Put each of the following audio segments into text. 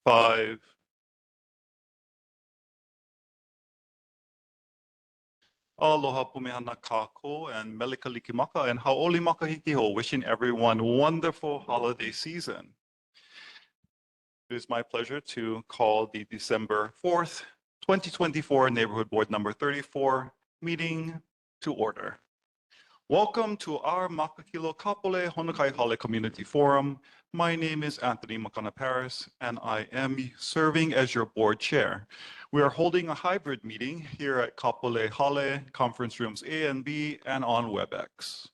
5. Aloha pumehana kako and melika likimaka and haoli makahikiho, wishing everyone wonderful holiday season. It is my pleasure to call the December 4th, 2024 Neighborhood Board number 34 meeting to order. Welcome to our Makakilo-Kapolei-Honokai Hale Community Forum. My name is Anthony Makana Paris, and I am serving as your board chair. We are holding a hybrid meeting here at Kapolei Hale, conference rooms A and B, and on WebEx.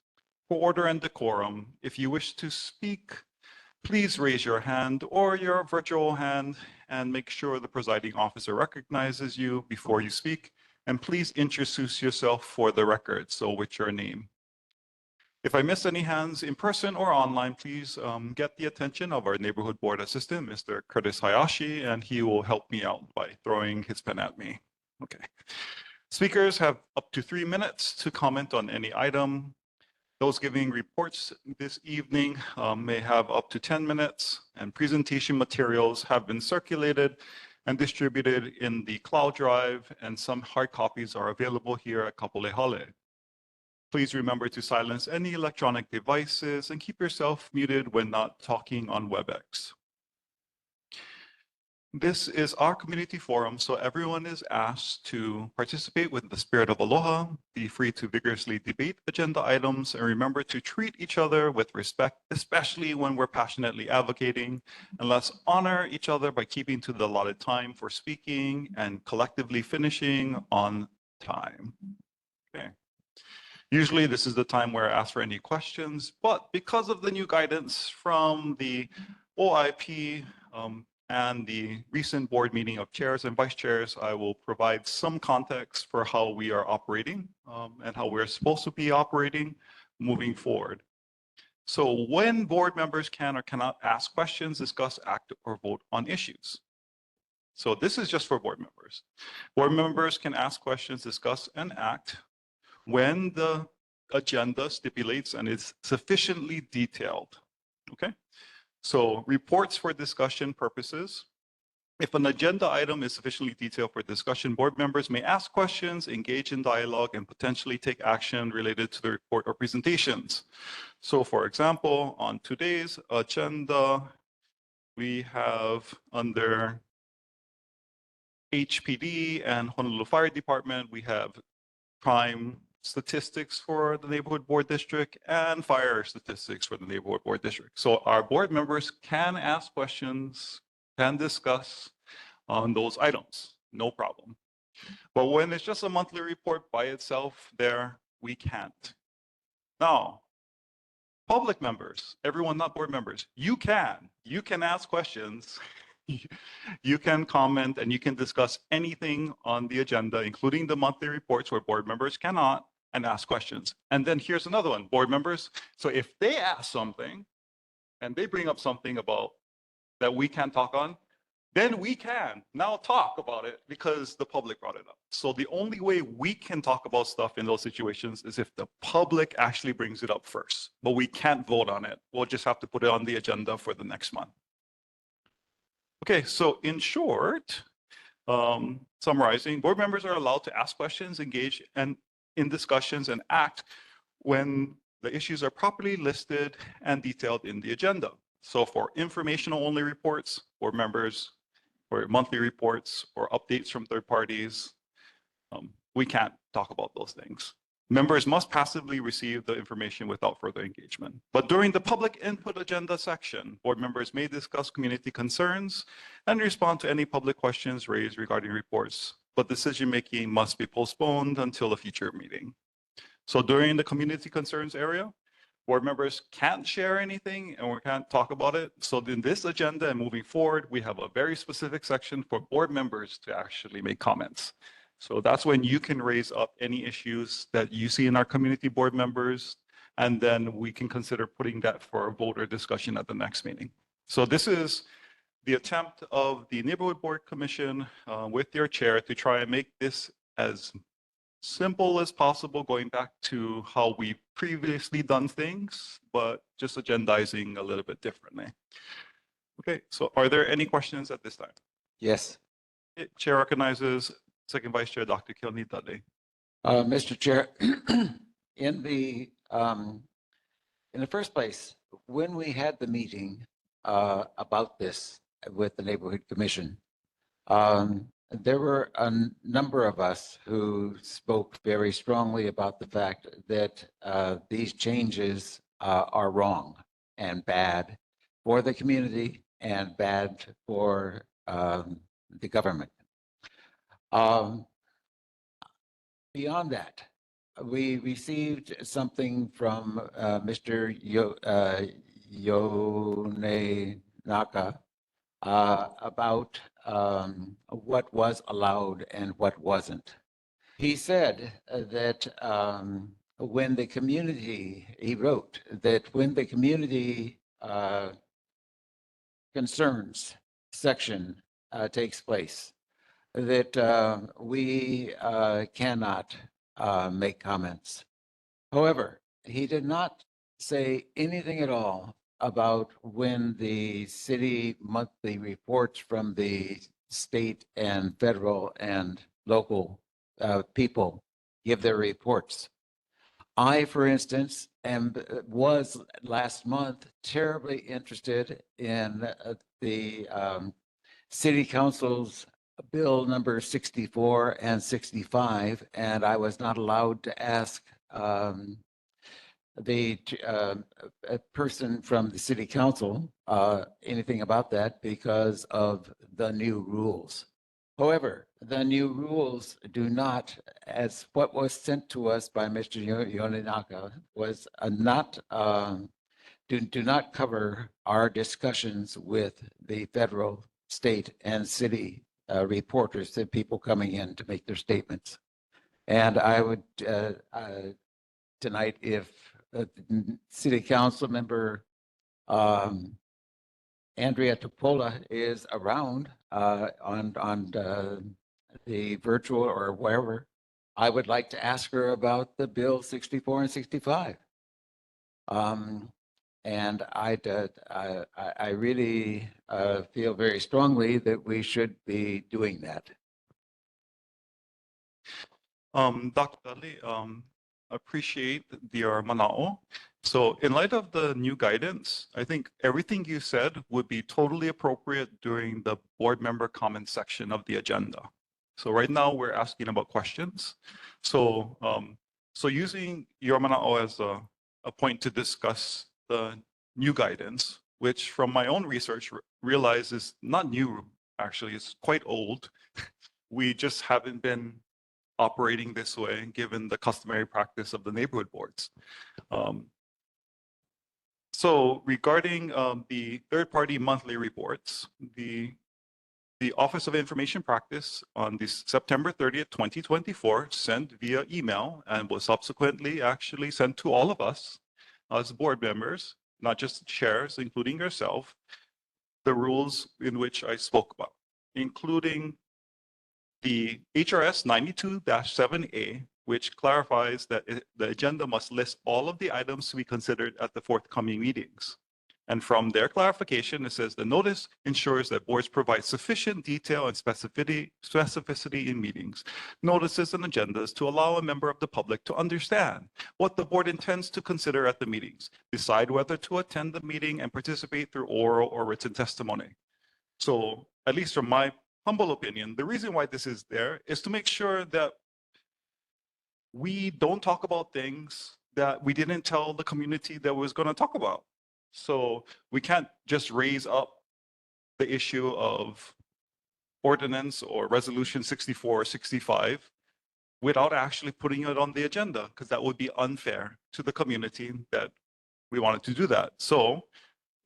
For order and decorum, if you wish to speak, please raise your hand or your virtual hand and make sure the presiding officer recognizes you before you speak. And please introduce yourself for the record, so with your name. If I miss any hands in person or online, please get the attention of our neighborhood board assistant, Mr. Curtis Hayashi, and he will help me out by throwing his pen at me. Okay. Speakers have up to 3 minutes to comment on any item. Those giving reports this evening may have up to 10 minutes, and presentation materials have been circulated and distributed in the cloud drive, and some hard copies are available here at Kapolei Hale. Please remember to silence any electronic devices and keep yourself muted when not talking on WebEx. This is our community forum, so everyone is asked to participate with the spirit of aloha, be free to vigorously debate agenda items, and remember to treat each other with respect, especially when we're passionately advocating, and let's honor each other by keeping to the allotted time for speaking and collectively finishing on time. Okay. Usually this is the time where I ask for any questions, but because of the new guidance from the OIP and the recent board meeting of chairs and vice chairs, I will provide some context for how we are operating and how we're supposed to be operating moving forward. So when board members can or cannot ask questions, discuss, act, or vote on issues. So this is just for board members. Board members can ask questions, discuss, and act when the agenda stipulates and is sufficiently detailed, okay? So reports for discussion purposes. If an agenda item is sufficiently detailed for discussion, board members may ask questions, engage in dialogue, and potentially take action related to the report or presentations. So for example, on today's agenda, we have under HPD and Honolulu Fire Department, we have crime statistics for the neighborhood board district and fire statistics for the neighborhood board district. So our board members can ask questions, can discuss on those items, no problem. But when it's just a monthly report by itself there, we can't. Now, public members, everyone not board members, you can ask questions. You can comment and you can discuss anything on the agenda, including the monthly reports where board members cannot, and ask questions. And then here's another one, board members. So if they ask something and they bring up something about that we can't talk on, then we can now talk about it because the public brought it up. So the only way we can talk about stuff in those situations is if the public actually brings it up first, but we can't vote on it. We'll just have to put it on the agenda for the next month. Okay, so in short, summarizing, board members are allowed to ask questions, engage in discussions, and act when the issues are properly listed and detailed in the agenda. So for informational only reports, board members, or monthly reports, or updates from third parties, we can't talk about those things. Members must passively receive the information without further engagement. But during the public input agenda section, board members may discuss community concerns and respond to any public questions raised regarding reports, but decision-making must be postponed until a future meeting. So during the community concerns area, board members can't share anything and we can't talk about it. So in this agenda and moving forward, we have a very specific section for board members to actually make comments. So that's when you can raise up any issues that you see in our community board members, and then we can consider putting that for a voter discussion at the next meeting. So this is the attempt of the Neighborhood Board Commission with your chair to try and make this as simple as possible, going back to how we previously done things, but just agendizing a little bit differently. Okay, so are there any questions at this time? Yes. Okay, Chair recognizes Second Vice Chair Dr. Kilni Dudley. Mr. Chair, in the first place, when we had the meeting about this with the Neighborhood Commission, there were a number of us who spoke very strongly about the fact that these changes are wrong and bad for the community and bad for the government. Beyond that, we received something from Mr. Yonenaka about what was allowed and what wasn't. He said that when the community, he wrote that when the community concerns section takes place, that we cannot make comments. However, he did not say anything at all about when the city monthly reports from the state and federal and local people give their reports. I, for instance, was last month terribly interested in the City Council's Bill number 64 and 65, and I was not allowed to ask the a person from the City Council anything about that because of the new rules. However, the new rules do not, as what was sent to us by Mr. Yonenaka, was not do not cover our discussions with the federal, state, and city reporters, the people coming in to make their statements. And I would tonight, if City Council member Andrea Topola is around on the virtual or wherever, I would like to ask her about the Bill 64 and 65. And I really feel very strongly that we should be doing that. Dr. Dudley, appreciate your manao. So in light of the new guidance, I think everything you said would be totally appropriate during the board member comment section of the agenda. So right now we're asking about questions. So so using your manao as a point to discuss the new guidance, which from my own research realize is not new, actually, it's quite old. We just haven't been operating this way given the customary practice of the neighborhood boards. So regarding the third-party monthly reports, the Office of Information Practice on this September 30th, 2024 sent via email and was subsequently actually sent to all of us as board members, not just chairs, including yourself, the rules in which I spoke about, including the HRS 92-7A, which clarifies that the agenda must list all of the items to be considered at the forthcoming meetings. And from their clarification, it says the notice ensures that boards provide sufficient detail and specificity in meetings, notices, and agendas to allow a member of the public to understand what the board intends to consider at the meetings, decide whether to attend the meeting, and participate through oral or written testimony. So, at least from my humble opinion, the reason why this is there is to make sure that we don't talk about things that we didn't tell the community that we was going to talk about. So we can't just raise up the issue of ordinance or resolution 64 or 65 without actually putting it on the agenda, because that would be unfair to the community that we wanted to do that. So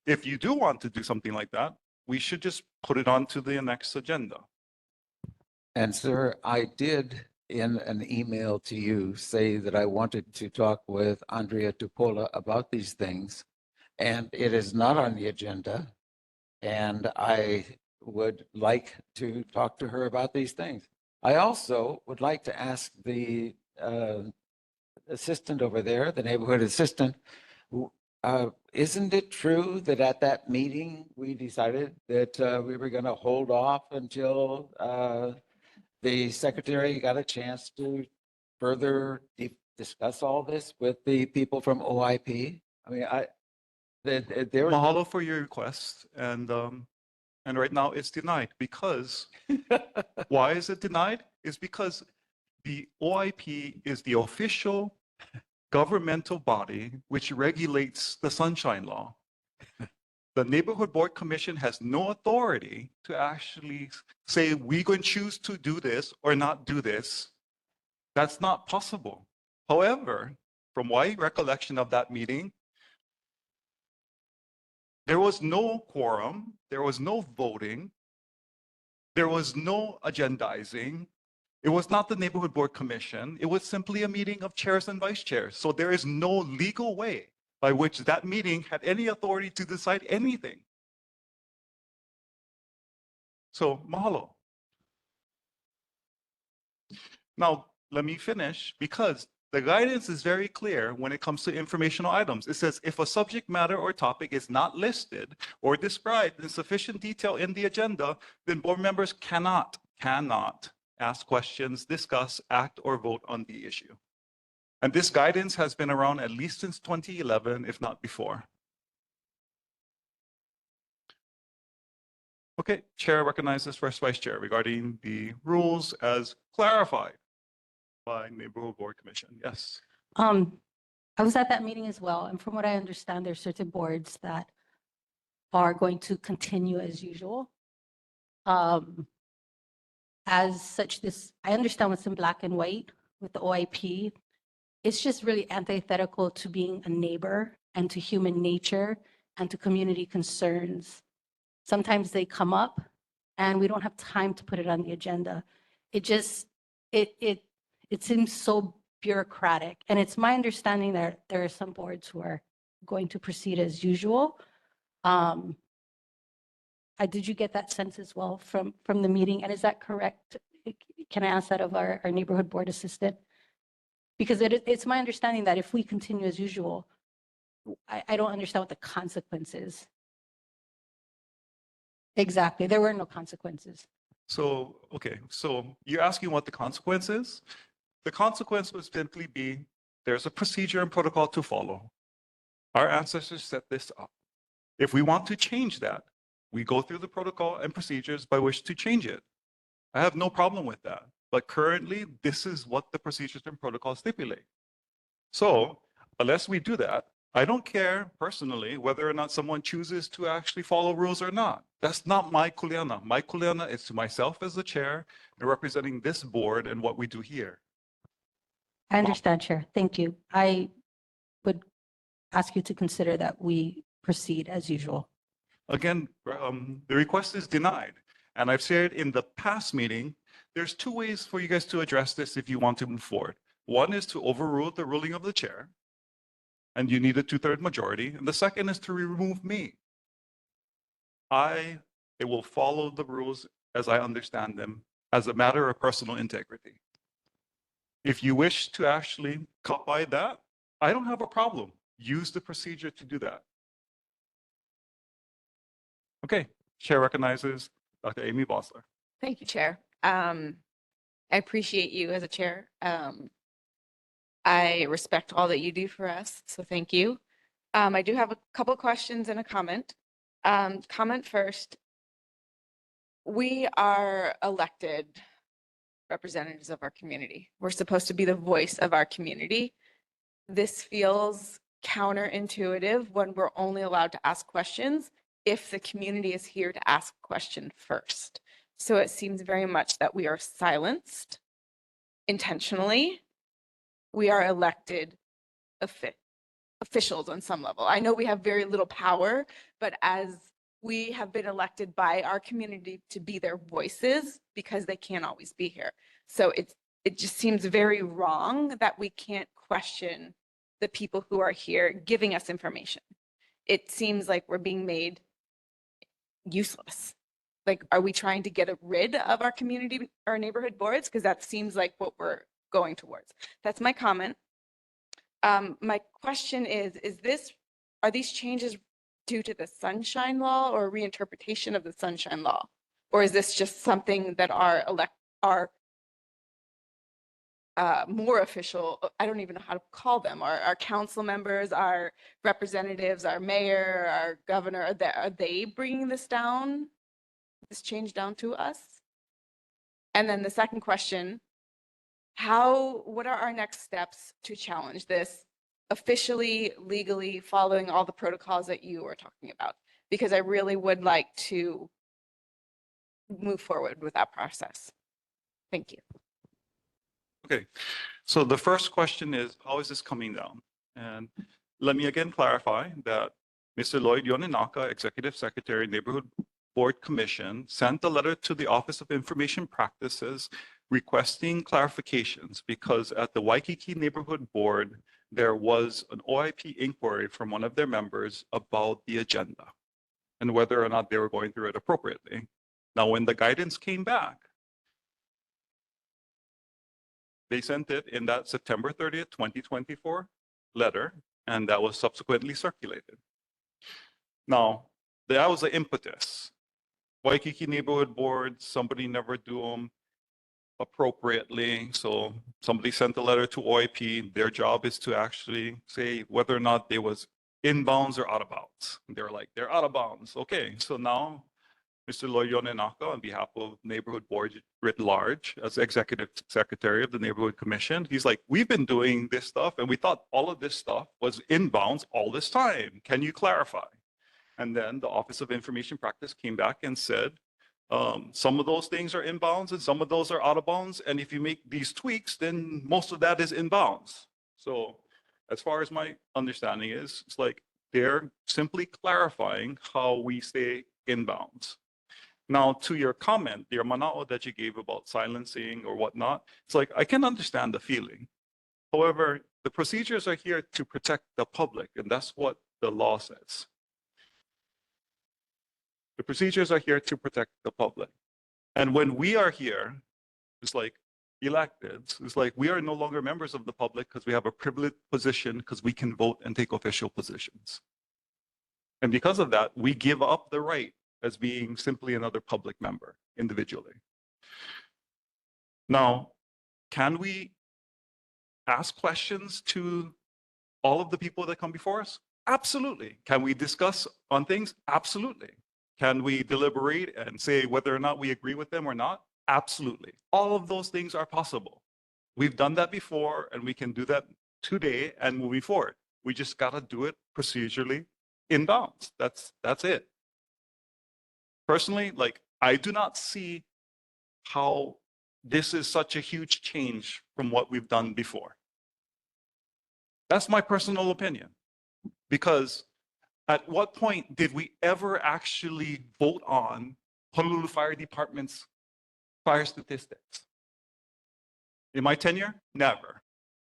if you do want to do something like that, we should just put it onto the next agenda. And sir, I did in an email to you say that I wanted to talk with Andrea Tupola about these things, and it is not on the agenda. And I would like to talk to her about these things. I also would like to ask the assistant over there, the neighborhood assistant, isn't it true that at that meeting, we decided that we were going to hold off until the secretary got a chance to further discuss all this with the people from OIP? I mean, there was Mahalo for your request, and right now it's denied because why is it denied? It's because the OIP is the official governmental body which regulates the Sunshine Law. The Neighborhood Board Commission has no authority to actually say we're going to choose to do this or not do this. That's not possible. However, from my recollection of that meeting, there was no quorum, there was no voting, there was no agendizing. It was not the Neighborhood Board Commission. It was simply a meeting of chairs and vice chairs. So there is no legal way by which that meeting had any authority to decide anything. So mahalo. Now, let me finish because the guidance is very clear when it comes to informational items. It says if a subject matter or topic is not listed or described in sufficient detail in the agenda, then board members cannot ask questions, discuss, act, or vote on the issue. And this guidance has been around at least since 2011, if not before. Okay, Chair recognizes first Vice Chair regarding the rules as clarified by Neighborhood Board Commission. Yes. I was at that meeting as well, and from what I understand, there's certain boards that are going to continue as usual. As such, I understand what's in black and white with the OIP. It's just really antithetical to being a neighbor and to human nature and to community concerns. Sometimes they come up and we don't have time to put it on the agenda. It seems so bureaucratic. And it's my understanding that there are some boards who are going to proceed as usual. Did you get that sense as well from the meeting? And is that correct? Can I ask that of our neighborhood board assistant? Because it's my understanding that if we continue as usual, I don't understand what the consequence is. Exactly. There were no consequences. So, okay, so you're asking what the consequence is? The consequence would simply be there's a procedure and protocol to follow. Our ancestors set this up. If we want to change that, we go through the protocol and procedures by which to change it. I have no problem with that. But currently, this is what the procedures and protocols stipulate. So unless we do that, I don't care personally whether or not someone chooses to actually follow rules or not. That's not my kuleana. My kuleana is to myself as the chair and representing this board and what we do here. I understand, Chair. Thank you. I would ask you to consider that we proceed as usual. Again, the request is denied. And I've said in the past meeting, there's two ways for you guys to address this if you want to move forward. One is to overrule the ruling of the chair, and you need a 2/3 majority. And the second is to remove me. It will follow the rules as I understand them as a matter of personal integrity. If you wish to actually cut by that, I don't have a problem. Use the procedure to do that. Okay, Chair recognizes Dr. Amy Bosler. Thank you, Chair. I appreciate you as a chair. I respect all that you do for us, so thank you. I do have a couple questions and a comment. Comment first. We are elected representatives of our community. We're supposed to be the voice of our community. This feels counterintuitive when we're only allowed to ask questions if the community is here to ask a question first. So it seems very much that we are silenced intentionally. We are elected officials on some level. I know we have very little power, but as we have been elected by our community to be their voices because they can't always be here. So it just seems very wrong that we can't question the people who are here giving us information. It seems like we're being made useless. Like, are we trying to get rid of our community, our neighborhood boards? Because that seems like what we're going towards. That's my comment. My question is are these changes due to the Sunshine Law or reinterpretation of the Sunshine Law? Or is this just something that our more official, I don't even know how to call them, our council members, our representatives, our mayor, our governor, are they bringing this change down to us? And then the second question, what are our next steps to challenge this officially, legally, following all the protocols that you were talking about? Because I really would like to move forward with that process. Thank you. Okay, so the first question is, how is this coming down? And let me again clarify that Mr. Lloyd Yoninaka, Executive Secretary, Neighborhood Board Commission, sent a letter to the Office of Information Practices requesting clarifications because at the Waikiki Neighborhood Board, there was an OIP inquiry from one of their members about the agenda and whether or not they were going through it appropriately. Now, when the guidance came back, they sent it in that September 30th, 2024 letter, and that was subsequently circulated. Now, that was the impetus. Waikiki Neighborhood Board, somebody never do them appropriately. So somebody sent a letter to OIP. Their job is to actually say whether or not they was inbounds or out of bounds. They're like, they're out of bounds. Okay, so now Mr. Lloyd Yoninaka, on behalf of Neighborhood Board writ large, as Executive Secretary of the Neighborhood Commission, he's like, we've been doing this stuff and we thought all of this stuff was inbounds all this time. Can you clarify? And then the Office of Information Practice came back and said, some of those things are inbounds and some of those are out of bounds. And if you make these tweaks, then most of that is inbounds. So as far as my understanding is, it's like they're simply clarifying how we stay inbounds. Now, to your comment, your manao that you gave about silencing or whatnot, it's like, I can understand the feeling. However, the procedures are here to protect the public, and that's what the law says. The procedures are here to protect the public. And when we are here, it's like elected, it's like we are no longer members of the public because we have a privileged position because we can vote and take official positions. And because of that, we give up the right as being simply another public member individually. Now, can we ask questions to all of the people that come before us? Absolutely. Can we discuss on things? Absolutely. Can we deliberate and say whether or not we agree with them or not? Absolutely. All of those things are possible. We've done that before and we can do that today and moving forward. We just got to do it procedurally in bounds. That's it. Personally, like, I do not see how this is such a huge change from what we've done before. That's my personal opinion. Because at what point did we ever actually vote on Honolulu Fire Department's fire statistics? In my tenure, never.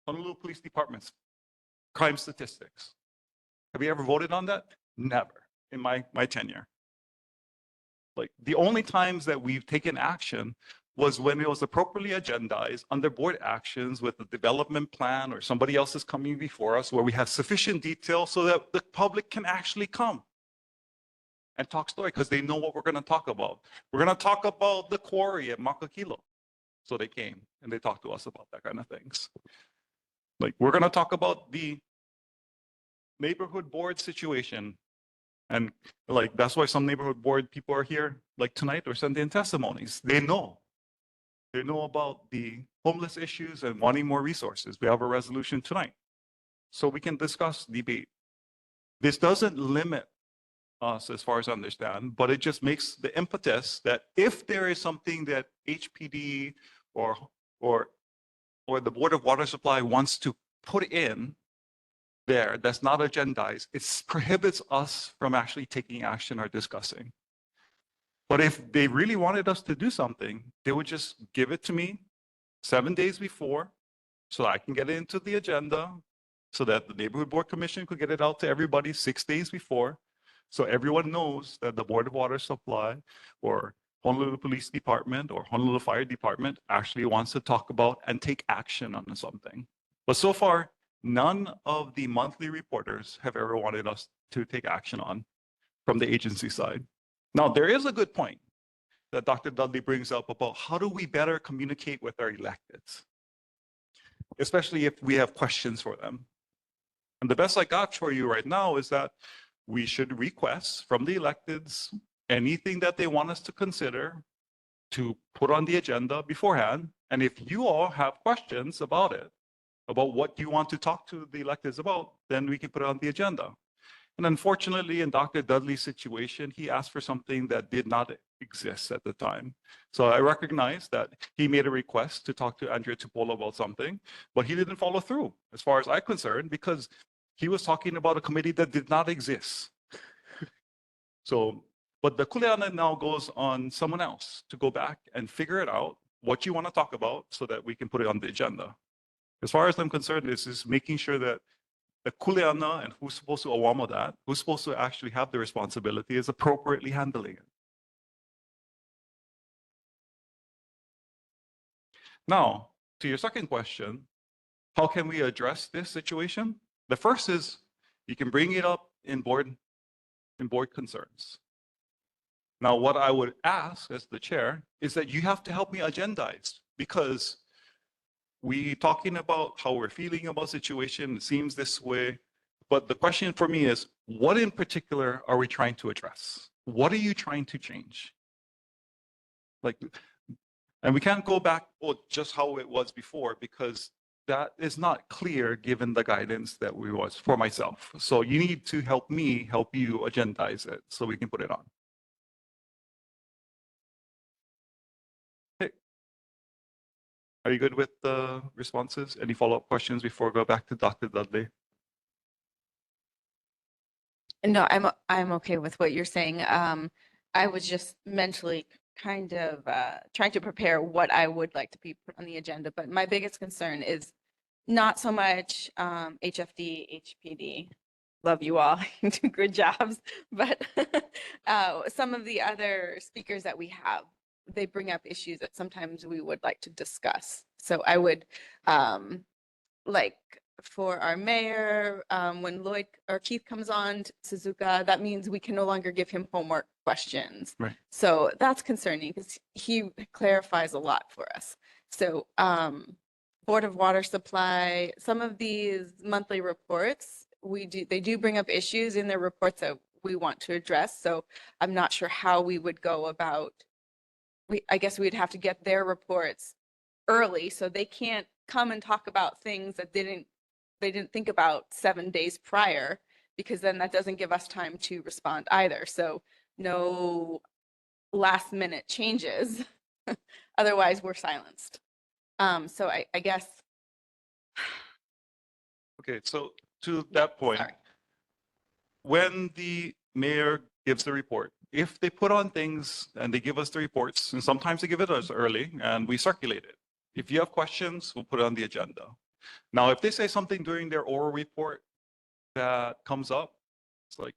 Honolulu Police Department's crime statistics. Have we ever voted on that? Never in my tenure. Like, the only times that we've taken action was when it was appropriately agendized under board actions with the development plan or somebody else is coming before us where we have sufficient detail so that the public can actually come and talk story because they know what we're going to talk about. We're going to talk about the quarry at Makakilo. So they came and they talked to us about that kind of things. Like, we're going to talk about the neighborhood board situation. And like, that's why some neighborhood board people are here like tonight or sending testimonies. They know about the homeless issues and wanting more resources. We have a resolution tonight. So we can discuss, debate. This doesn't limit us as far as I understand, but it just makes the impetus that if there is something that HPD or the Board of Water Supply wants to put in there that's not agendized, it prohibits us from actually taking action or discussing. But if they really wanted us to do something, they would just give it to me 7 days before so I can get it into the agenda, so that the Neighborhood Board Commission could get it out to everybody 6 days before, so everyone knows that the Board of Water Supply or Honolulu Police Department or Honolulu Fire Department actually wants to talk about and take action on something. But so far, none of the monthly reporters have ever wanted us to take action on from the agency side. Now, there is a good point that Dr. Dudley brings up about how do we better communicate with our electeds, especially if we have questions for them. And the best I got for you right now is that we should request from the electeds anything that they want us to consider to put on the agenda beforehand. And if you all have questions about it, about what you want to talk to the electeds about, then we can put it on the agenda. And unfortunately, in Dr. Dudley's situation, he asked for something that did not exist at the time. So I recognize that he made a request to talk to Andrea Tupola about something, but he didn't follow through, as far as I'm concerned, because he was talking about a committee that did not exist. So, but the kuleana now goes on someone else to go back and figure it out, what you want to talk about, so that we can put it on the agenda. As far as I'm concerned, this is making sure that the kuleana and who's supposed to awamo that, who's supposed to actually have the responsibility, is appropriately handling it. Now, to your second question, how can we address this situation? The first is you can bring it up in board concerns. Now, what I would ask as the chair is that you have to help me agendize, because we talking about how we're feeling about situation, it seems this way, but the question for me is, what in particular are we trying to address? What are you trying to change? Like, and we can't go back, oh, just how it was before, because that is not clear given the guidance that we was for myself. So you need to help me help you agendize it so we can put it on. Okay. Are you good with the responses? Any follow-up questions before we go back to Dr. Dudley? No, I'm okay with what you're saying. I was just mentally kind of trying to prepare what I would like to be put on the agenda, but my biggest concern is not so much HFD, HPD. Love you all, you do good jobs, but some of the other speakers that we have, they bring up issues that sometimes we would like to discuss. So I would like for our mayor, when Lloyd or Keith comes on Suzuka, that means we can no longer give him homework questions. Right. So that's concerning because he clarifies a lot for us. So Board of Water Supply, some of these monthly reports, they do bring up issues in their reports that we want to address. So I'm not sure how we would go about, I guess we'd have to get their reports early so they can't come and talk about things that they didn't think about 7 days prior, because then that doesn't give us time to respond either. So no last minute changes. Otherwise we're silenced. So I guess. Okay, so to that point, Sorry. when the mayor gives the report, if they put on things and they give us the reports, and sometimes they give it us early and we circulate it. If you have questions, we'll put it on the agenda. Now, if they say something during their oral report that comes up, it's like,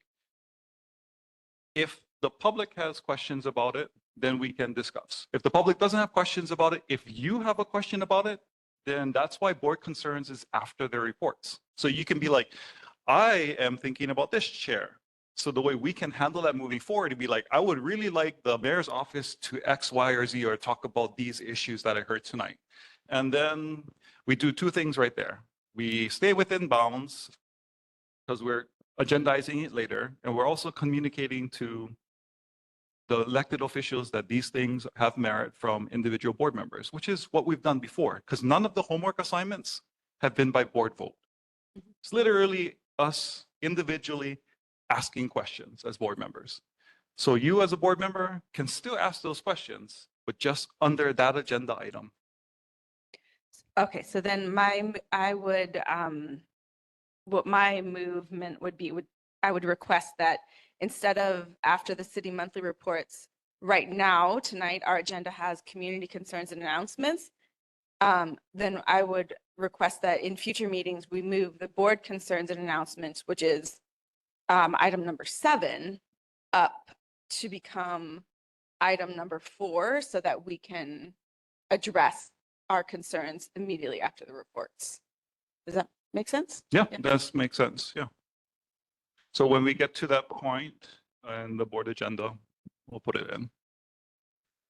if the public has questions about it, then we can discuss. If the public doesn't have questions about it, if you have a question about it, then that's why board concerns is after their reports. So you can be like, I am thinking about this, chair. So the way we can handle that moving forward to be like, I would really like the mayor's office to X, Y, or Z, or talk about these issues that I heard tonight. And then we do two things right there. We stay within bounds because we're agendizing it later. And we're also communicating to the elected officials that these things have merit from individual board members, which is what we've done before, because none of the homework assignments have been by board vote. It's literally us individually asking questions as board members. So you as a board member can still ask those questions, but just under that agenda item. Okay, so then what my movement would be, I would request that instead of after the city monthly reports, right now, tonight, our agenda has community concerns and announcements. Then I would request that in future meetings, we move the board concerns and announcements, which is item number 7, up to become item number 4, so that we can address our concerns immediately after the reports. Does that make sense? Yeah, that makes sense. Yeah. So when we get to that point and the board agenda, we'll put it in.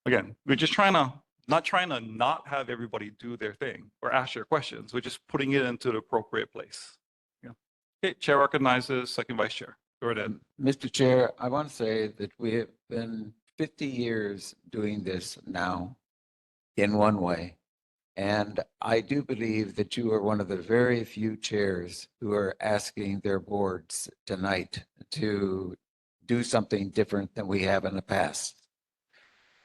Again, we're just not trying to not have everybody do their thing or ask your questions. We're just putting it into the appropriate place. Yeah. Okay, chair recognizes second vice chair. Go ahead. Mr. Chair, I want to say that we have been 50 years doing this now in one way. And I do believe that you are one of the very few chairs who are asking their boards tonight to do something different than we have in the past.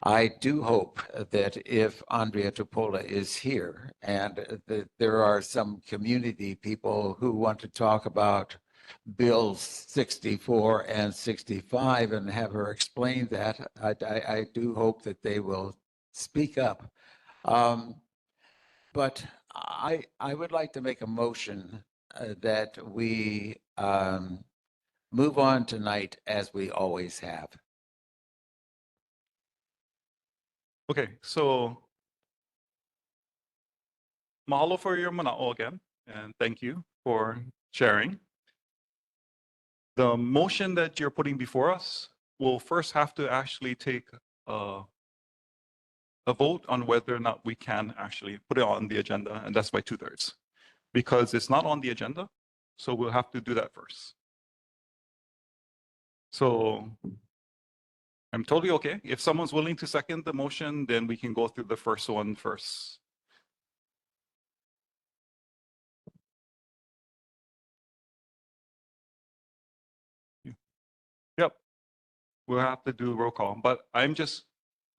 I do hope that if Andrea Topola is here and that there are some community people who want to talk about Bills 64 and 65 and have her explain that, I do hope that they will speak up. But I would like to make a motion that we move on tonight as we always have. Okay, so mahalo for your manao again, and thank you for sharing. The motion that you're putting before us will first have to actually take a vote on whether or not we can actually put it on the agenda, and that's by 2/3. Because it's not on the agenda, so we'll have to do that first. So I'm totally okay. If someone's willing to second the motion, then we can go through the first one first. Yep. We'll have to do roll call, but I'm just,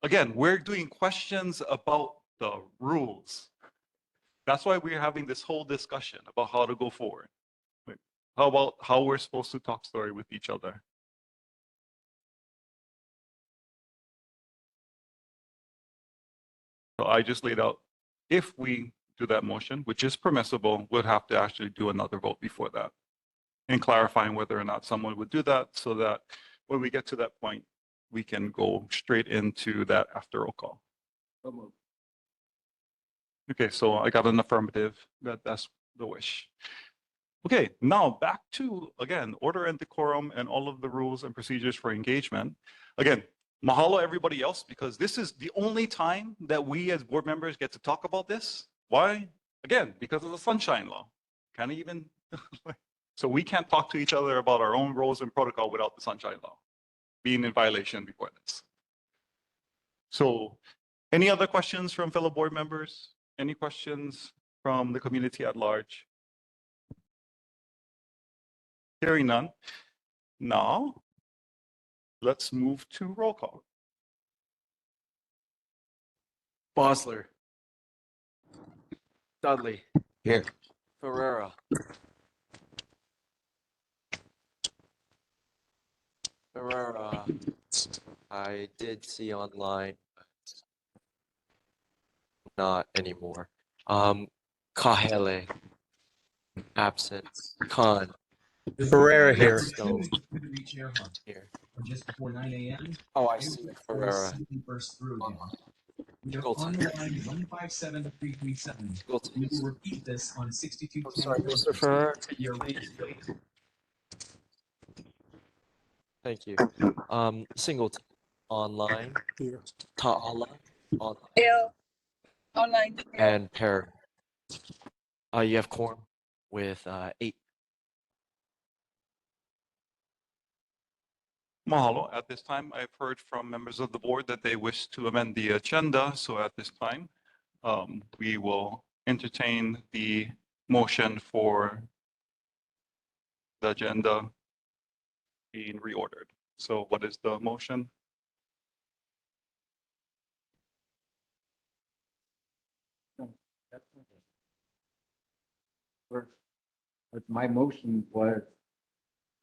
again, we're doing questions about the rules. That's why we're having this whole discussion about how to go forward. Wait, how about how we're supposed to talk story with each other? So I just laid out, if we do that motion, which is permissible, we'll have to actually do another vote before that. And clarifying whether or not someone would do that so that when we get to that point, we can go straight into that after roll call. Okay, so I got an affirmative that's the wish. Okay, now back to, again, order and decorum and all of the rules and procedures for engagement. Again, mahalo everybody else, because this is the only time that we as board members get to talk about this. Why? Again, because of the sunshine law. Can't even, so we can't talk to each other about our own rules and protocol without the sunshine law being in violation before this. So any other questions from fellow board members? Any questions from the community at large? Hearing none. Now, let's move to roll call. Bosler. Dudley. Here. Ferreira. Ferreira. I did see online, but not anymore. Kahele. Absent. Khan. Ferreira here. Stone. Here. Just before 9 a.m. Oh, I see. Ferreira. Burst through again. We are Golden. on the line 157-337. Golden. We will repeat this on 62. I'm sorry, Mr. Ferreira. Your please. Thank you. Singleton. Online. Ta'ala. Online. Online. And Perry. You have quorum with 8. Mahalo. At this time, I've heard from members of the board that they wish to amend the agenda. So at this time, we will entertain the motion for the agenda being reordered. So what is the motion? My motion was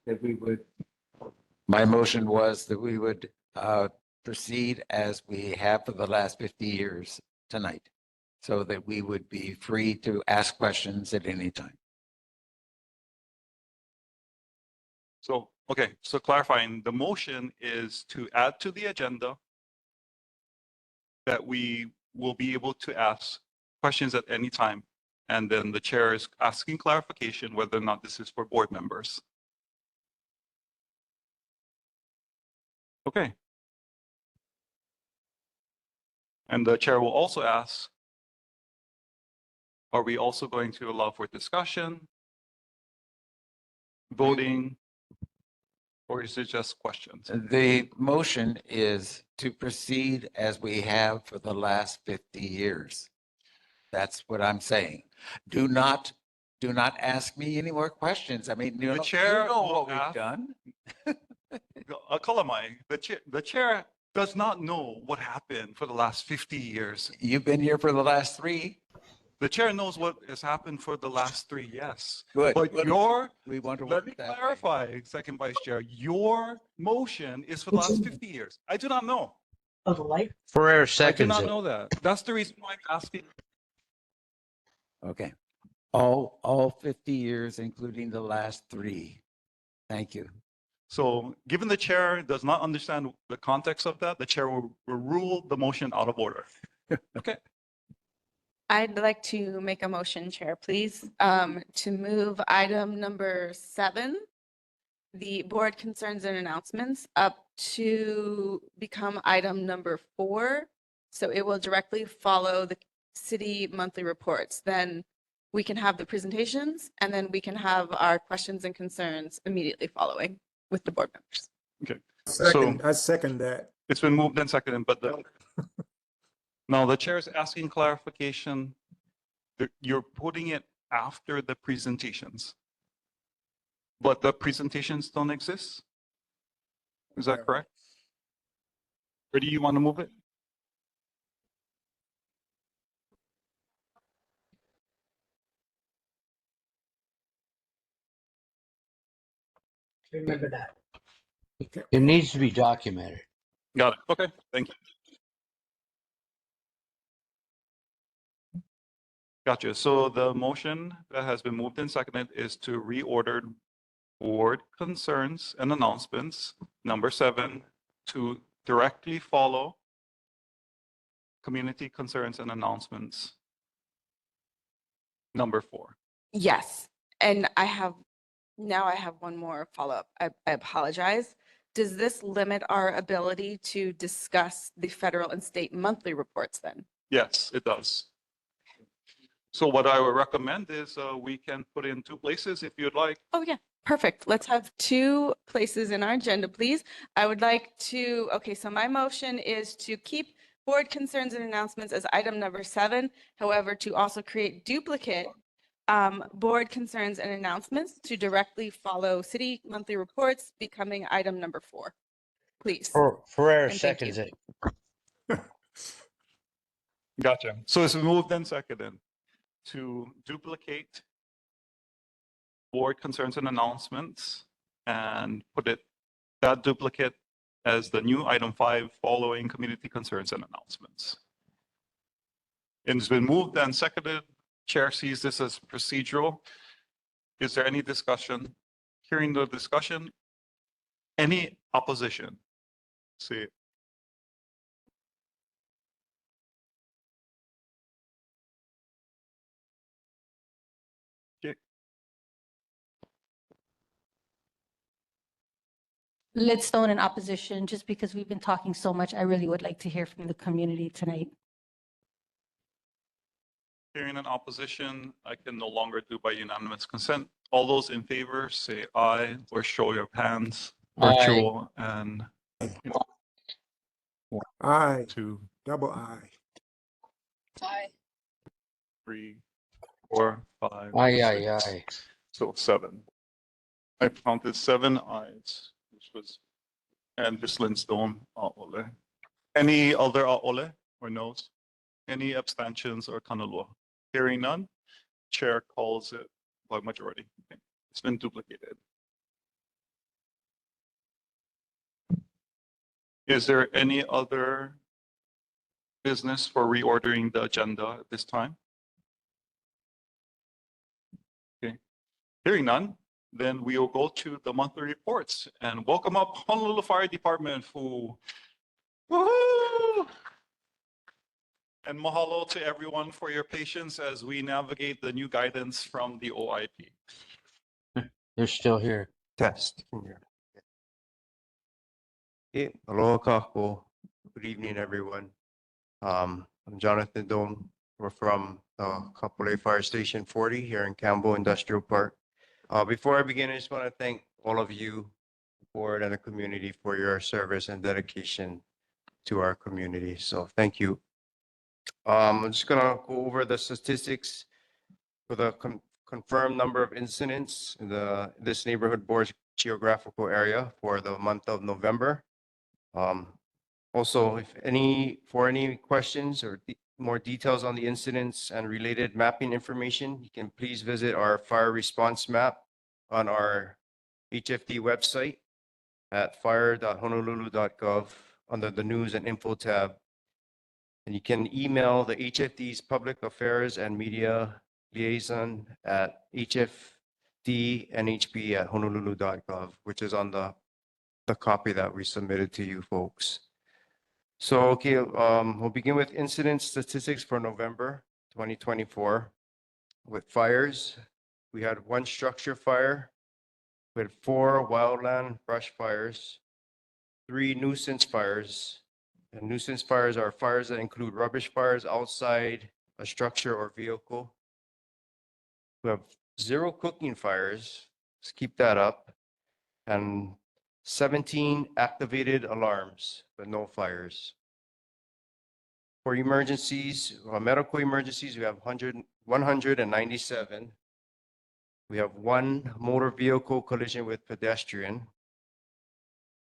that we would. My motion was that we would proceed as we have for the last 50 years tonight, so that we would be free to ask questions at any time. So, okay, so clarifying, the motion is to add to the agenda that we will be able to ask questions at any time. And then the chair is asking clarification whether or not this is for board members. Okay. And the chair will also ask, are we also going to allow for discussion, voting, or is it just questions? The motion is to proceed as we have for the last 50 years. That's what I'm saying. Do not ask me any more questions. I mean, you chair know will what we've ask- done. Kalamai, the chair does not know what happened for the last 50 years. You've been here for the last 3. The chair knows what has happened for the last 3, yes. Good. But Good. your, We want to let work me that way. clarify, second vice chair, your motion is for the last 50 years. I do not know. Of the light? Ferrer I do seconds not it. know that. That's the reason why I'm asking. Okay. All 50 years, including the last 3. Thank you. So given the chair does not understand the context of that, the chair will rule the motion out of order. Okay. I'd like to make a motion, Chair, please, to move item number 7, the board concerns and announcements, up to become item number 4. So it will directly follow the city monthly reports. Then we can have the presentations, and then we can have our questions and concerns immediately following with the board members. I second that. It's been moved and seconded, but now the chair is asking clarification. You're putting it after the presentations, but the presentations don't exist. Is that correct? Or do you want to move it? Remember that. It needs to be documented. Got it. Okay, thank you. Gotcha. So the motion that has been moved and seconded is to reorder board concerns and announcements, number 7, to directly follow community concerns and announcements, number 4. Yes, and I have one more follow-up. I apologize. Does this limit our ability to discuss the federal and state monthly reports then? Yes, it does. So what I would recommend is we can put in 2 places if you'd like. Oh, yeah, perfect. Let's have 2 places in our agenda, please. I would like to, okay, so my motion is to keep board concerns and announcements as item number 7. However, to also create duplicate board concerns and announcements to directly follow city monthly reports, becoming item number 4. Please. Ferrer And thank seconds you. it. Gotcha. So it's moved and seconded to duplicate board concerns and announcements and put that duplicate as the new item 5 following community concerns and announcements. It's been moved and seconded. Chair sees this as procedural. Is there any discussion? Hearing the discussion, any opposition? See. Okay. Lidstone in opposition, just because we've been talking so much, I really would like to hear from the community tonight. Hearing an opposition, I can no longer do by unanimous consent. All those in favor say aye or show your hands, virtual and Aye, 2, double aye. Aye. 3, 4, 5. Aye, aye, 6. aye. So 7. I counted 7 ayes, which was, and Ms. Lindstone, Ole. Any other Ole or noes? Any abstentions or kanalua? Hearing none, chair calls it by majority. Okay. It's been duplicated. Is there any other business for reordering the agenda at this time? Okay. Hearing none, then we will go to the monthly reports and welcome up Honolulu Fire Department who, woohoo! And mahalo to everyone for your patience as we navigate the new guidance from the OIP. They're still here. Test. Aloha kako. Good evening, everyone. I'm Jonathan Dome. We're from Kapolei Fire Station 40 here in Campbell Industrial Park. Before I begin, I just want to thank all of you, the board and the community for your service and dedication to our community. So thank you. I'm just gonna go over the statistics for the confirmed number of incidents in this neighborhood board's geographical area for the month of November. Also, for any questions or more details on the incidents and related mapping information, you can please visit our fire response map on our HFD website at fire.honolulu.gov under the news and info tab. And you can email the HFD's public affairs and media liaison at hfdnhb@honolulu.gov, which is on the copy that we submitted to you folks. So, okay, we'll begin with incident statistics for November 2024. With fires, we had 1 structure fire, we had 4 wildland brush fires, 3 nuisance fires. And nuisance fires are fires that include rubbish fires outside a structure or vehicle. We have 0 cooking fires, let's keep that up, and 17 activated alarms, but no fires. For emergencies, medical emergencies, we have 197. We have 1 motor vehicle collision with pedestrian,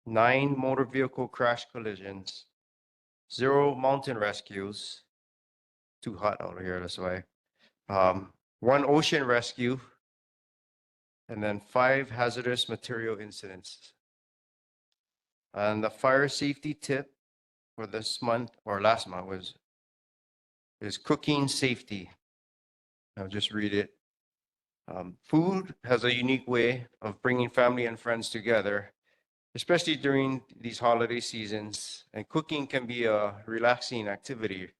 9 motor vehicle crash collisions, 0 mountain rescues, too hot out here, that's why. 1 ocean rescue, and then 5 hazardous material incidents. And the fire safety tip for this month or last month is cooking safety. I'll just read it. Food has a unique way of bringing family and friends together, especially during these holiday seasons. And cooking can be a relaxing activity,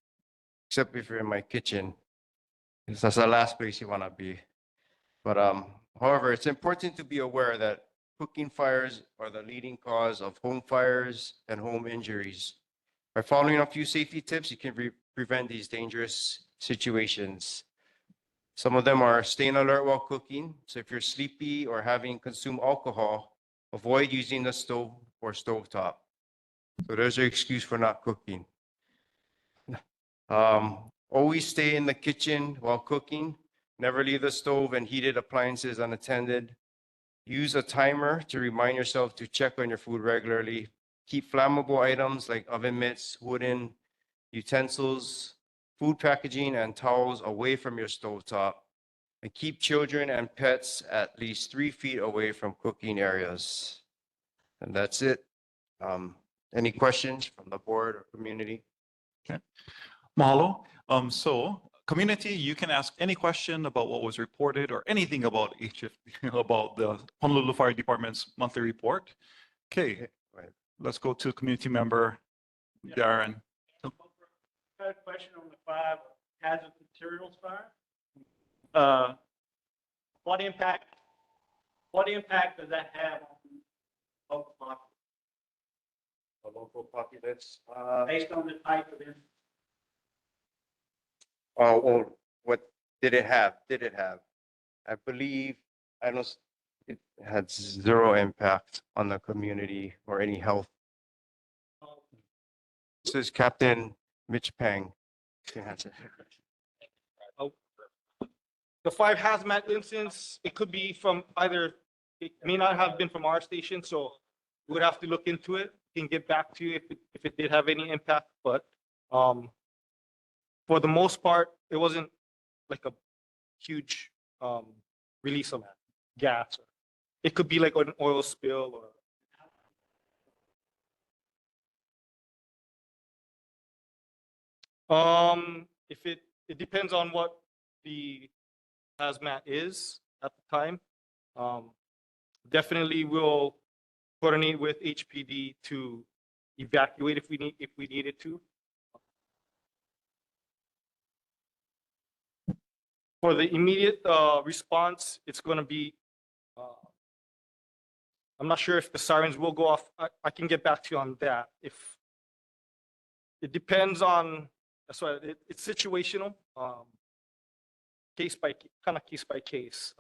except if you're in my kitchen. That's the last place you want to be. But however, it's important to be aware that cooking fires are the leading cause of home fires and home injuries. By following a few safety tips, you can prevent these dangerous situations. Some of them are staying alert while cooking. So if you're sleepy or having consumed alcohol, avoid using the stove or stovetop. So there's your excuse for not cooking. Always stay in the kitchen while cooking. Never leave the stove and heated appliances unattended. Use a timer to remind yourself to check on your food regularly. Keep flammable items like oven mitts, wooden utensils, food packaging, and towels away from your stovetop. And keep children and pets at least 3 feet away from cooking areas. And that's it. Any questions from the board or community? Mahalo. So community, you can ask any question about what was reported or anything about about the Honolulu Fire Department's monthly report. Okay, Right. let's go to community member Darren. Got a question on the 5 hazardous materials fire. What impact does that have on local populace A local populace. based on the type of incident? Well, what did it have? I believe, it had 0 impact on the community or any health. This is Captain Mitch Pang. Can answer. The 5 hazmat incidents, it could be from either, it may not have been from our station, so we would have to look into it and get back to you if it did have any impact, but for the most part, it wasn't like a huge release of gas. It could be like an oil spill or if it depends on what the hazmat is at the time. Definitely we'll coordinate with HPD to evacuate if we needed to. For the immediate response, it's going to be I'm not sure if the sirens will go off. I can get back to you on that. If it depends on, that's why it's situational, case by case by case.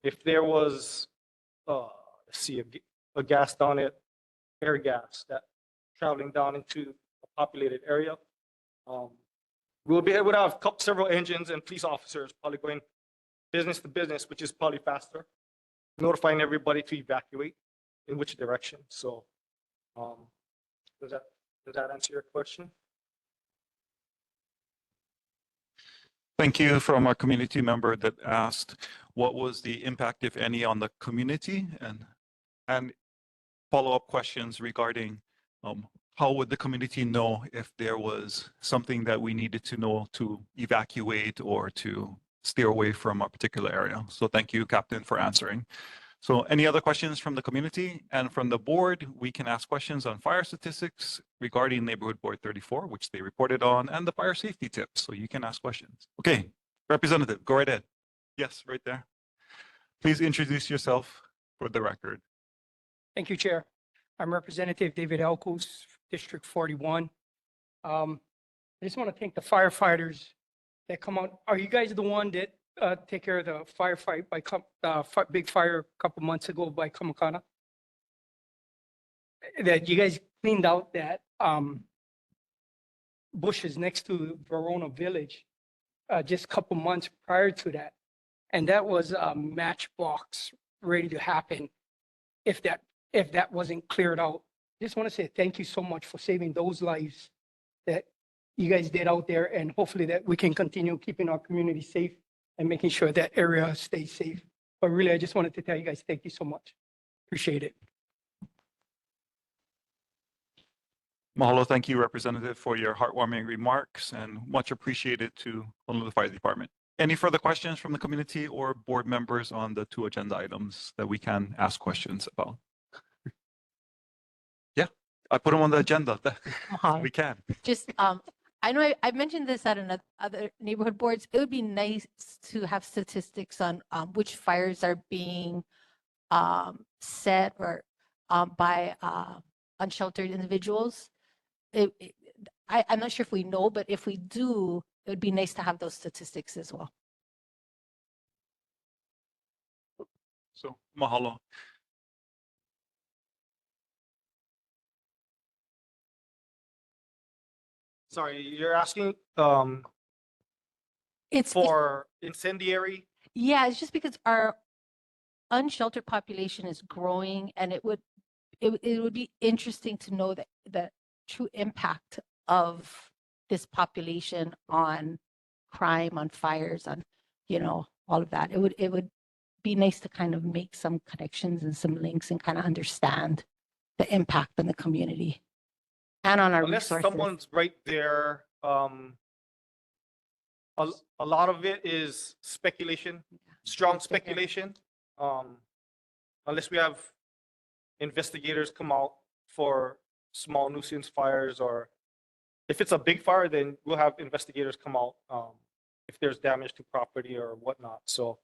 If there was, let's see, a gas down it, air gas that traveling down into a populated area, we'll be able to have several engines and police officers probably going business to business, which is probably faster, notifying everybody to evacuate in which direction. So, does that answer your question? Thank you from our community member that asked, what was the impact, if any, on the community? And follow-up questions regarding how would the community know if there was something that we needed to know to evacuate or to steer away from a particular area. So thank you, Captain, for answering. So any other questions from the community? And from the board, we can ask questions on fire statistics regarding Neighborhood Board 34, which they reported on, and the fire safety tips. So you can ask questions. Okay, Representative, go right ahead. Yes, right there. Please introduce yourself for the record. Thank you, Chair. I'm Representative David Elkos, District 41. I just want to thank the firefighters that come out. Are you guys the one that take care of the firefight by big fire a couple months ago by Kamakana? That you guys cleaned out that bushes next to Verona Village just a couple months prior to that. And that was a matchbox ready to happen if that wasn't cleared out. Just want to say thank you so much for saving those lives that you guys did out there, and hopefully that we can continue keeping our community safe and making sure that area stays safe. But really, I just wanted to tell you guys, thank you so much. Appreciate it. Mahalo, thank you, Representative, for your heartwarming remarks, and much appreciated to Honolulu Fire Department. Any further questions from the community or board members on the two agenda items that we can ask questions about? Yeah, I put them on the agenda. We can. Just, I know I mentioned this at other neighborhood boards. It would be nice to have statistics on which fires are being set or by unsheltered individuals. I'm not sure if we know, but if we do, it would be nice to have those statistics as well. So, mahalo. Sorry, you're asking It's for incendiary? Yeah, it's just because our unsheltered population is growing, and it would be interesting to know the true impact of this population on crime, on fires, on all of that. It would be nice to kind of make some connections and some links and kind of understand the impact on the community and on our Unless resources. someone's right there, a lot of it is speculation, strong speculation. Unless we have investigators come out for small nuisance fires, or if it's a big fire, then we'll have investigators come out if there's damage to property or whatnot. So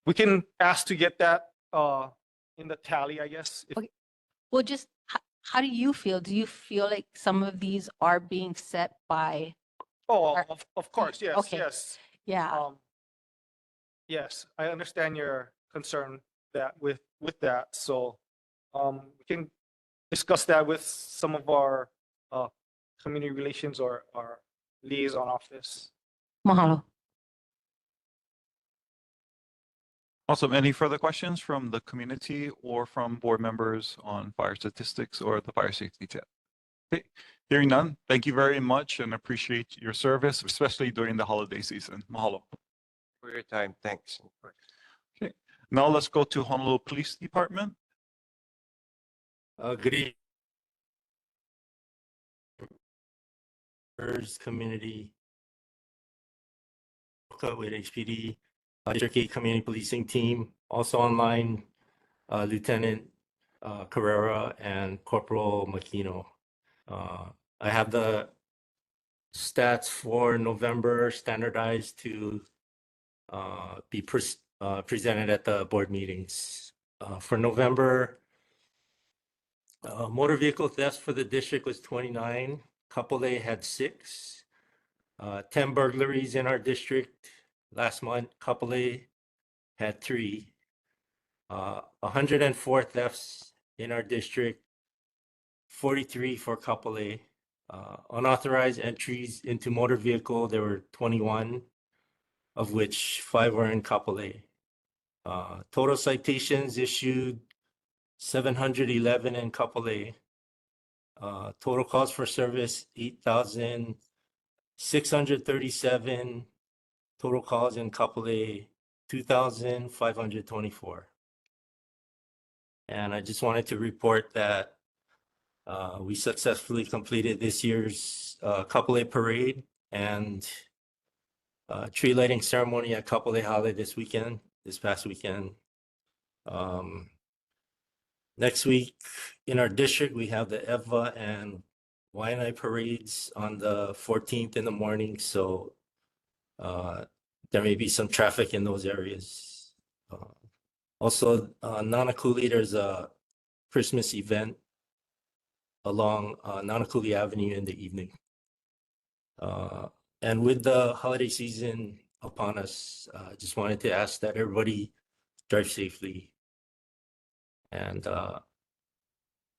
we can ask to get that in the tally, I guess. Okay. Well, just how do you feel? Do you feel like some of these are being set by? Oh, of course, yes, Okay. yes. Yeah. Yes, I understand your concern with that. So we can discuss that with some of our community relations or our liaison office. Mahalo. Awesome. Any further questions from the community or from board members on fire statistics or the fire safety tip? Okay. Hearing none, thank you very much and appreciate your service, especially during the holiday season. Mahalo. For your time, thanks. Okay. Now let's go to Honolulu Police Department. Good evening. Community with HPD, District 8 Community Policing Team. Also online, Lieutenant Carrera and Corporal Makino. I have the stats for November standardized to be presented at the board meetings For November, motor vehicle thefts for the district was 29. Kapolei had 6. 10 burglaries in our district. Last month, Kapolei had 3. 104 thefts in our district, 43 for Kapolei. Unauthorized entries into motor vehicle, there were 21, of which 5 were in Kapolei. Total citations issued 711 in Kapolei. Total calls for service 8,637. Total calls in Kapolei 2,524. And I just wanted to report that we successfully completed this year's Kapolei parade and tree lighting ceremony at Kapolei Hale this past weekend. Next week in our district, we have the EVA and Waianae parades on the 14th in the morning. So there may be some traffic in those areas. Also, Nanakuli, there's a Christmas event along Nanakuli Avenue in the evening. And with the holiday season upon us, I just wanted to ask that everybody drive safely and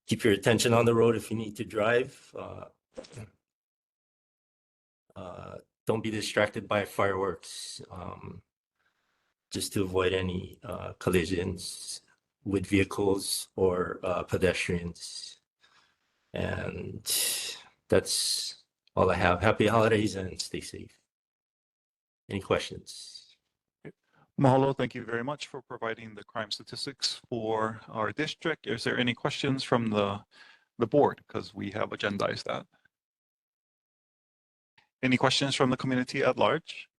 keep your attention on the road if you need to drive. Don't be distracted by fireworks, just to avoid any collisions with vehicles or pedestrians. And that's all I have. Happy holidays and stay safe. Any questions? Mahalo, thank you very much for providing the crime statistics for our district. Is there any questions from the board? Because we have agendized that. Any questions from the community at large?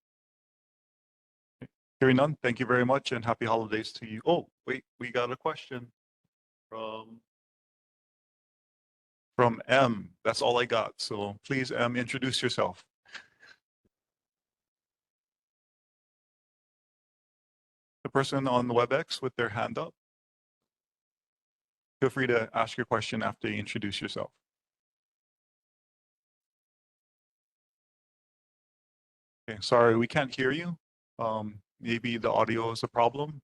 Hearing none, thank you very much and happy holidays to you. Oh, wait, we got a question from M. That's all I got. So please, M, introduce yourself. The person on the WebEx with their hand up. Feel free to ask your question after you introduce yourself. Okay, sorry, we can't hear you. Maybe the audio is a problem.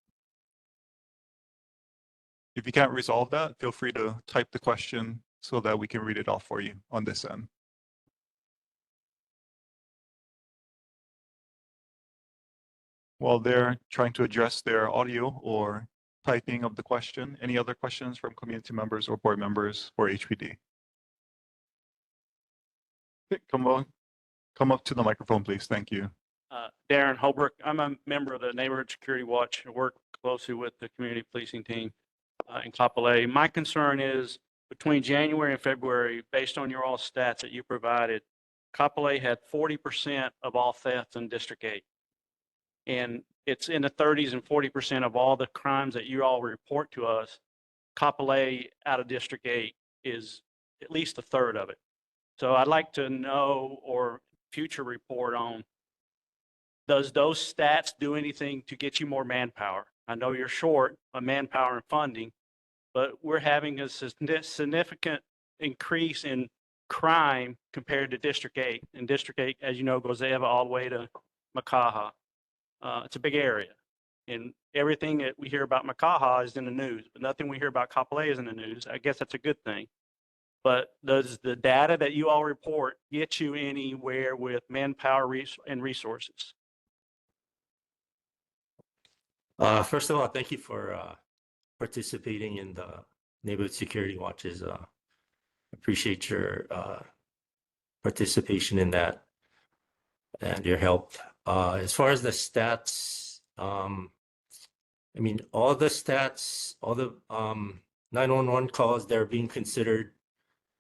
If you can't resolve that, feel free to type the question so that we can read it off for you on this end. While they're trying to address their audio or typing of the question, any other questions from community members or board members for HPD? Come up to the microphone, please. Thank you. Darren Holbrook. I'm a member of the Neighborhood Security Watch. I work closely with the community policing team in Kapolei. My concern is between January and February, based on your all stats that you provided, Kapolei had 40% of all thefts in District 8. And it's in the 30s and 40% of all the crimes that you all report to us. Kapolei out of District 8 is at least a third of it. So I'd like to know or future report on, does those stats do anything to get you more manpower? I know you're short on manpower and funding, but we're having a significant increase in crime compared to District 8. And District 8, as you know, goes Eva all the way to Makaha. It's a big area. And everything that we hear about Makaha is in the news, but nothing we hear about Kapolei is in the news. I guess that's a good thing. But does the data that you all report get you anywhere with manpower and resources? First of all, thank you for participating in the Neighborhood Security Watches. Appreciate your participation in that and your help. As far as the stats, I mean, all the stats, all the 911 calls, they're being considered,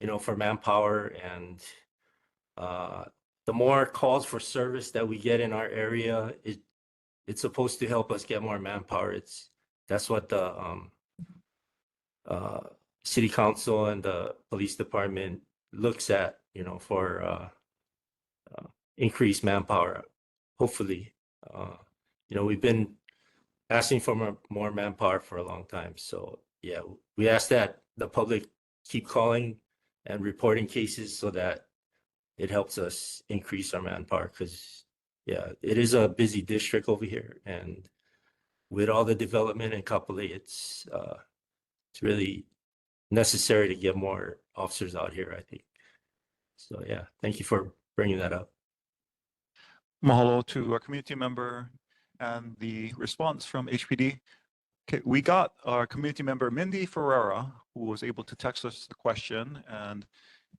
you know, for manpower, and the more calls for service that we get in our area, it's supposed to help us get more manpower. That's what the city council and the police department looks at, you know, for increased manpower. Hopefully, you know, we've been asking for more manpower for a long time. So yeah, we ask that the public keep calling and reporting cases so that it helps us increase our manpower, because yeah, it is a busy district over here, and with all the development in Kapolei, it's really necessary to get more officers out here, I think. So yeah, thank you for bringing that up. Mahalo to our community member and the response from HPD. Okay, we got our community member Mindy Ferreira, who was able to text us the question, and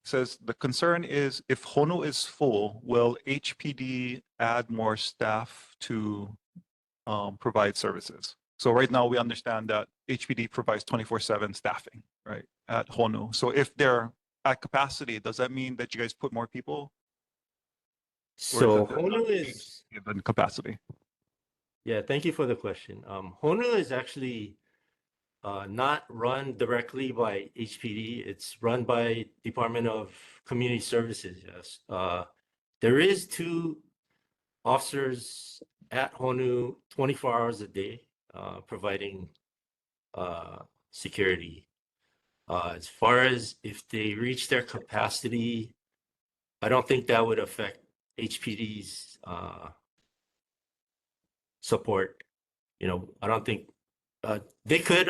says the concern is if Hono is full, will HPD add more staff to provide services? So right now we understand that HPD provides 24/7 staffing, right, at Hono. So if they're at capacity, does that mean that you guys put more people? So Or Hono is is, given capacity? yeah, thank you for the question. Hono is actually not run directly by HPD. It's run by Department of Community Services, yes. There is 2 officers at Honu 24 hours a day, providing security. As far as if they reach their capacity, I don't think that would affect HPD's support. You know, I don't think they could,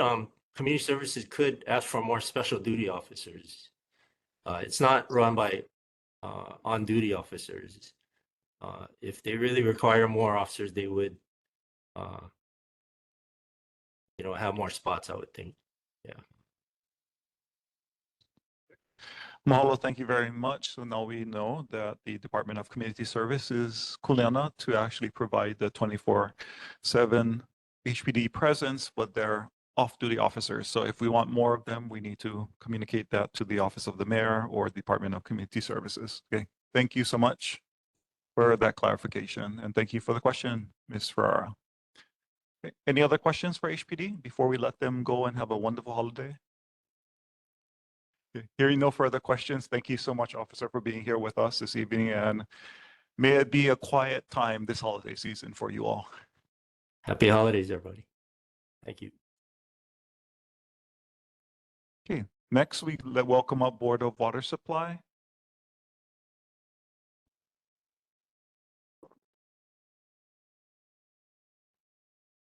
community services could ask for more special duty officers. It's not run by on-duty officers. If they really require more officers, they would, you know, have more spots, I would think. Yeah. Mahalo, thank you very much. So now we know that the Department of Community Service is kuleana to actually provide the 24/7 HPD presence, but they're off-duty officers. So if we want more of them, we need to communicate that to the Office of the Mayor or Department of Community Services. Okay, thank you so much for that clarification, and thank you for the question, Ms. Ferrara. Okay, any other questions for HPD before we let them go and have a wonderful holiday? Okay, hearing no further questions, thank you so much, Officer, for being here with us this evening, and may it be a quiet time this holiday season for you all. Happy holidays, everybody. Thank you. Okay, next we welcome up Board of Water Supply.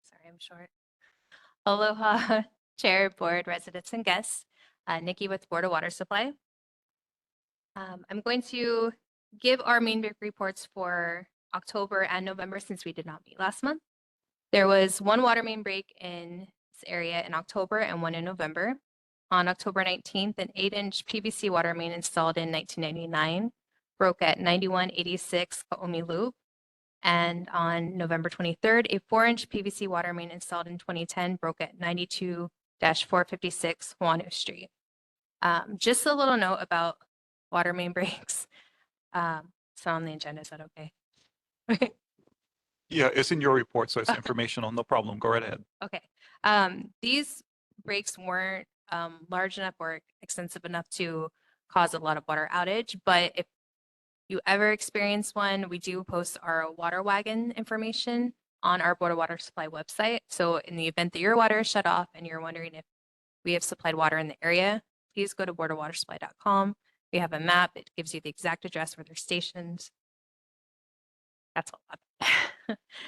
Sorry, I'm short. Aloha, Chair, Board, residents, and guests. Nikki with Board of Water Supply. I'm going to give our main break reports for October and November since we did not meet last month. There was 1 water main break in this area in October and 1 in November. On October 19th, an 8-inch PVC water main installed in 1999 broke at 9186 Kaomi Loop. And on November 23rd, a 4-inch PVC water main installed in 2010 broke at 92-456 Huanu Street. Just a little note about water main breaks. It's not on the agenda, is that okay? Yeah, it's in your report, so it's informational, no problem, go right ahead. Okay. These breaks weren't large enough or extensive enough to cause a lot of water outage, but if you ever experience one, we do post our water wagon information on our Board of Water Supply website. So in the event that your water is shut off and you're wondering if we have supplied water in the area, please go to boardofwatersupply.com. We have a map. It gives you the exact address where they're stationed. That's all.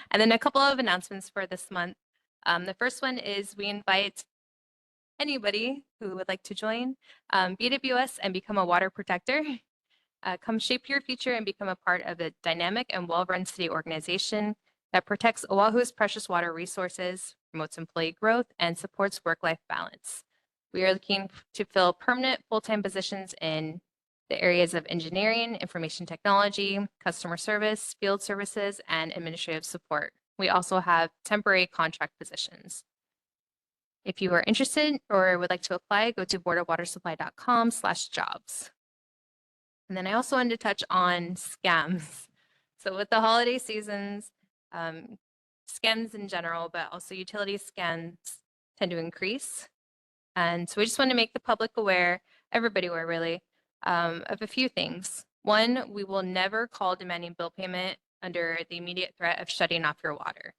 And then a couple of announcements for this month. The first one is we invite anybody who would like to join BWS and become a water protector. Come shape your future and become a part of a dynamic and well-run city organization that protects Oahu's precious water resources, promotes employee growth, and supports work-life balance. We are looking to fill permanent full-time positions in the areas of engineering, information technology, customer service, field services, and administrative support. We also have temporary contract positions. If you are interested or would like to apply, go to boardofwatersupply.com/jobs. And then I also wanted to touch on scams. So with the holiday seasons, scams in general, but also utility scams tend to increase. And so we just want to make the public aware, everybody aware really, of a few things. One, we will never call demanding bill payment under the immediate threat of shutting off your water.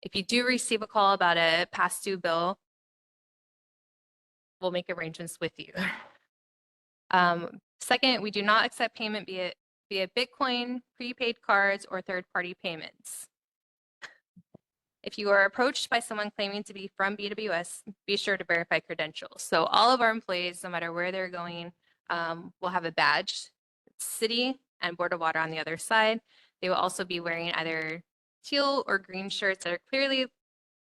If you do receive a call about a past due bill, we'll make arrangements with you. Second, we do not accept payment via Bitcoin, prepaid cards, or third-party payments. If you are approached by someone claiming to be from BWS, be sure to verify credentials. So all of our employees, no matter where they're going, will have a badge, city and Board of Water on the other side. They will also be wearing either teal or green shirts that are clearly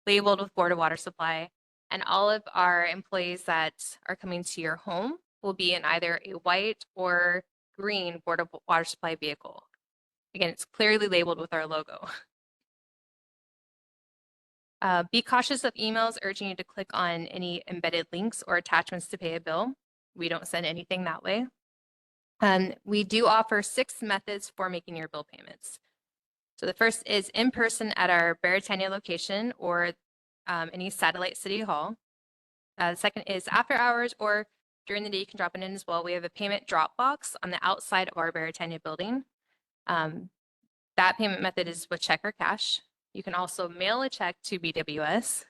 labeled with Board of Water Supply. And all of our employees that are coming to your home will be in either a white or green Board of Water Supply vehicle. Again, it's clearly labeled with our logo. Be cautious of emails urging you to click on any embedded links or attachments to pay a bill. We don't send anything that way. We do offer 6 methods for making your bill payments. So the first is in person at our Beretania location or any satellite city hall. The second is after hours or during the day, you can drop it in as well. We have a payment drop box on the outside of our Beretania building. That payment method is with check or cash. You can also mail a check to BWS.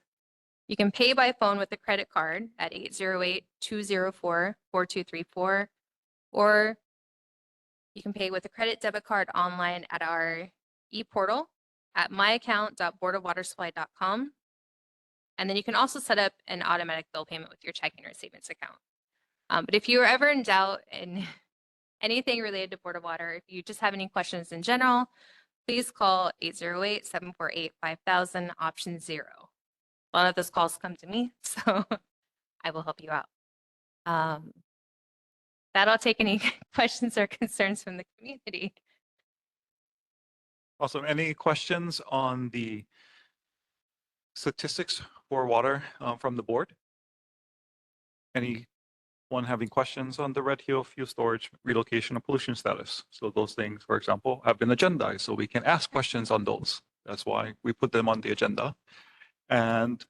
You can pay by phone with a credit card at 808-204-4234, or you can pay with a credit debit card online at our e-portal at myaccount.boardofwatersupply.com. And then you can also set up an automatic bill payment with your checking or savings account. But if you are ever in doubt in anything related to Board of Water, if you just have any questions in general, please call 808-748-5000, option 0. A lot of those calls come to me, so I will help you out. That'll take any questions or concerns from the community. Awesome. Any questions on the statistics for water from the board? Anyone having questions on the Red Hill fuel storage relocation and pollution status? So those things, for example, have been agendized, so we can ask questions on those. That's why we put them on the agenda. And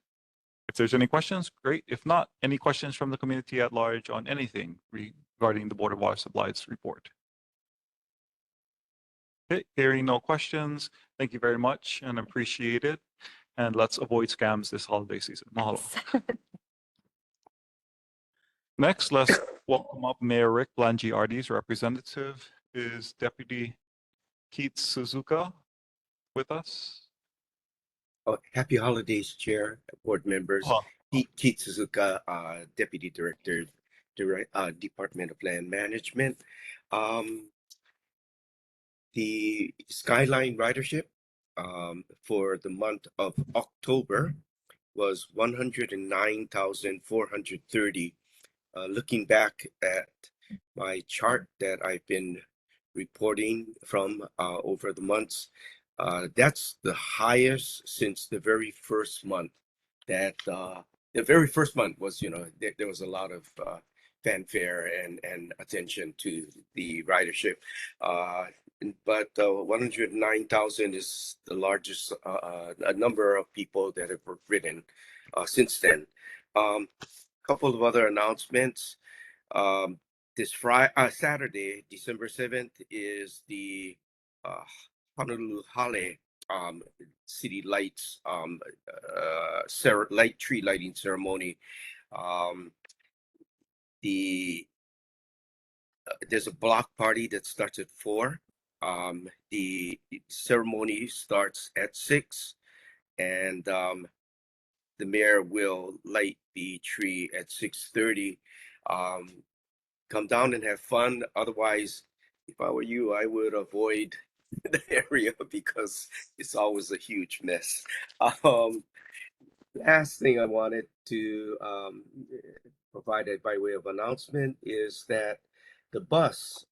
if there's any questions, great. If not, any questions from the community at large on anything regarding the Board of Water Supplies report? Okay, hearing no questions, thank you very much and appreciate it. And let's avoid scams this holiday season. Mahalo. Next, let's welcome up Mayor Rick Blangiardi's representative is Deputy Keith Suzuka with us. Oh, happy holidays, Chair, board members. Keith Suzuka, Deputy Director, Department of Land Management. The Skyline ridership for the month of October was 109,430. Looking back at my chart that I've been reporting from over the months, that's the highest since the very first month. That the very first month was, there was a lot of fanfare and attention to the ridership. But 109,000 is the largest number of people that have ridden since then. Couple of other announcements. This Saturday, December 7th, is the Honolulu Hale city lights light tree lighting ceremony. There's a block party that starts at 4. The ceremony starts at 6, and the mayor will light the tree at 6:30. Come down and have fun. Otherwise, if I were you, I would avoid the area because it's always a huge mess. Last thing I wanted to provide by way of announcement is that the bus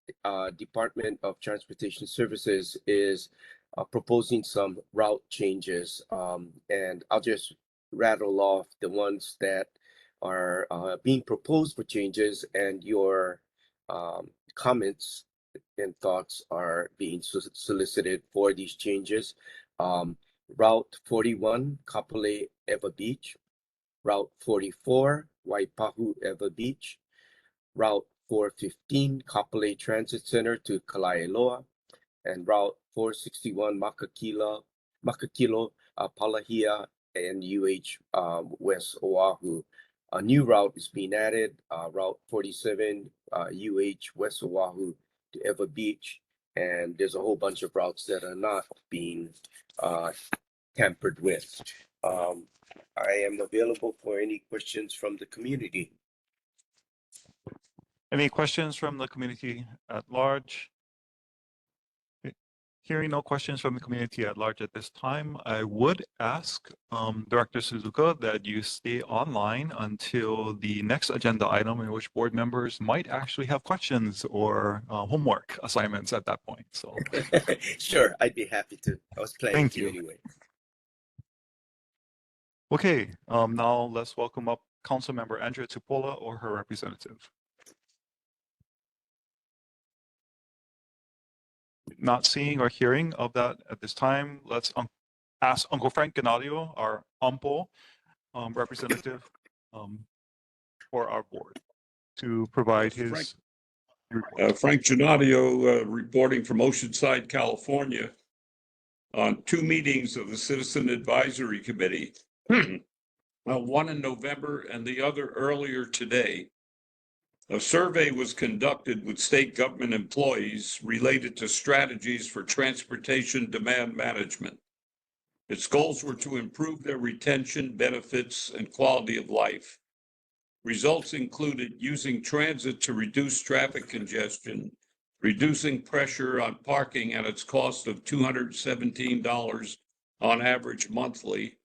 Department of Transportation Services is proposing some route changes, and I'll just rattle off the ones that are being proposed for changes, and your comments and thoughts are being solicited for these changes. Route 41, Kapolei-Eva Beach. Route 44, Waipahu Eva Beach. Route 415, Kapolei Transit Center to Kalaeloa. And Route 461, Makakilo Palahia and West Oahu. A new route is being added, Route 47, West Oahu to Ewa Beach. And there's a whole bunch of routes that are not being tampered with. I am available for any questions from the community. Any questions from the community at large? Hearing no questions from the community at large at this time, I would ask Director Suzuka that you stay online until the next agenda item in which board members might actually have questions or homework assignments at that point. So Sure, I'd be happy to. I was planning Thank to you. anyway. Okay, now let's welcome up Councilmember Andrea Tupola or her representative. Not seeing or hearing of that at this time, let's ask Uncle Frank Ganadio, our UMPO representative for our board, to provide his report. Frank Ganadio, reporting from Oceanside, California, on 2 meetings of the Citizen Advisory Committee, one in November and the other earlier today. A survey was conducted with state government employees related to strategies for transportation demand management. Its goals were to improve their retention, benefits, and quality of life. Results included using transit to reduce traffic congestion, reducing pressure on parking at its cost of $217 on average monthly,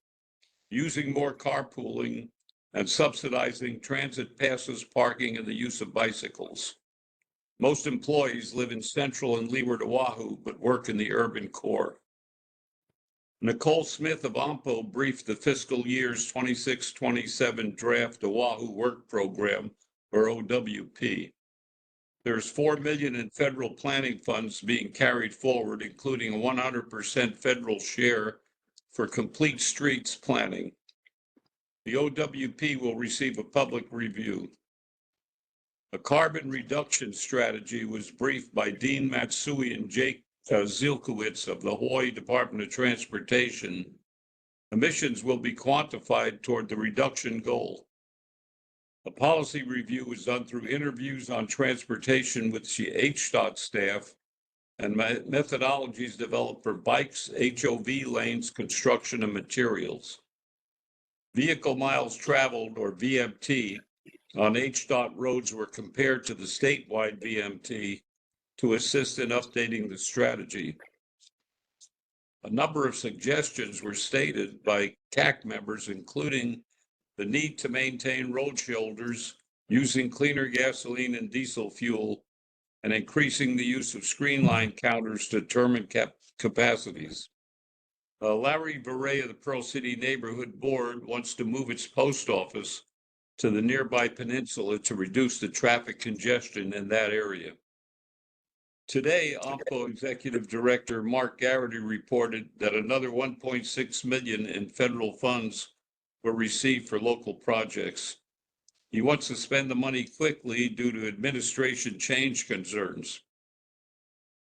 using more carpooling, and subsidizing transit passes, parking, and the use of bicycles. Most employees live in Central and Leeward Oahu, but work in the urban core. Nicole Smith of OMPO briefed the fiscal year's 26-27 draft Oahu Work Program, or OWP. There's $4 million in federal planning funds being carried forward, including a 100% federal share for complete streets planning. The OWP will receive a public review. A carbon reduction strategy was briefed by Dean Matsui and Jake Zilkowitz of the Hawaii Department of Transportation. Emissions will be quantified toward the reduction goal. A policy review was done through interviews on transportation with the HDOT staff and methodologies developed for bikes, HOV lanes, construction, and materials. Vehicle miles traveled, or VMT, on HDOT roads were compared to the statewide VMT to assist in updating the strategy. A number of suggestions were stated by CAC members, including the need to maintain road shoulders, using cleaner gasoline and diesel fuel, and increasing the use of screen line counters to determine capacities. Larry Beret of the Pearl City Neighborhood Board wants to move its post office to the nearby peninsula to reduce the traffic congestion in that area. Today, OMPO Executive Director Mark Garrity reported that another $1.6 million in federal funds were received for local projects. He wants to spend the money quickly due to administration change concerns.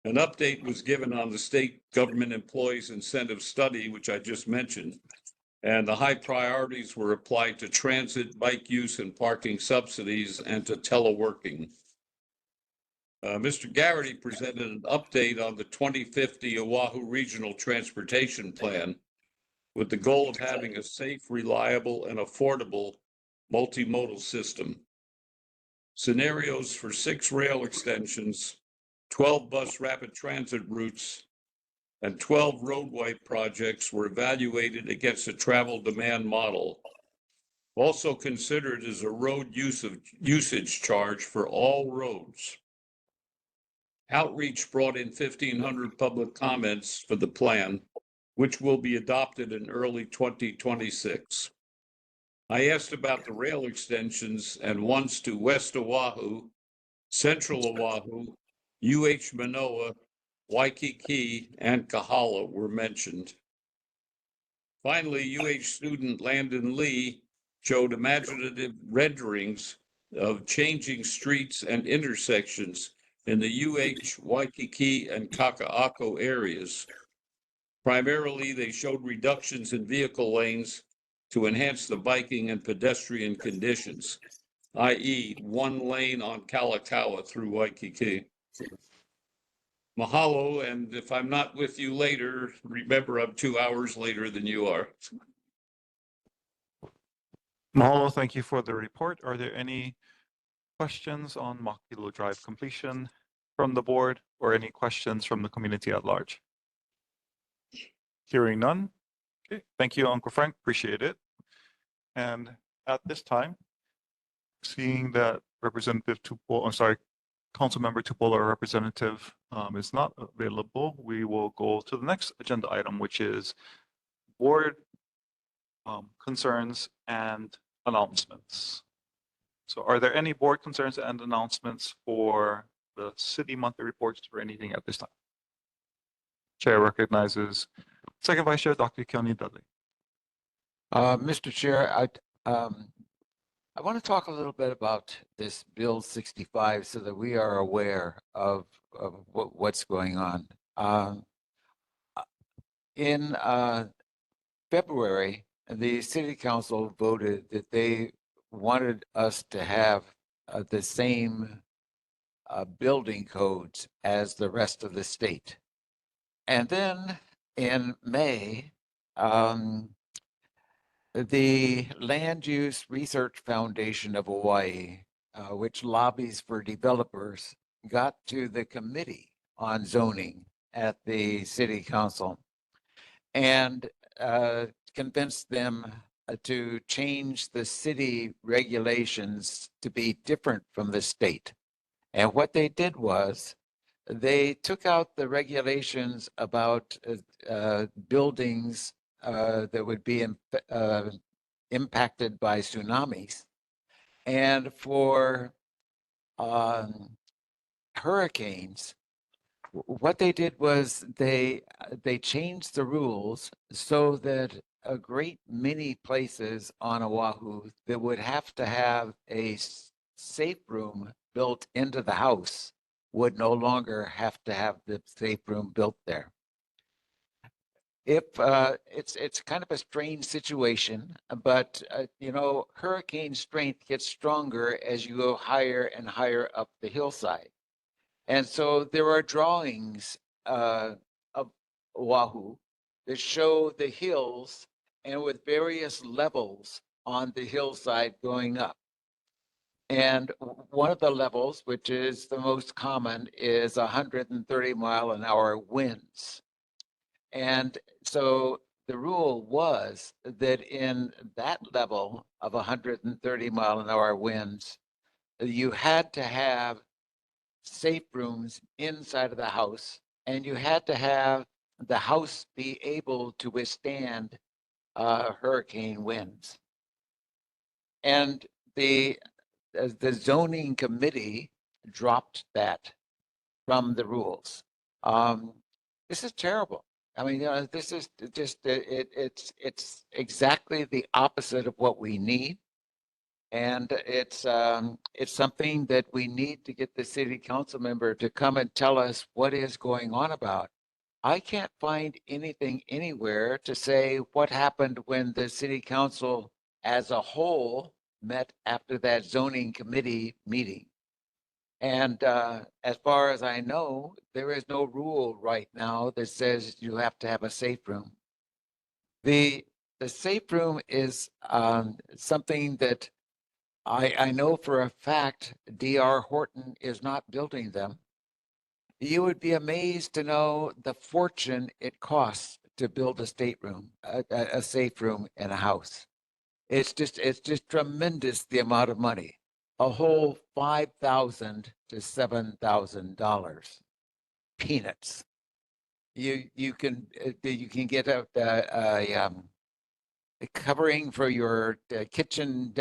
An update was given on the state government employees incentive study, which I just mentioned, and the high priorities were applied to transit, bike use, and parking subsidies, and to teleworking. Mr. Garrity presented an update on the 2050 Oahu Regional Transportation Plan with the goal of having a safe, reliable, and affordable multimodal system. Scenarios for 6 rail extensions, 12 bus rapid transit routes, and 12 roadway projects were evaluated against a travel demand model. Also considered is a road usage charge for all roads. Outreach brought in 1,500 public comments for the plan, which will be adopted in early 2026. I asked about the rail extensions, and ones to West Oahu, Central Oahu, Manoa, Waikiki, and Kahala were mentioned. Finally, student Landon Lee showed imaginative renderings of changing streets and intersections in the Waikiki, and Kaka'ako areas. Primarily, they showed reductions in vehicle lanes to enhance the biking and pedestrian conditions, i.e. one lane on Kalakaua through Waikiki. Mahalo, and if I'm not with you later, remember I'm 2 hours later than you are. Mahalo, thank you for the report. Are there any questions on Makakilo Drive completion from the board or any questions from the community at large? Hearing none. Okay, thank you, Uncle Frank. Appreciate it. And at this time, seeing that Representative Tupolo, I'm sorry, Councilmember Tupolo, our representative, is not available, we will go to the next agenda item, which is board concerns and announcements. So are there any board concerns and announcements for the city monthly reports or anything at this time? Chair recognizes Second Vice Chair Dr. Keone Dudley. Mr. Chair, I want to talk a little bit about this Bill 65 so that we are aware of what's going on. In February, the City Council voted that they wanted us to have the same building codes as the rest of the state. And then in May, the Land Use Research Foundation of Hawaii, which lobbies for developers, got to the Committee on Zoning at the City Council and convinced them to change the city regulations to be different from the state. And what they did was they took out the regulations about buildings that would be impacted by tsunamis. And for hurricanes, what they did was they changed the rules so that a great many places on Oahu that would have to have a safe room built into the house would no longer have to have the safe room built there. If it's kind of a strange situation, but you know, hurricane strength gets stronger as you go higher and higher up the hillside. And so there are drawings of Oahu that show the hills and with various levels on the hillside going up. And one of the levels, which is the most common, is 130-mile-an-hour winds. And so the rule was that in that level of 130-mile-an-hour winds, you had to have safe rooms inside of the house, and you had to have the house be able to withstand hurricane winds. And the zoning committee dropped that from the rules. This is terrible. I mean, this is just it's exactly the opposite of what we need. And it's something that we need to get the city council member to come and tell us what is going on about. I can't find anything anywhere to say what happened when the city council as a whole met after that zoning committee meeting. And as far as I know, there is no rule right now that says you have to have a safe room. The safe room is something that I know for a fact D.R. Horton is not building them. You would be amazed to know the fortune it costs to build a stateroom, a safe room in a house. It's just tremendous the amount of money. A whole $5,000 to $7,000. Peanuts. You can get a covering for your kitchen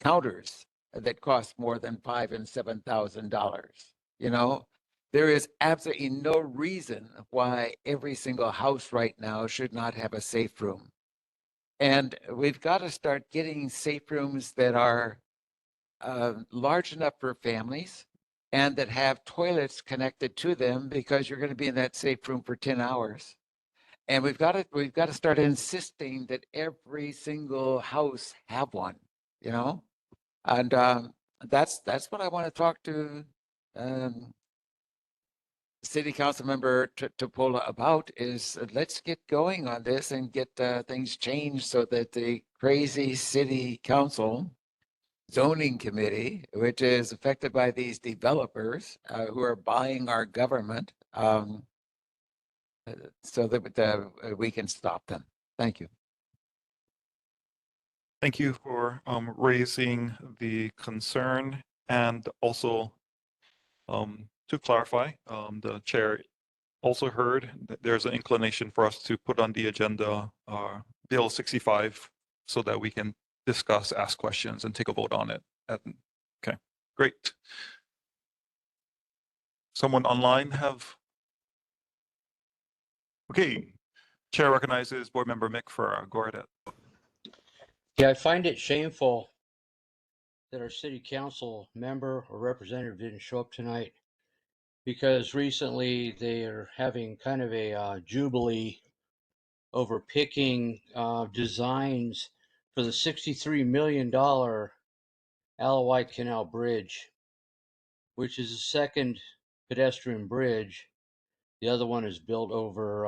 counters that cost more than $5,000 and $7,000. You know, there is absolutely no reason why every single house right now should not have a safe room. And we've got to start getting safe rooms that are large enough for families, and that have toilets connected to them, because you're going to be in that safe room for 10 hours. And we've got to start insisting that every single house have one, you know? And that's what I want to talk to City Council Member Topola about, is let's get going on this and get things changed so that the crazy City Council zoning committee, which is affected by these developers who are buying our government, so that we can stop them. Thank you. Thank you for raising the concern, and also to clarify, the chair also heard that there's an inclination for us to put on the agenda Bill 65 so that we can discuss, ask questions, and take a vote on it. Okay, great. Someone online have? Okay, chair recognizes Board Member Mick for go ahead. Yeah, I find it shameful that our city council member or representative didn't show up tonight, because recently they are having kind of a jubilee over picking designs for the $63 million Alawai Canal Bridge, which is the second pedestrian bridge. The other one is built over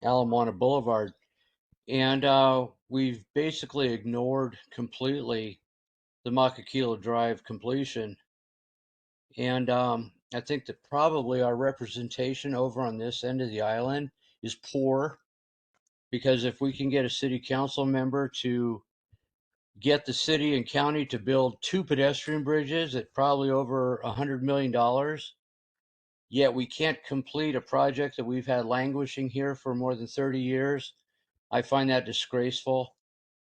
Ala Moana Boulevard. And we've basically ignored completely the Makakilo Drive completion. And I think that probably our representation over on this end of the island is poor, because if we can get a city council member to get the city and county to build 2 pedestrian bridges at probably over $100 million, yet we can't complete a project that we've had languishing here for more than 30 years, I find that disgraceful.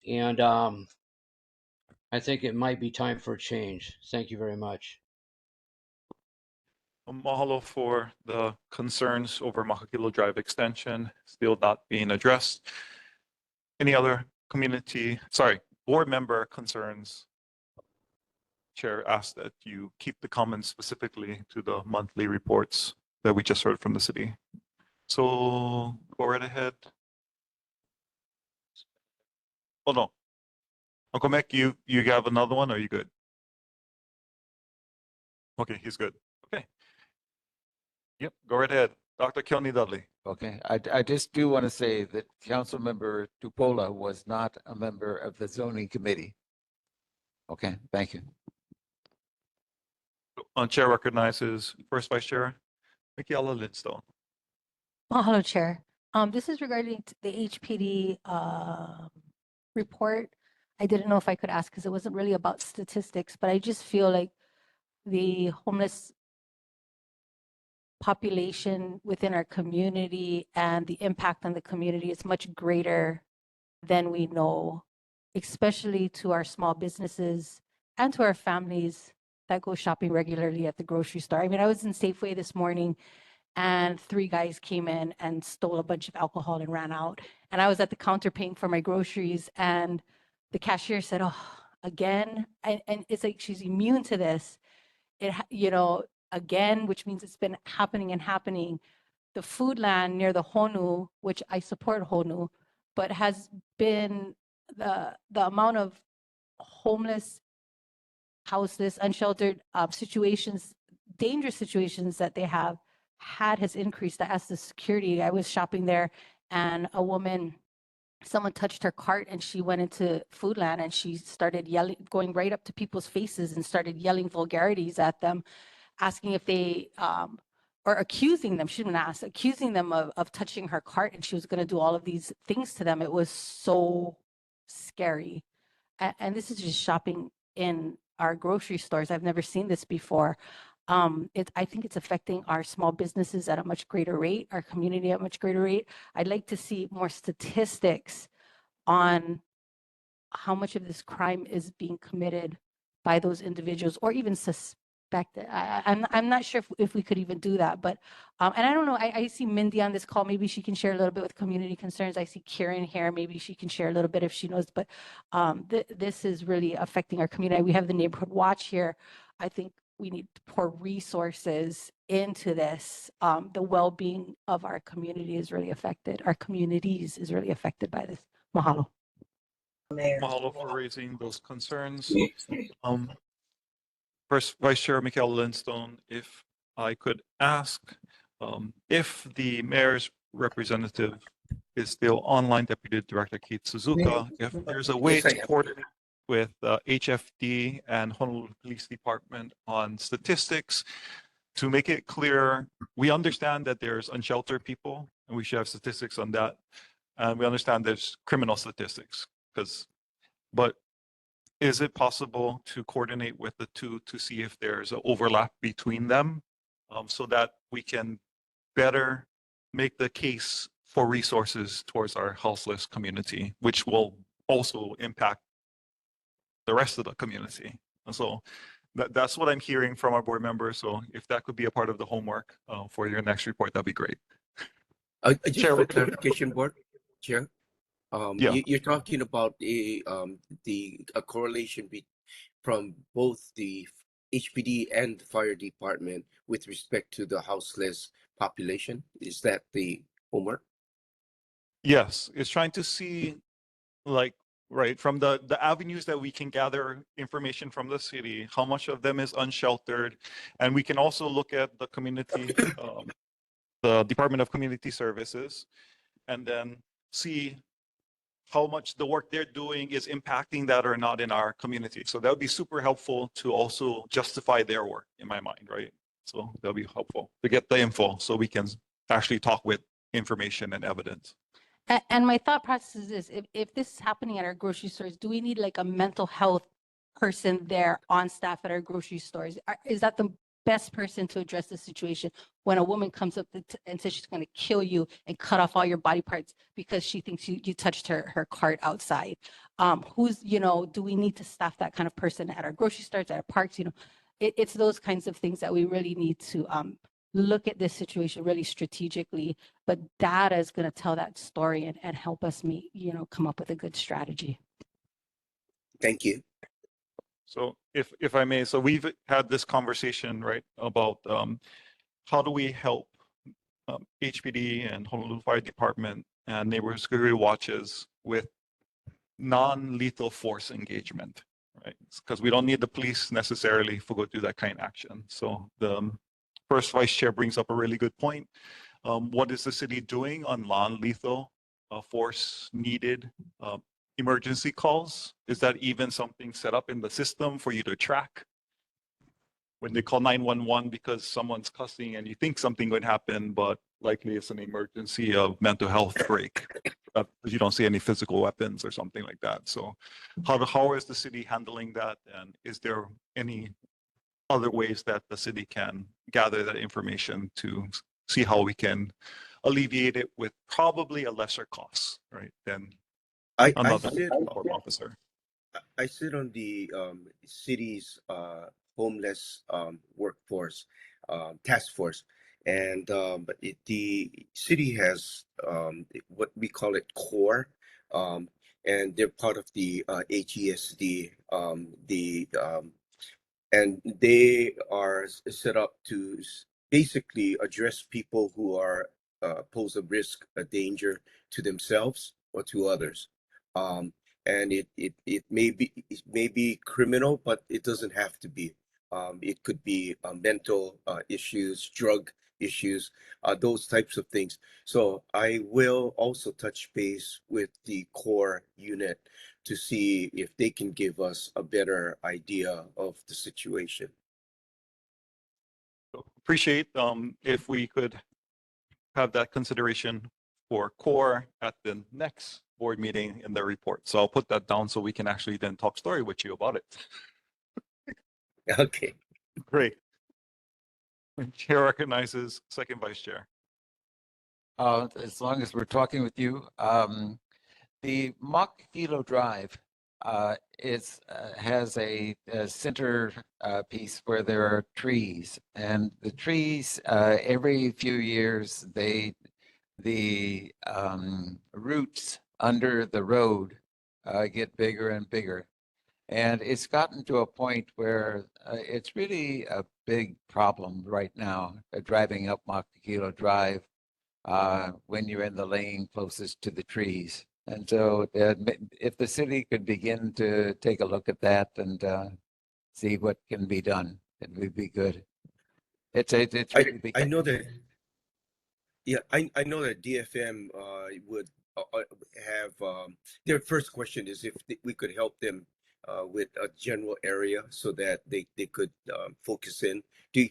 And I think it might be time for a change. Thank you very much. Mahalo for the concerns over Makakilo Drive extension still not being addressed. Any other board member concerns? Chair asked that you keep the comments specifically to the monthly reports that we just heard from the city. So go right ahead. Oh no, Uncle Mick, you have another one, or are you good? Okay, he's good. Okay. Yep, go right ahead. Dr. Keone Dudley. Okay, I just do want to say that Council Member Tupola was not a member of the zoning committee. Okay, thank you. Chair recognizes First Vice Chair Michaela Lindstone. Hello, Chair. This is regarding the HPD report. I didn't know if I could ask because it wasn't really about statistics, but I just feel like the homeless population within our community and the impact on the community is much greater than we know, especially to our small businesses and to our families that go shopping regularly at the grocery store. I mean, I was in Safeway this morning and 3 guys came in and stole a bunch of alcohol and ran out. And I was at the counter paying for my groceries, and the cashier said, "Oh, again?" And it's like she's immune to this. Again, which means it's been happening and happening. The food land near the Honu, which I support Honu, but has been the amount of homeless, houseless, unsheltered situations, dangerous situations that they have had has increased. I asked the security. I was shopping there, and someone touched her cart, and she went into Foodland and she started yelling, going right up to people's faces and started yelling vulgarities at them, asking if they or accusing them. She didn't ask, accusing them of touching her cart, and she was going to do all of these things to them. It was so scary. And this is just shopping in our grocery stores. I've never seen this before. I think it's affecting our small businesses at a much greater rate, our community at a much greater rate. I'd like to see more statistics on how much of this crime is being committed by those individuals or even suspected. I'm not sure if we could even do that, but and I don't know, I see Mindy on this call. Maybe she can share a little bit with community concerns. I see Karen here. Maybe she can share a little bit if she knows, but this is really affecting our community. We have the neighborhood watch here. I think we need to pour resources into this. The well-being of our community is really affected. Our communities is really affected by this. Mahalo. Mayor. Mahalo for raising those concerns. First, Vice Chair Michael Lindstone, if I could ask if the mayor's representative is still online, Deputy Director Keith Suzuka, if there's a way to coordinate with HFD and Honolulu Police Department on statistics to make it clear, we understand that there's unsheltered people and we should have statistics on that. And we understand there's criminal statistics, but is it possible to coordinate with the two to see if there's an overlap between them so that we can better make the case for resources towards our houseless community, which will also impact the rest of the community? And so that's what I'm hearing from our board members. So if that could be a part of the homework for your next report, that'd be great. Just for clarification, board chair. Yeah. You're talking about a correlation from both the HPD and the fire department with respect to the houseless population. Is that the homework? Yes, it's trying to see, like, right, from the avenues that we can gather information from the city, how much of them is unsheltered, and we can also look at the community, the Department of Community Services, and then see how much the work they're doing is impacting that or not in our community. So that would be super helpful to also justify their work in my mind, right? So that'll be helpful to get the info so we can actually talk with information and evidence. And my thought process is if this is happening at our grocery stores, do we need like a mental health person there on staff at our grocery stores? Is that the best person to address the situation when a woman comes up and says she's going to kill you and cut off all your body parts because she thinks you touched her cart outside? Do we need to staff that kind of person at our grocery stores, at our parks? It's those kinds of things that we really need to look at this situation really strategically, but data is going to tell that story and help us come up with a good strategy. Thank you. So if I may, so we've had this conversation, right, about how do we help HPD and Honolulu Fire Department and neighborhood security watches with non-lethal force engagement, right? Because we don't need the police necessarily to go do that kind of action. So the first vice chair brings up a really good point. What is the city doing on non-lethal force needed emergency calls? Is that even something set up in the system for you to track? When they call 911 because someone's cussing and you think something would happen, but likely it's an emergency of mental health break. You don't see any physical weapons or something like that. So how is the city handling that? And is there any other ways that the city can gather that information to see how we can alleviate it with probably a lesser cost, right, than another officer? I sit on the city's homeless workforce task force, and the city has what we call it core, and they're part of the HESD, and they are set up to basically address people who are pose a risk, a danger to themselves or to others. And it may be criminal, but it doesn't have to be. It could be mental issues, drug issues, those types of things. So I will also touch base with the core unit to see if they can give us a better idea of the situation. Appreciate if we could have that consideration for core at the next board meeting in the report. So I'll put that down so we can actually then talk story with you about it. Okay. Great. Chair recognizes second vice chair. As long as we're talking with you, the Makakilo Drive has a center piece where there are trees, and the trees every few years the roots under the road get bigger and bigger, And it's gotten to a point where it's really a big problem right now, driving up Makakilo Drive when you're in the lane closest to the trees. And so if the city could begin to take a look at that and see what can be done, it would be good. It's really I know that. Yeah, I know that DFM would have their first question is if we could help them with a general area so that they could focus in.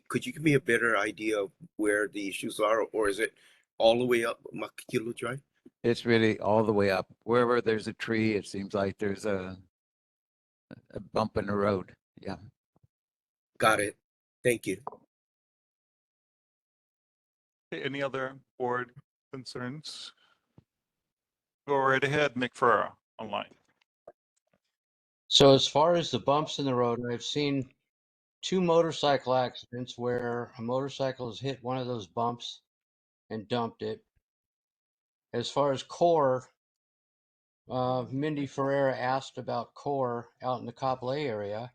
Could you give me a better idea of where the issues are, or is it all the way up Makakilo Drive? It's really all the way up. Wherever there's a tree, it seems like there's a bump in the road. Yeah. Got it. Thank you. Okay, any other board concerns? Go right ahead, Nick Ferrara, online. So as far as the bumps in the road, I've seen 2 motorcycle accidents where a motorcycle has hit one of those bumps and dumped it. As far as core, Mindy Ferreira asked about core out in the Kapolei area,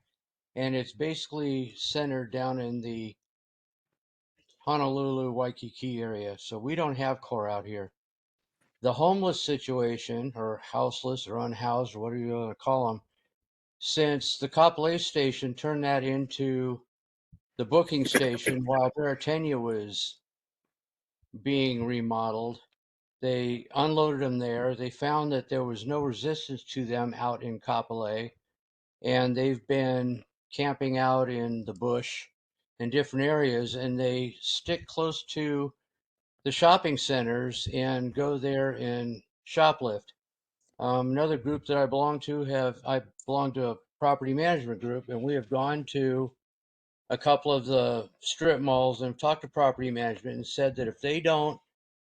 and it's basically centered down in the Honolulu, Waikiki area. So we don't have core out here. The homeless situation, or houseless or unhoused, or whatever you want to call them, since the Kapolei station turned that into the booking station while Veritania was being remodeled, they unloaded them there. They found that there was no resistance to them out in Kapolei, and they've been camping out in the bush in different areas, and they stick close to the shopping centers and go there and shoplift. Another group that I belong to I belong to a property management group, and we have gone to a couple of the strip malls and talked to property management and said that if they don't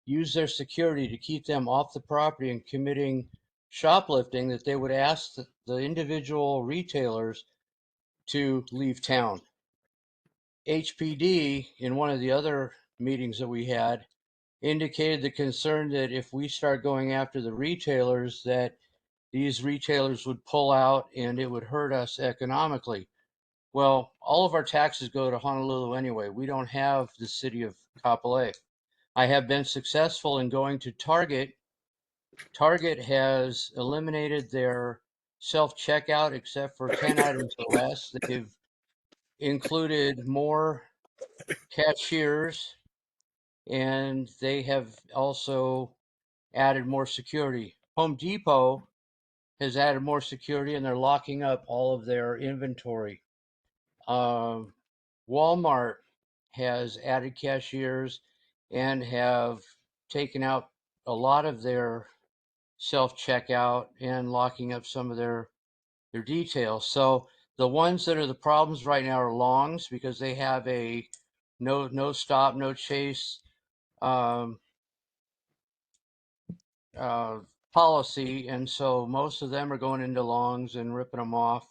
use their security to keep them off the property and committing shoplifting, that they would ask the individual retailers to leave town. HPD, in one of the other meetings that we had, indicated the concern that if we start going after the retailers, that these retailers would pull out and it would hurt us economically. Well, all of our taxes go to Honolulu anyway. We don't have the city of Kapolei. I have been successful in going to Target. Target has eliminated their self-checkout except for 10 items or less. They've included more cashiers, and they have also added more security. Home Depot has added more security, and they're locking up all of their inventory. Walmart has added cashiers and have taken out a lot of their self-checkout and locking up some of their details. So the ones that are the problems right now are Longs, because they have a no stop, no chase policy, and so most of them are going into Longs and ripping them off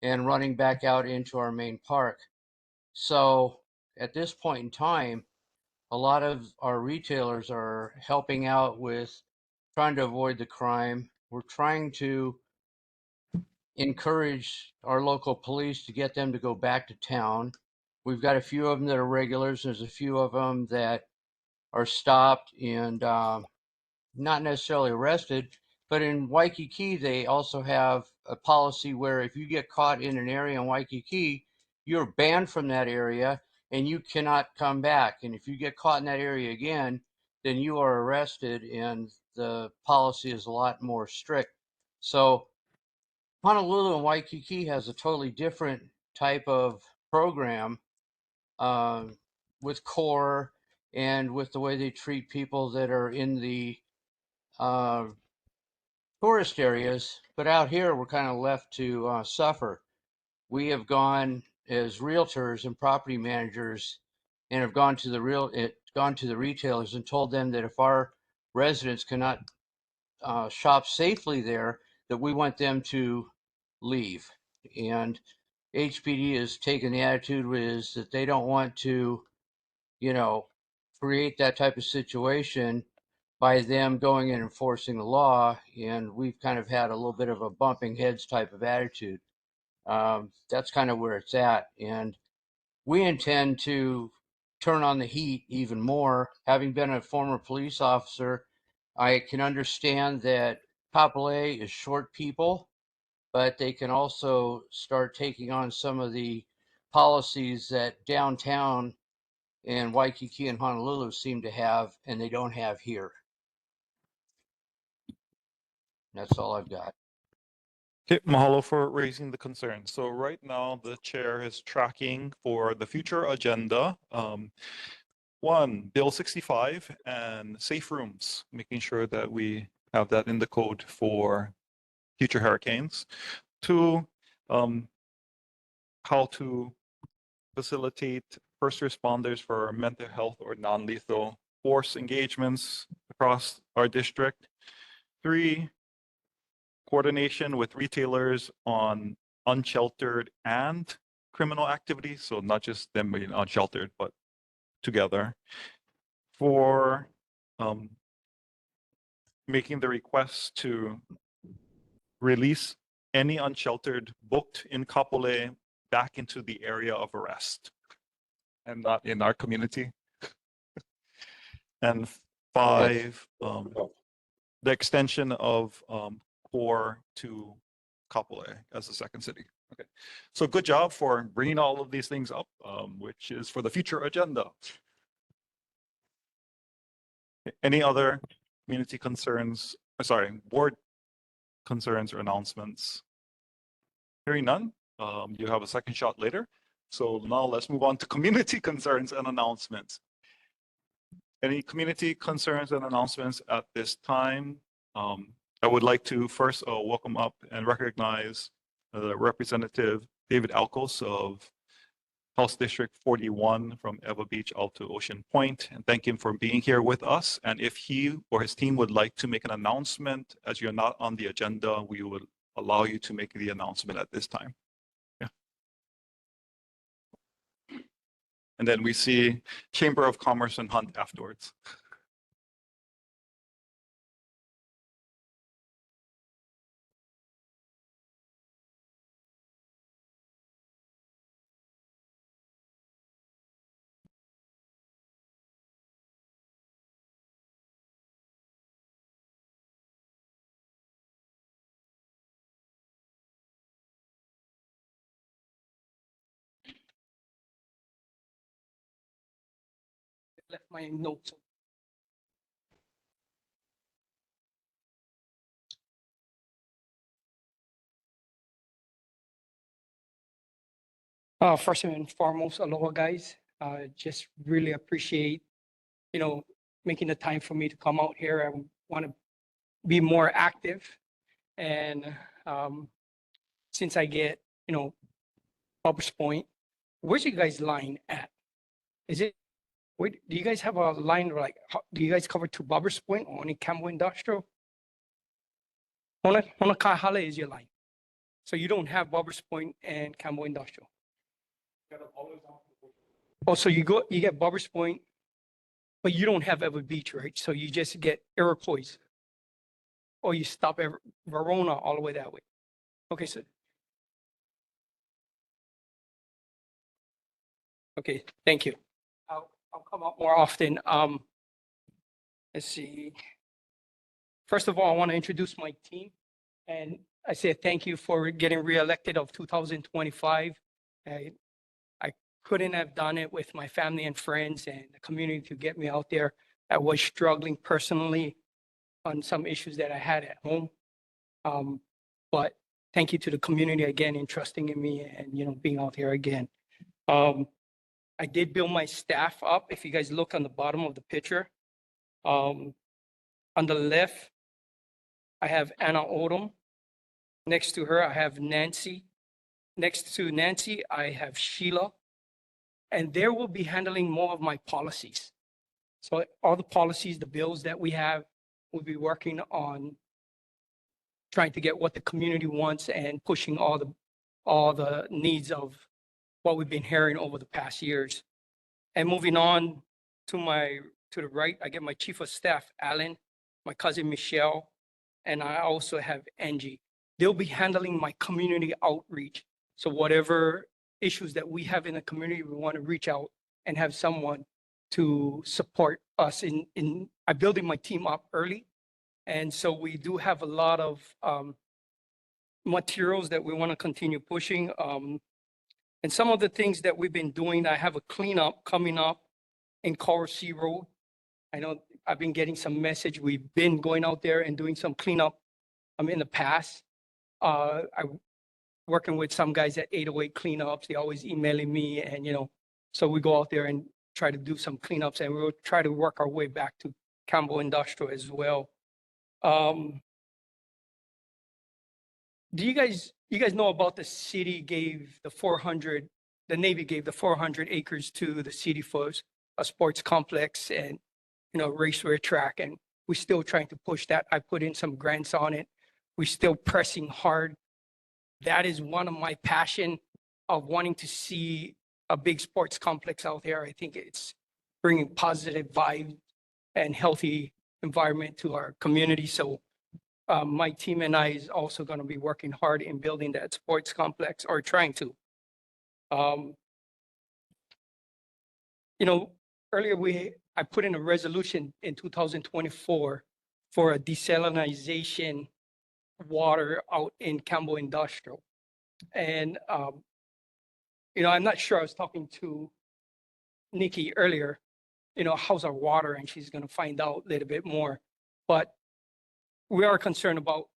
and running back out into our main park. So at this point in time, a lot of our retailers are helping out with trying to avoid the crime. We're trying to encourage our local police to get them to go back to town. We've got a few of them that are regulars. There's a few of them that are stopped and not necessarily arrested. But in Waikiki, they also have a policy where if you get caught in an area in Waikiki, you're banned from that area and you cannot come back. And if you get caught in that area again, then you are arrested, and the policy is a lot more strict. So Honolulu and Waikiki has a totally different type of program with core and with the way they treat people that are in the tourist areas. But out here, we're kind of left to suffer. We have gone as realtors and property managers and have gone to the retailers and told them that if our residents cannot shop safely there, that we want them to leave. And HPD has taken the attitude is that they don't want to, create that type of situation by them going and enforcing the law. And we've kind of had a little bit of a bumping heads type of attitude. That's kind of where it's at. And we intend to turn on the heat even more. Having been a former police officer, I can understand that Kapolei is short people, but they can also start taking on some of the policies that downtown in Waikiki and Honolulu seem to have, and they don't have here. That's all I've got. Okay, mahalo for raising the concern. So right now, the chair is tracking for the future agenda. One, Bill 65 and safe rooms, making sure that we have that in the code for future hurricanes. Two, how to facilitate first responders for mental health or non-lethal force engagements across our district. Three, coordination with retailers on unsheltered and criminal activities. So not just them being unsheltered, but together. For making the request to release any unsheltered booked in Kapolei back into the area of arrest and not in our community. And five, the extension of core to Kapolei as a second city. Okay, so good job for bringing all of these things up, which is for the future agenda. Any other community concerns? Sorry, board concerns or announcements? Hearing none, you have a second shot later. So now let's move on to community concerns and announcements. Any community concerns and announcements at this time? I would like to first welcome up and recognize Representative David Alcos of House District 41 from Eva Beach out to Ocean Point, and thank him for being here with us. And if he or his team would like to make an announcement, as you're not on the agenda, we would allow you to make the announcement at this time. Yeah. And then we see Chamber of Commerce and Hunt afterwards. Left my notes. First and foremost, aloha guys. Just really appreciate, making the time for me to come out here. I want to be more active. And since I get, Bubba's Point, where's you guys line at? Is it, wait, do you guys have a line like, do you guys cover to Bubba's Point or only Campbell Industrial? Honokai Hale is your line. So you don't have Bubba's Point and Campbell Industrial. Oh, so you get Bubba's Point, but you don't have Ever Beach, right? So you just get Iroquois, or you stop at Verona all the way that way. Okay, so. Okay, thank you. I'll come out more often. Let's see. First of all, I want to introduce my team, and I say thank you for getting reelected of 2025. I couldn't have done it with my family and friends and the community to get me out there. I was struggling personally on some issues that I had at home. But thank you to the community again in trusting in me and, being out here again. I did build my staff up. If you guys look on the bottom of the picture, on the left, I have Anna Odom. Next to her, I have Nancy. Next to Nancy, I have Sheila. And they will be handling more of my policies. So all the policies, the bills that we have, we'll be working on trying to get what the community wants and pushing all the needs of what we've been hearing over the past years. And moving on to the right, I get my chief of staff, Alan, my cousin, Michelle, and I also have Angie. They'll be handling my community outreach So whatever issues that we have in the community, we want to reach out and have someone to support us in building my team up early. And so we do have a lot of materials that we want to continue pushing. And some of the things that we've been doing, I have a cleanup coming up in Coral Sea Road. I know I've been getting some message. We've been going out there and doing some cleanup in the past. I'm working with some guys at 808 cleanups. They always emailing me, and so we go out there and try to do some cleanups, and we'll try to work our way back to Campbell Industrial as well. Do you guys know about the city gave the Navy gave the 400 acres to the city for a sports complex and raceway track, and we're still trying to push that. I put in some grants on it. We're still pressing hard. That is one of my passion of wanting to see a big sports complex out there. I think it's bringing positive vibe and healthy environment to our community. So my team and I is also going to be working hard in building that sports complex, or trying to. Earlier I put in a resolution in 2024 for a desalinization water out in Campbell Industrial. And, I'm not sure, I was talking to Nikki earlier, how's our water, and she's going to find out a little bit more. But we are concerned about,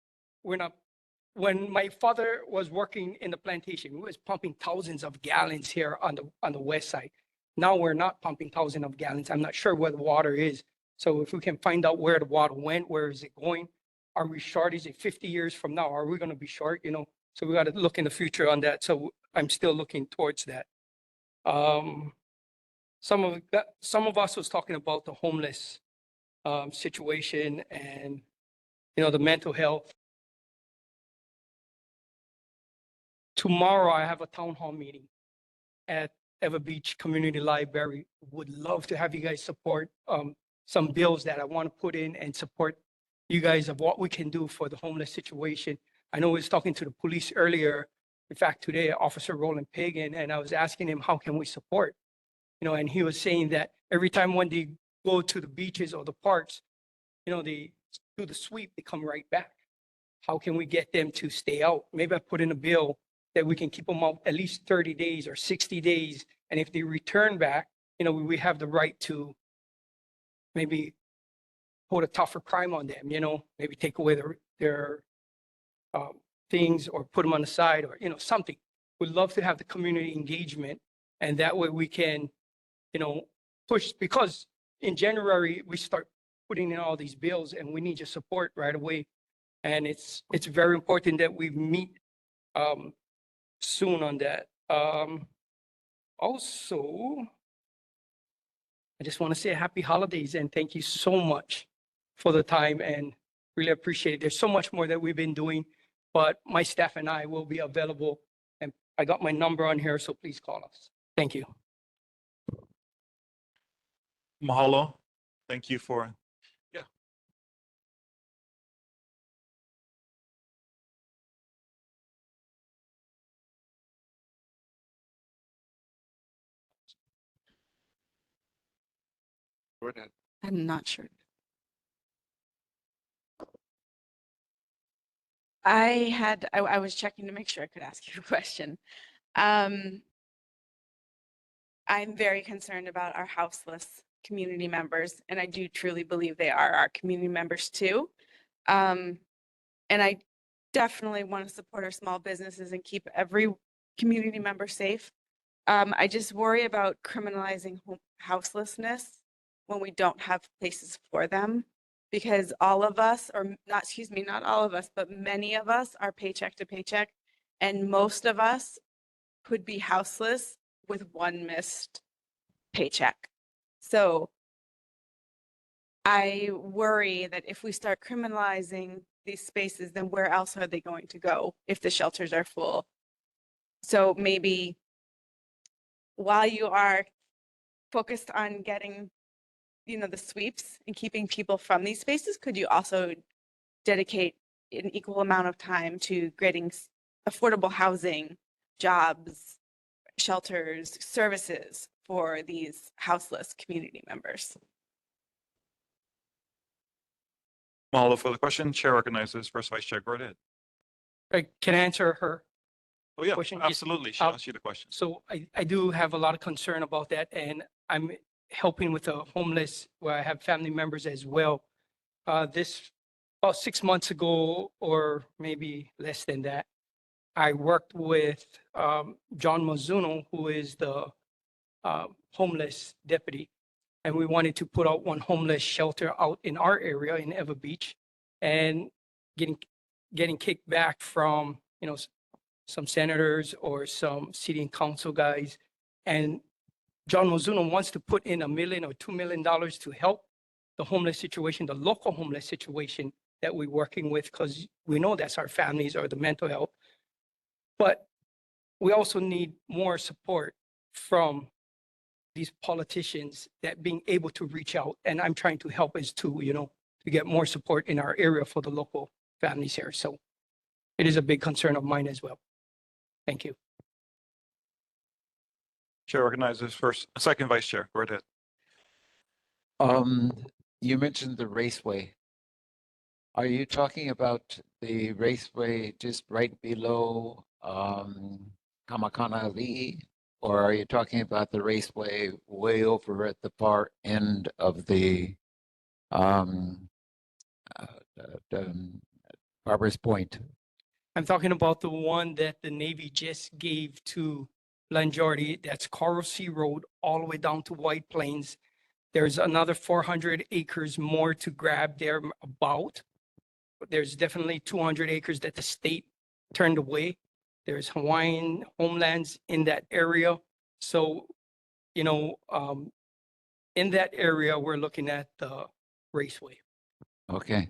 when my father was working in the plantation, we was pumping thousands of gallons here on the west side. Now we're not pumping thousands of gallons. I'm not sure where the water is. So if we can find out where the water went, where is it going? Are we short? Is it 50 years from now? Are we going to be short? So we got to look in the future on that. So I'm still looking towards that. Some of us was talking about the homeless situation and the mental health. Tomorrow I have a town hall meeting at Ever Beach Community Library. Would love to have you guys support some bills that I want to put in and support you guys of what we can do for the homeless situation. I know I was talking to the police earlier. In fact, today, Officer Roland Pagan, and I was asking him, how can we support? And he was saying that every time when they go to the beaches or the parks, they do the sweep, they come right back. How can we get them to stay out? Maybe I put in a bill that we can keep them out at least 30 days or 60 days. And if they return back, we have the right to maybe put a tougher crime on them, maybe take away their things or put them on the side, or, something. We'd love to have the community engagement, and that way we can, push, because in January, we start putting in all these bills and we need your support right away. And it's very important that we meet soon on that. Also, I just want to say happy holidays and thank you so much for the time, and really appreciate it. There's so much more that we've been doing, but my staff and I will be available, and I got my number on here, so please call us. Thank you. Mahalo. Thank you for, yeah. Go ahead. I'm not sure. I was checking to make sure I could ask you a question. I'm very concerned about our houseless community members, and I do truly believe they are our community members too. And I definitely want to support our small businesses and keep every community member safe. I just worry about criminalizing houselessness when we don't have places for them, because all of us, or not, excuse me, not all of us, but many of us are paycheck to paycheck, and most of us could be houseless with one missed paycheck. So I worry that if we start criminalizing these spaces, then where else are they going to go if the shelters are full? So maybe while you are focused on getting, the sweeps and keeping people from these spaces, could you also dedicate an equal amount of time to creating affordable housing jobs, shelters, services for these houseless community members? Mahalo for the question. Chair recognizes First Vice Chair. Go ahead. Can I answer her? Oh, yeah, Question? Yes. absolutely. She asked you the question. So I do have a lot of concern about that, and I'm helping with the homeless where I have family members as well. This about 6 months ago, or maybe less than that, I worked with John Mizuno, who is the homeless deputy, and we wanted to put out one homeless shelter out in our area in Ever Beach, and getting kicked back from some senators or some city and council guys. And John Mizuno wants to put in $1 million or $2 million to help the homeless situation, the local homeless situation that we're working with, because we know that's our families or the mental health. But we also need more support from these politicians that being able to reach out. And I'm trying to help as to get more support in our area for the local families here. So it is a big concern of mine as well. Thank you. Chair recognizes Second Vice Chair. Go ahead. You mentioned the raceway. Are you talking about the raceway just right below Kamakana-Ali'i? Or are you talking about the raceway way over at the far end of the Barbers Point? I'm talking about the one that the Navy just gave to Lanjordi. That's Coral Sea Road all the way down to White Plains. There's another 400 acres more to grab there about. There's definitely 200 acres that the state turned away. There's Hawaiian homelands in that area. So, in that area, we're looking at the raceway. Okay.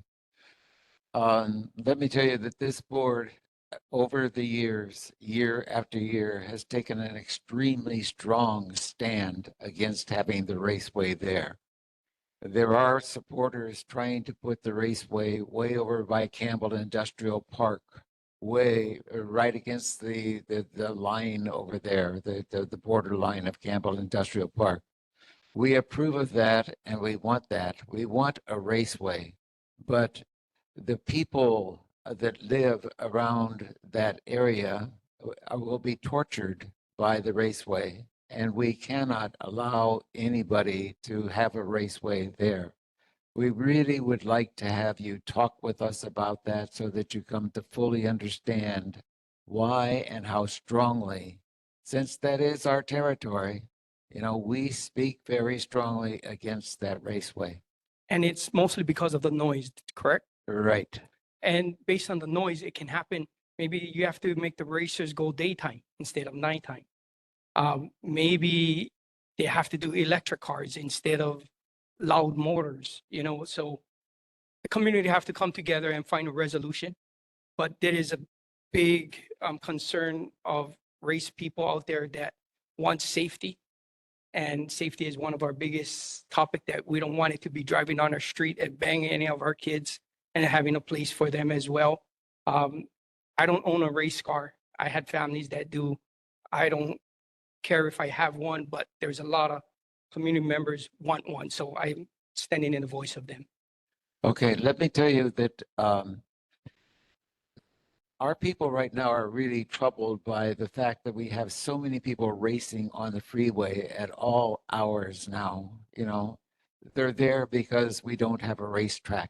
Let me tell you that this board, over the years, year after year, has taken an extremely strong stand against having the raceway there. There are supporters trying to put the raceway way over by Campbell Industrial Park, way right against the line over there, the borderline of Campbell Industrial Park. We approve of that, and we want that. We want a raceway, but the people that live around that area will be tortured by the raceway, and we cannot allow anybody to have a raceway there. We really would like to have you talk with us about that so that you come to fully understand why and how strongly, since that is our territory, we speak very strongly against that raceway. And it's mostly because of the noise, correct? Right. And based on the noise, it can happen. Maybe you have to make the racers go daytime instead of nighttime. Maybe they have to do electric cars instead of loud motors, so the community have to come together and find a resolution. But there is a big concern of race people out there that want safety. And safety is one of our biggest topic that we don't want it to be driving on our street and banging any of our kids and having a place for them as well. I don't own a race car. I had families that do. I don't care if I have one, but there's a lot of community members want one. So I'm standing in the voice of them. Okay, let me tell you that our people right now are really troubled by the fact that we have so many people racing on the freeway at all hours now. They're there because we don't have a racetrack.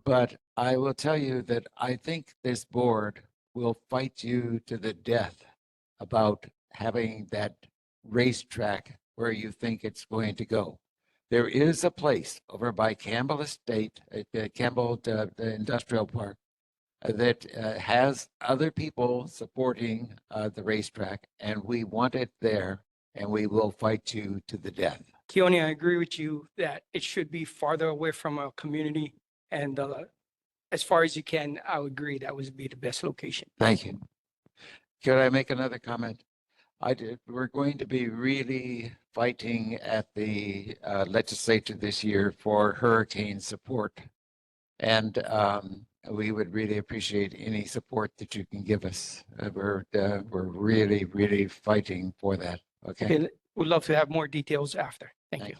But I will tell you that I think this board will fight you to the death about having that racetrack where you think it's going to go. There is a place over by Campbell Estate, Campbell the Industrial Park, that has other people supporting the racetrack, and we want it there, and we will fight you to the death. Keone, I agree with you that it should be farther away from our community, and as far as you can, I would agree that would be the best location. Thank you. Could I make another comment? We're going to be really fighting at the legislature this year for hurricane support. And we would really appreciate any support that you can give us. We're really, really fighting for that. Okay. Okay, we'd love to have more details after. Thank you.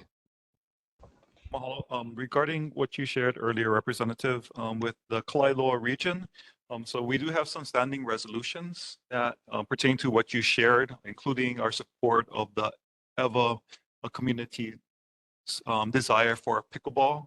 Mahalo. Regarding what you shared earlier, Representative, with the Kalailoa region, so we do have some standing resolutions that pertain to what you shared, including our support of the EVA community desire for a pickleball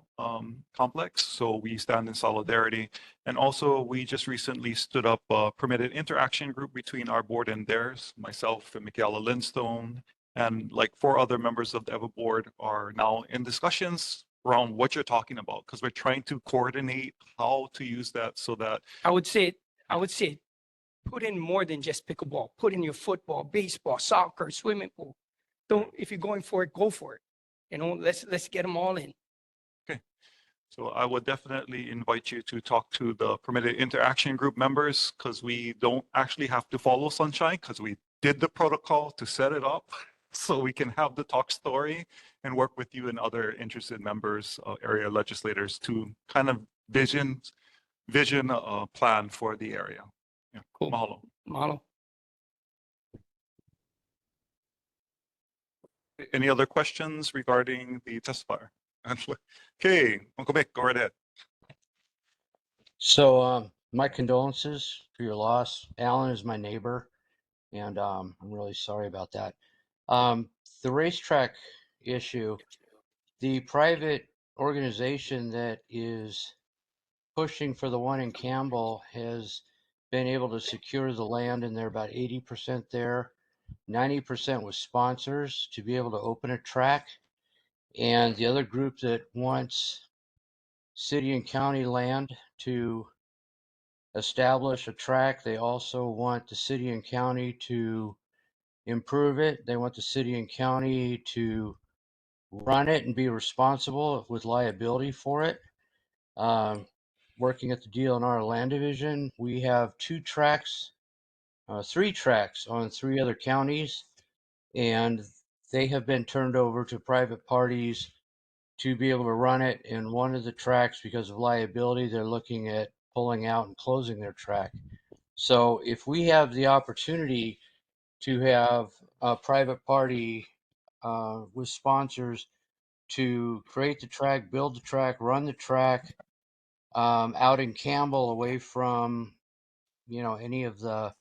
complex. So we stand in solidarity. And also, we just recently stood up a permitted interaction group between our board and theirs. Myself and Michaela Lindstone and like 4 other members of the EVA board are now in discussions around what you're talking about, because we're trying to coordinate how to use that so that I would say put in more than just pickleball. Put in your football, baseball, soccer, swimming pool. Don't, if you're going for it, go for it. You know, let's get them all in. Okay. So I would definitely invite you to talk to the permitted interaction group members, because we don't actually have to follow Sunshine, because we did the protocol to set it up so we can have the talk story and work with you and other interested members, area legislators to kind of vision a plan for the area. Yeah. Cool. Mahalo. Mahalo. Any other questions regarding the testifier? Okay, Uncle Mick, go right ahead. So my condolences for your loss. Alan is my neighbor, and I'm really sorry about that. The racetrack issue, the private organization that is pushing for the one in Campbell has been able to secure the land, and they're about 80% there. 90% with sponsors to be able to open a track. And the other group that wants city and county land to establish a track, they also want the city and county to improve it. They want the city and county to run it and be responsible with liability for it. Working at the DLNR Land Division, we have 3 tracks on 3 other counties, and they have been turned over to private parties to be able to run it. In one of the tracks, because of liability, they're looking at pulling out and closing their track. So if we have the opportunity to have a private party with sponsors to create the track, build the track, run the track out in Campbell, away from, any of the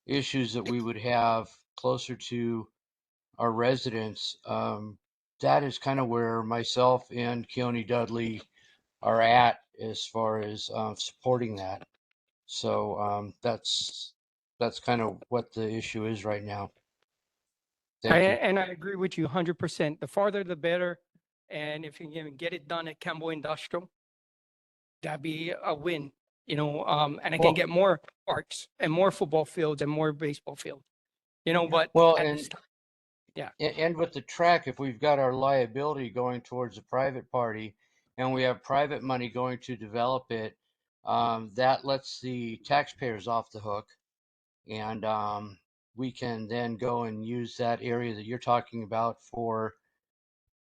issues that we would have, closer to our residents, that is kind of where myself and Keone Dudley are at as far as supporting that. So that's kind of what the issue is right now. Thank you. And I agree with you 100%. The farther, the better. And if you can get it done at Campbell Industrial, that'd be a win, and I can get more parks and more football fields and more baseball fields, but Well, at and this time, yeah. And with the track, if we've got our liability going towards a private party and we have private money going to develop it, that lets the taxpayers off the hook. And we can then go and use that area that you're talking about for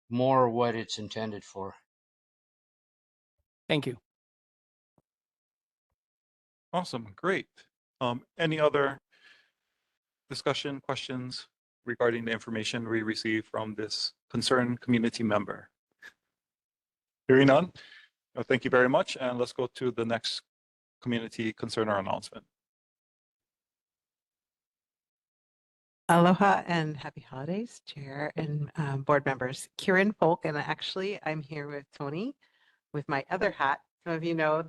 more what it's intended for. Thank you. Awesome, great. Any other discussion, questions regarding the information we received from this concerned community member? Hearing none, thank you very much, and let's go to the next community concern or announcement. Aloha and happy holidays, Chair and board members. Kieran Folk, and actually I'm here with Tony with my other hat. Some of you know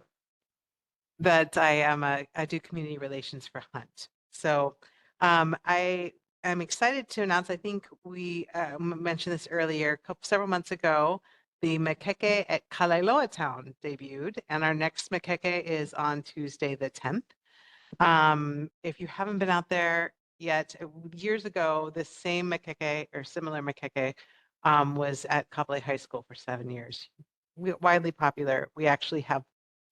that I do community relations for Hunt. So I am excited to announce, I think we mentioned this earlier, several months ago, the Makeke at Kalailoa Town debuted, and our next Makeke is on Tuesday the 10th. If you haven't been out there yet, years ago, the same Makeke or similar Makeke was at Kapolei High School for 7 years. Widely popular. We actually have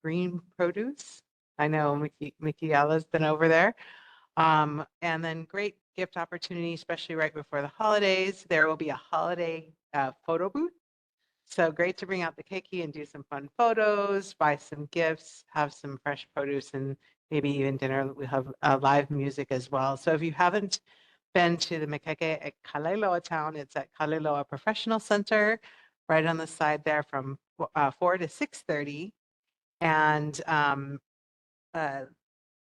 green produce. I know Mickey Alla's been over there. And then great gift opportunity, especially right before the holidays. There will be a holiday photo booth. So great to bring out the keiki and do some fun photos, buy some gifts, have some fresh produce, and maybe even dinner. We have live music as well. So if you haven't been to the Makeke at Kaleloa town, it's at Kaleloa Professional Center, right on the side there from 4 to 6:30. And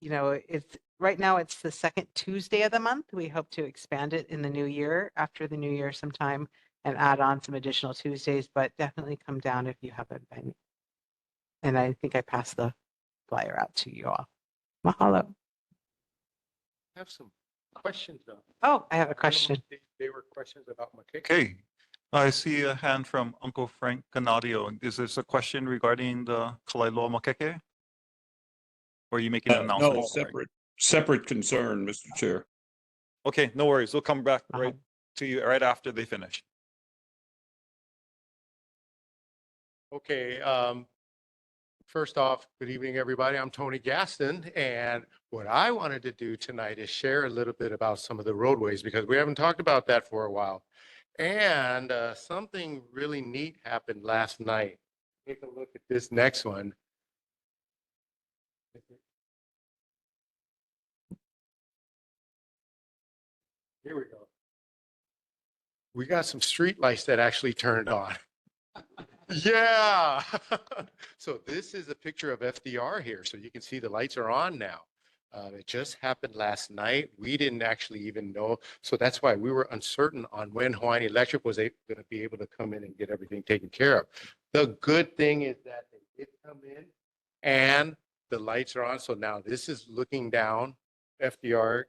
you know, it's right now it's the second Tuesday of the month. We hope to expand it in the new year, after the new year sometime, and add on some additional Tuesdays, but definitely come down if you haven't been. And I think I passed the flyer out to you all. Mahalo. I have some questions though. Oh, I have a question. They were questions about Makeke. Okay. I see a hand from Uncle Frank Canadio. Is this a question regarding the Kalaeloa Makeke? Or are you making an announcement? No, separate concern, Mr. Chair. Okay, no worries. We'll come back right to you right after they finish. Okay, first off, good evening, everybody. I'm Tony Gaston, and what I wanted to do tonight is share a little bit about some of the roadways, because we haven't talked about that for a while. And something really neat happened last night. Take a look at this next one. Here we go. We got some street lights that actually turned on. Yeah. So this is a picture of FDR here. So you can see the lights are on now. It just happened last night. We didn't actually even know. So that's why we were uncertain on when Hawaiian Electric was going to be able to come in and get everything taken care of. The good thing is that they did come in and the lights are on. So now this is looking down FDR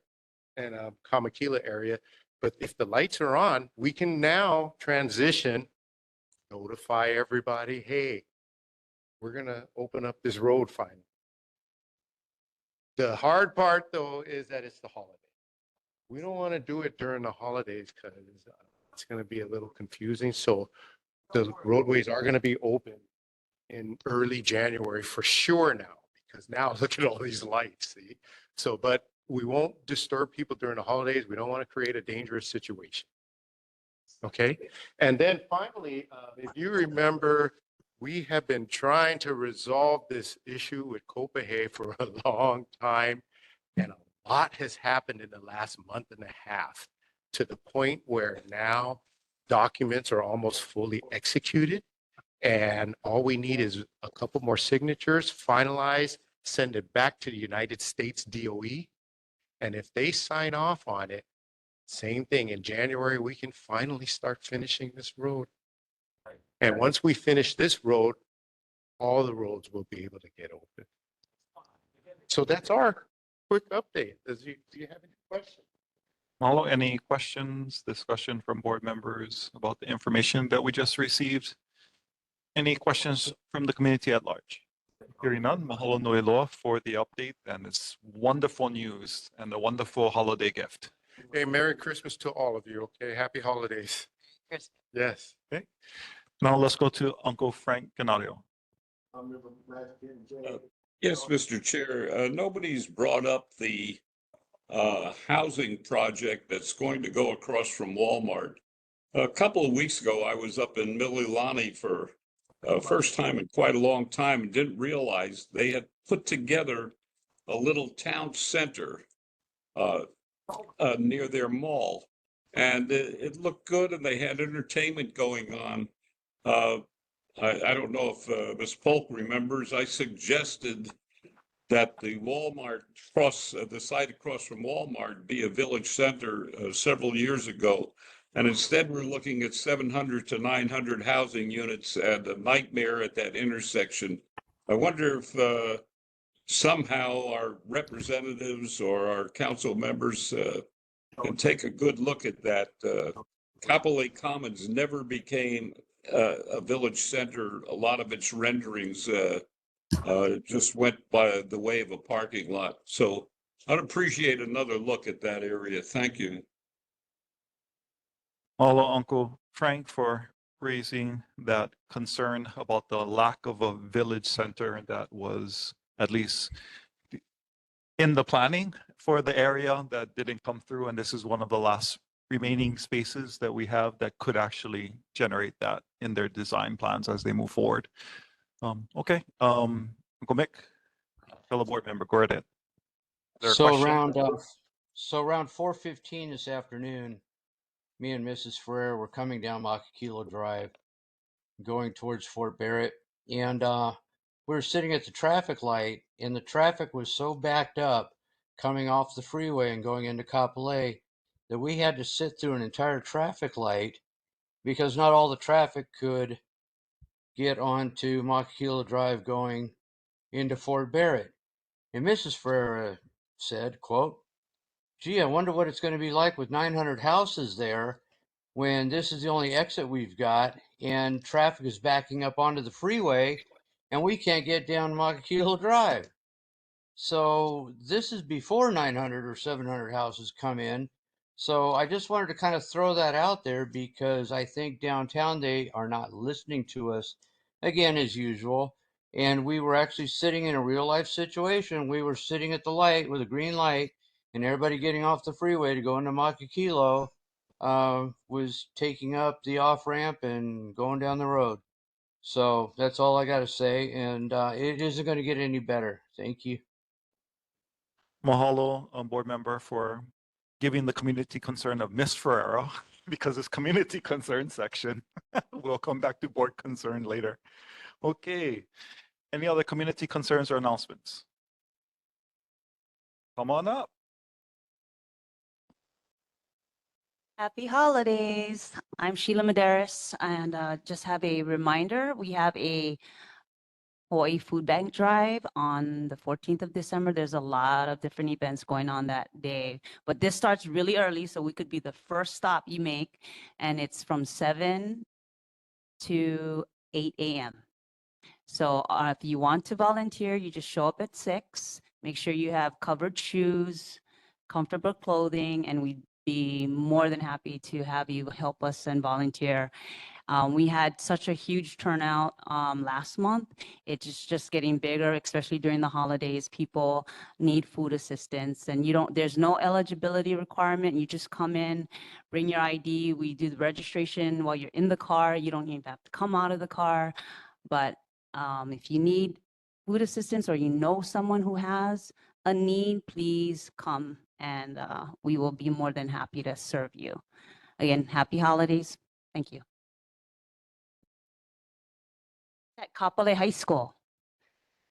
and Kamakila area. But if the lights are on, we can now transition, notify everybody, hey, we're going to open up this road finally. The hard part, though, is that it's the holiday. We don't want to do it during the holidays because it's going to be a little confusing. So the roadways are going to be open in early January for sure now, because now look at all these lights, see? So, but we won't disturb people during the holidays. We don't want to create a dangerous situation. Okay. And then finally, if you remember, we have been trying to resolve this issue with Kopahe for a long time. And a lot has happened in the last month and a half, to the point where now documents are almost fully executed. And all we need is a couple more signatures, finalize, send it back to the United States DOE. And if they sign off on it, same thing, in January, we can finally start finishing this road. And once we finish this road, all the roads will be able to get open. So that's our quick update. Do you have any questions? Malo, any questions, discussion from board members about the information that we just received? Any questions from the community at large? Hearing none, mahalo nui loa for the update and it's wonderful news and a wonderful holiday gift. Hey, Merry Christmas to all of you. Okay, happy holidays. Christmas. Yes. Okay. Now let's go to Uncle Frank Canario. Yes, Mr. Chair. Nobody's brought up the housing project that's going to go across from Walmart. A couple of weeks ago, I was up in Mililani for first time in quite a long time and didn't realize they had put together a little town center near their mall. And it looked good and they had entertainment going on. I don't know if Ms. Polk remembers, I suggested that the Walmart the site across from Walmart be a village center several years ago. And instead we're looking at 700 to 900 housing units and a nightmare at that intersection. I wonder if somehow our representatives or our council members can take a good look at that. Kapolei Commons never became a village center. A lot of its renderings just went by the way of a parking lot. So I'd appreciate another look at that area. Thank you. Mahalo, Uncle Frank, for raising that concern about the lack of a village center that was at least in the planning for the area that didn't come through. And this is one of the last remaining spaces that we have that could actually generate that in their design plans as they move forward. Okay, Uncle Mick, fellow board member, go ahead. Is there a So question? around 4:15 this afternoon, me and Mrs. Ferrer were coming down Makakilo Drive, going towards Fort Barrett, and we were sitting at the traffic light, and the traffic was so backed up coming off the freeway and going into Kapolei that we had to sit through an entire traffic light because not all the traffic could get onto Makakilo Drive going into Fort Barrett. And Mrs. Ferrer said, quote, "Gee, I wonder what it's going to be like with 900 houses there when this is the only exit we've got and traffic is backing up onto the freeway and we can't get down Makakilo Drive." So this is before 900 or 700 houses come in. So I just wanted to kind of throw that out there because I think downtown they are not listening to us, again, as usual. And we were actually sitting in a real life situation. We were sitting at the light with a green light, and everybody getting off the freeway to go into Makakilo was taking up the off ramp and going down the road. So that's all I got to say. And it isn't going to get any better. Thank you. Mahalo, board member, for giving the community concern of Miss Ferrero because it's community concern section. We'll come back to board concern later. Okay. Any other community concerns or announcements? Come on up. Happy holidays. I'm Sheila Medeiros, and just have a reminder, we have a Hawaii Food Bank Drive on the 14th of December. There's a lot of different events going on that day, but this starts really early, so we could be the first stop you make, and it's from 7 to 8 a.m. So if you want to volunteer, you just show up at 6. Make sure you have covered shoes, comfortable clothing, and we'd be more than happy to have you help us and volunteer. We had such a huge turnout last month. It's just getting bigger, especially during the holidays. People need food assistance, and there's no eligibility requirement. You just come in, bring your ID. We do the registration while you're in the car. You don't even have to come out of the car. But if you need food assistance or you know someone who has a need, please come, and we will be more than happy to serve you. Again, happy holidays. Thank you. At Kapolei High School.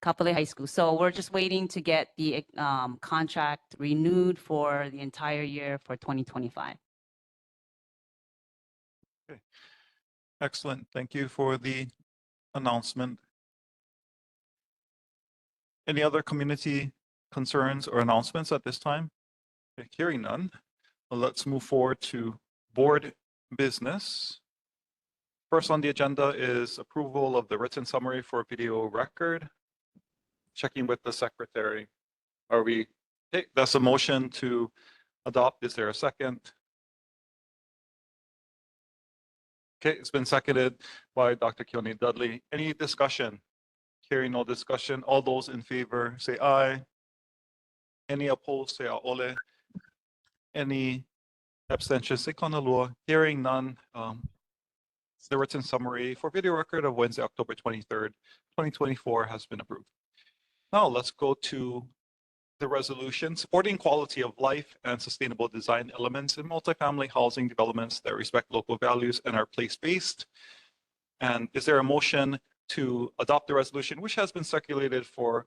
Kapolei High School. So we're just waiting to get the contract renewed for the entire year for 2025. Okay. Excellent. Thank you for the announcement. Any other community concerns or announcements at this time? Okay, hearing none, well, let's move forward to board business. First on the agenda is approval of the written summary for video record. Checking with the secretary. Are we, okay, that's a motion to adopt. Is there a second? Okay, it's been seconded by Dr. Keone Dudley. Any discussion? Hearing no discussion, all those in favor say aye. Any opposed say ole. Any abstentions say kanalua. Hearing none, the written summary for video record of Wednesday, October 23rd, 2024 has been approved. Now let's go to the resolution supporting quality of life and sustainable design elements in multifamily housing developments that respect local values and are place-based. And is there a motion to adopt the resolution, which has been circulated for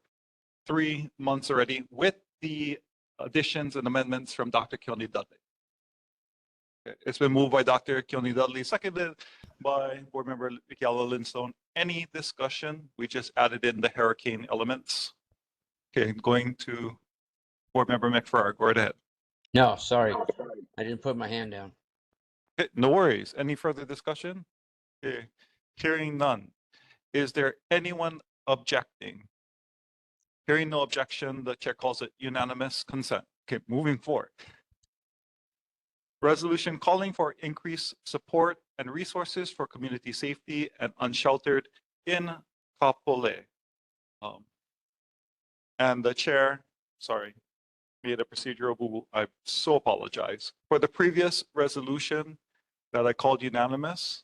3 months already, with the additions and amendments from Dr. Keone Dudley? Okay, it's been moved by Dr. Keone Dudley, seconded by Board Member Michaela Lindstone. Any discussion? We just added in the hurricane elements. Okay, going to Board Member McFarland. Go right ahead. No, sorry. I didn't put my hand down. Okay, no worries. Any further discussion? Okay, hearing none. Is there anyone objecting? Hearing no objection, the chair calls it unanimous consent. Okay, moving forward. Resolution calling for increased support and resources for community safety and unsheltered in Kapolei. And the chair, sorry, made a procedural boo. I so apologize. For the previous resolution that I called unanimous,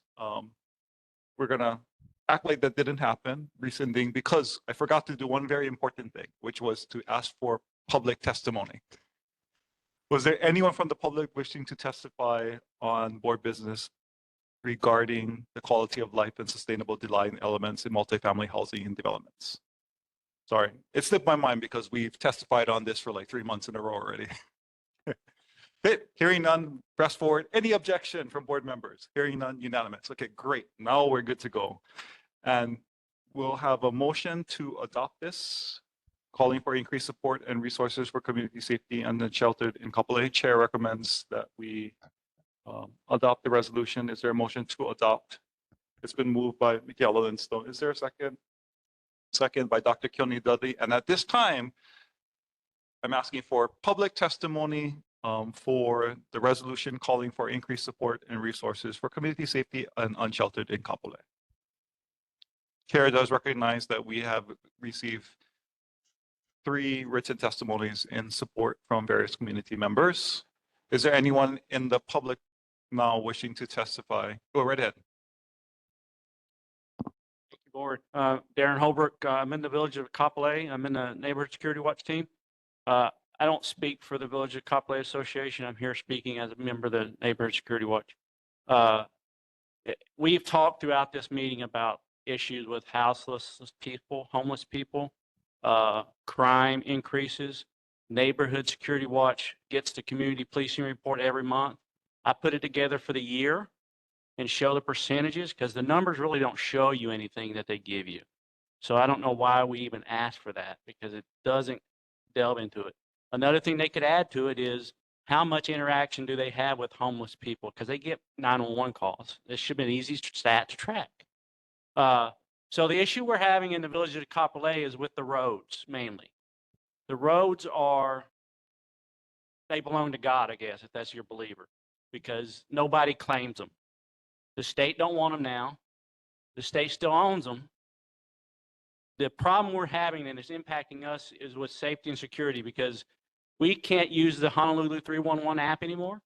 we're gonna act like that didn't happen, rescinding, because I forgot to do one very important thing, which was to ask for public testimony. Was there anyone from the public wishing to testify on board business regarding the quality of life and sustainable design elements in multifamily housing and developments? Sorry, it slipped my mind because we've testified on this for like 3 months in a row already. Okay, hearing none, press forward. Any objection from board members? Hearing none, unanimous. Okay, great. Now we're good to go. And we'll have a motion to adopt this, calling for increased support and resources for community safety and the sheltered in Kapolei. Chair recommends that we adopt the resolution. Is there a motion to adopt? It's been moved by Michaela Lindstone. Is there a second? Second by Dr. Keone Dudley. And at this time, I'm asking for public testimony for the resolution calling for increased support and resources for community safety and unsheltered in Kapolei. Chair does recognize that we have received 3 written testimonies in support from various community members. Is there anyone in the public now wishing to testify? Go right ahead. Board. Darren Holbrook. I'm in the village of Kapolei. I'm in the neighborhood security watch team. I don't speak for the Village of Kapolei Association. I'm here speaking as a member of the neighborhood security watch. We've talked throughout this meeting about issues with houseless people, homeless people, crime increases. Neighborhood security watch gets the community policing report every month. I put it together for the year and show the percentages because the numbers really don't show you anything that they give you. So I don't know why we even ask for that because it doesn't delve into it. Another thing they could add to it is how much interaction do they have with homeless people because they get 911 calls. This should be an easy stat to track. So the issue we're having in the village of Kapolei is with the roads mainly. The roads they belong to God, I guess, if that's your believer, because nobody claims them. The state don't want them now. The state still owns them. The problem we're having and it's impacting us is with safety and security because we can't use the Honolulu 311 app anymore.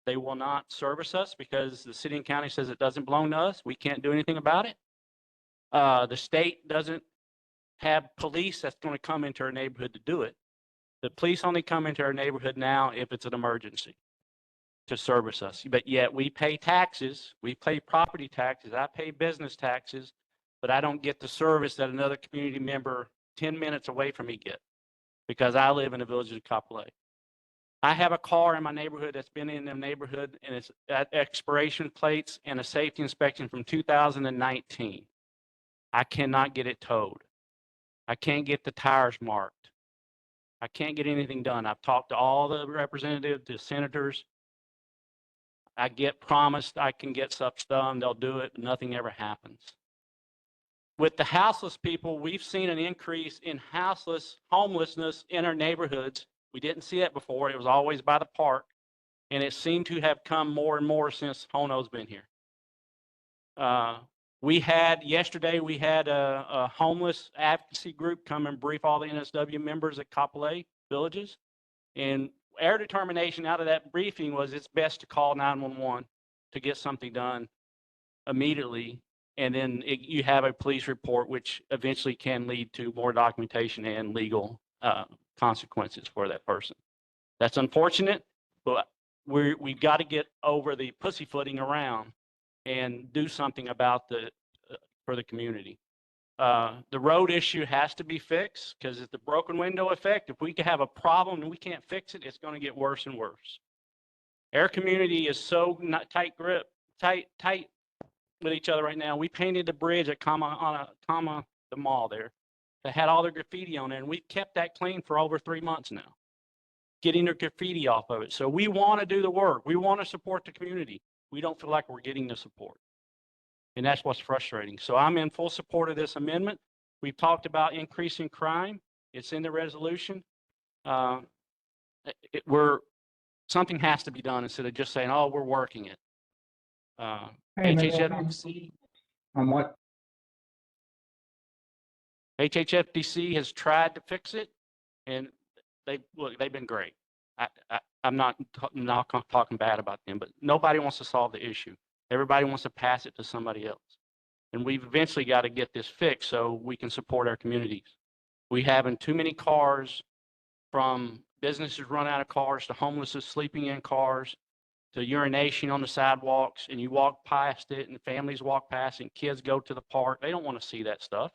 They will not service us because the city and county says it doesn't belong to us. We can't do anything about it. The state doesn't have police that's going to come into our neighborhood to do it. The police only come into our neighborhood now if it's an emergency to service us. But yet we pay taxes, we pay property taxes, I pay business taxes, but I don't get the service that another community member 10 minutes away from me get because I live in the village of Kapolei. I have a car in my neighborhood that's been in the neighborhood and it's at expiration plates and a safety inspection from 2019. I cannot get it towed. I can't get the tires marked. I can't get anything done. I've talked to all the representatives, the senators. I get promised I can get stuff done. They'll do it, but nothing ever happens. With the houseless people, we've seen an increase in homelessness in our neighborhoods. We didn't see that before. It was always by the park. And it seemed to have come more and more since Hono's been here. Yesterday, we had a homeless advocacy group come and brief all the NSW members at Kapolei villages. And our determination out of that briefing was it's best to call 911 to get something done immediately. And then you have a police report, which eventually can lead to more documentation and legal consequences for that person. That's unfortunate, but we've got to get over the pussyfooting around and do something about for the community. The road issue has to be fixed because it's the broken window effect. If we can have a problem and we can't fix it, it's going to get worse and worse. Our community is so tight with each other right now. We painted the bridge at the mall there that had all the graffiti on it, and we've kept that clean for over 3 months now, getting the graffiti off of it. So we want to do the work. We want to support the community. We don't feel like we're getting the support. And that's what's frustrating. So I'm in full support of this amendment. We've talked about increasing crime. It's in the resolution. Something has to be done instead of just saying, oh, we're working it. HHFDC. On what? HHFDC has tried to fix it, and they've been great. I'm not talking bad about them, but nobody wants to solve the issue. Everybody wants to pass it to somebody else. And we've eventually got to get this fixed so we can support our communities. We having too many cars, from businesses run out of cars to homelessness sleeping in cars to urination on the sidewalks, and you walk past it and families walk past and kids go to the park. They don't want to see that stuff.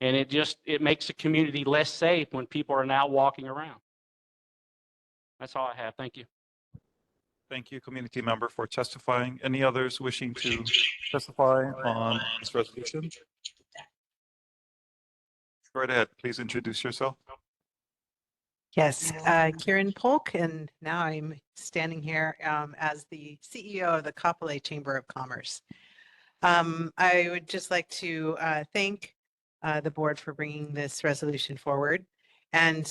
And it makes the community less safe when people are now walking around. That's all I have. Thank you. Thank you, community member, for testifying. Any others wishing to testify on this resolution? Go right ahead. Please introduce yourself. Yes, Kieran Polk, and now I'm standing here as the CEO of the Kapolei Chamber of Commerce. I would just like to thank the board for bringing this resolution forward, and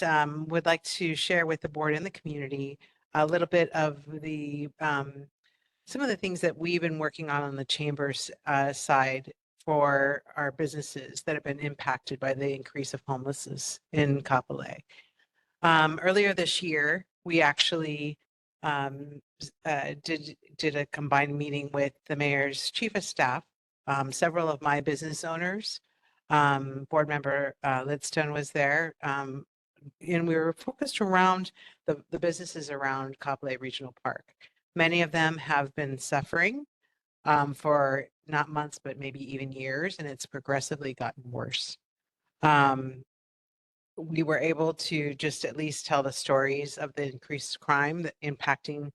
would like to share with the board and the community a little bit of the some of the things that we've been working on the chamber's side for our businesses that have been impacted by the increase of homelessness in Kapolei. Earlier this year, we actually did a combined meeting with the mayor's chief of staff, several of my business owners, board member Lidstone was there, and we were focused around the businesses around Kapolei Regional Park. Many of them have been suffering for not months, but maybe even years, and it's progressively gotten worse. We were able to just at least tell the stories of the increased crime that impacting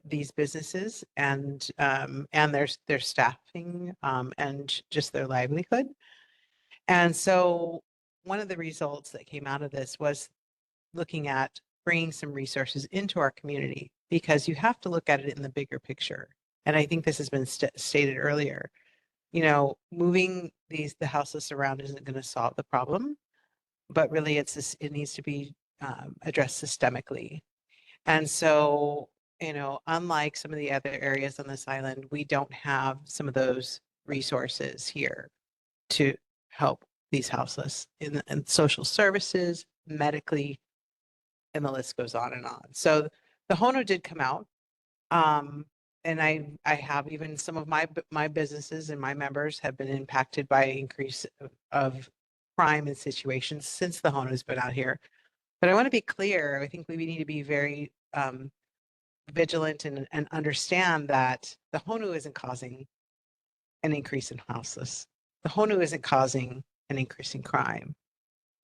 these businesses and their staffing and just their livelihood. And so one of the results that came out of this was looking at bringing some resources into our community, because you have to look at it in the bigger picture. And I think this has been stated earlier. You know, moving the houseless around isn't going to solve the problem, but really it needs to be addressed systemically. And so, you know, unlike some of the other areas on this island, we don't have some of those resources here to help these houseless in social services, medically, and the list goes on and on. So the HONO did come out, and I have even some of my businesses and my members have been impacted by increase of crime and situations since the HONO has been out here. But I want to be clear. I think we need to be very vigilant and understand that the HONO isn't causing an increase in houseless. The HONO isn't causing an increase in crime.